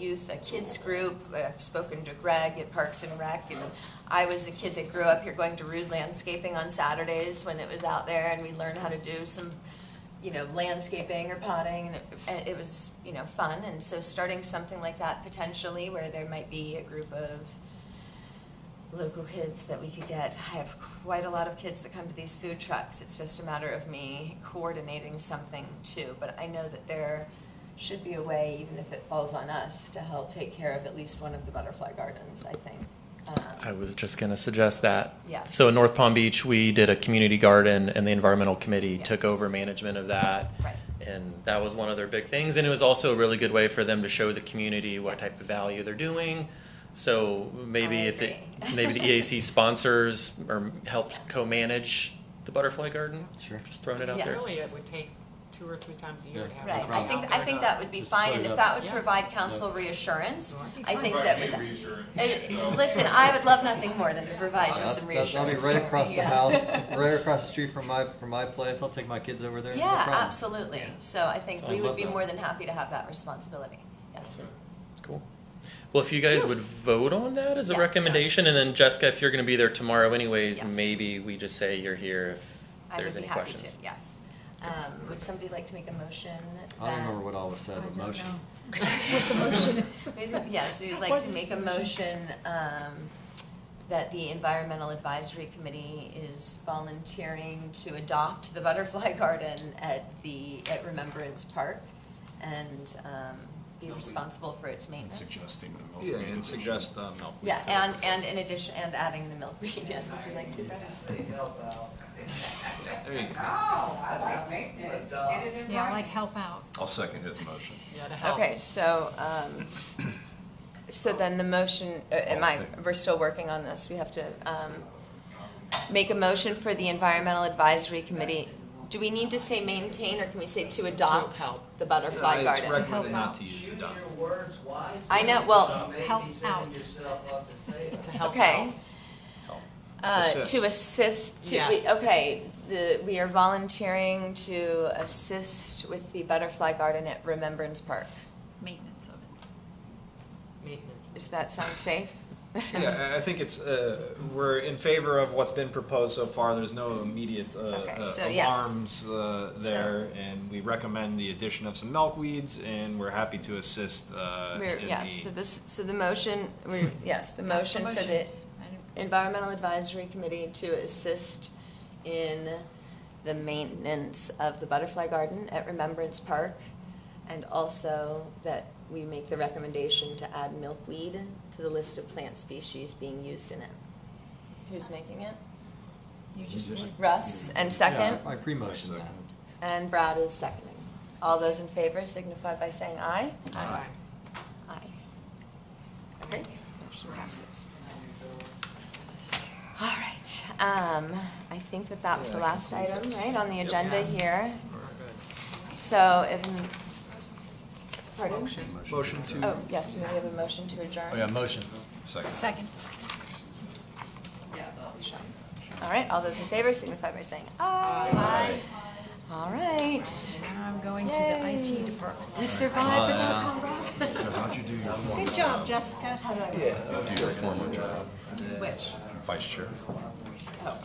kids group. I've spoken to Greg at Parks and Rec, and I was a kid that grew up here going to Rude Landscaping on Saturdays when it was out there, and we learned how to do some landscaping or potting, and it was, fun. And so starting something like that potentially, where there might be a group of local kids that we could get. I have quite a lot of kids that come to these food trucks. It's just a matter of me coordinating something too. But I know that there should be a way, even if it falls on us, to help take care of at least one of the butterfly gardens, I think. I was just going to suggest that. Yeah. So in North Palm Beach, we did a community garden, and the environmental committee Yeah. took over management of that. Right. And that was one of their big things. And it was also a really good way for them to show the community what type of value they're doing. So maybe maybe the EAC sponsors or helps co-manage the butterfly garden. Sure. Just throwing it out Yeah. there. Really, it would take 2 or 3 times a year to have Right, somebody out I there think to that would be Just fine, put and it if up. that would Yeah. provide council reassurance, I think Provide that me with. reassurance. Listen, I would love nothing more than to provide you some I'll reassurance. be right across the Yeah. house, right across the street from my place. I'll take my kids over there. no Yeah, problem. absolutely, so I think we Sounds would like be that. more than happy to have that responsibility, yes. Cool. Well, if you guys would vote on that as a Yes. recommendation, and then Jessica, if you're going to be there tomorrow anyways, Yes. maybe we just say you're here if I would there's be any happy questions. to, yes. Would somebody like to make a motion I don't remember what all was said, I but don't motion. know what the motion is. Yes, we'd like What to is make the a motion that the Environmental Advisory Committee is volunteering to adopt the butterfly garden at Remembrance Park and be responsible for its maintenance. Suggesting the milk. Yeah, and suggest milkweed. Yeah, and in addition, and adding the milkweed, yes, would you like to, Brad? Say help out. There you go. Oh, I like maintenance. Get it in Yeah, I writing. like help out. I'll second his motion. Yeah, to help. Okay, so, so then the motion, we're still working on this, we have to, make a motion for the Environmental Advisory Committee. Do we need to say maintain, or can we say to adopt help. the butterfly It's garden? recommended not to use Choose adopt. your words wisely. I know, well- You may Help be setting out. yourself up to fail. To help Okay. out. To assist, Yes. we are volunteering to assist with the butterfly garden at Remembrance Park. Maintenance of it. Maintenance. Does that sound safe? Yeah, I think it's, we're in favor of what's been proposed so far. There's no immediate Okay, so yes. alarms there, and we recommend the addition of some milkweeds, and we're happy to assist So the motion, the motion for the Environmental Advisory Committee to assist in the maintenance of the butterfly garden at Remembrance Park, and also that we make the recommendation to add milkweed to the list of plant species being used in it. Who's making it? You just did. Russ, and second? Yeah, I pre-motioned that. And Brad is seconding. All those in favor signify by saying aye. Aye. Aye. Okay, motion passes. All right, I think that was the last item, right, on the agenda here. So, pardon? Motion to. Oh, yes, may we have a motion to adjourn? Oh, yeah, motion. Second. Second. All right, all those in favor signify by saying aye. Aye. All right. Now I'm going to the Yay. IT department. You survived without Tom Brown. So how'd you do your former Good job, Jessica. How do I? Do your former job? Which? Vice chair. Oh.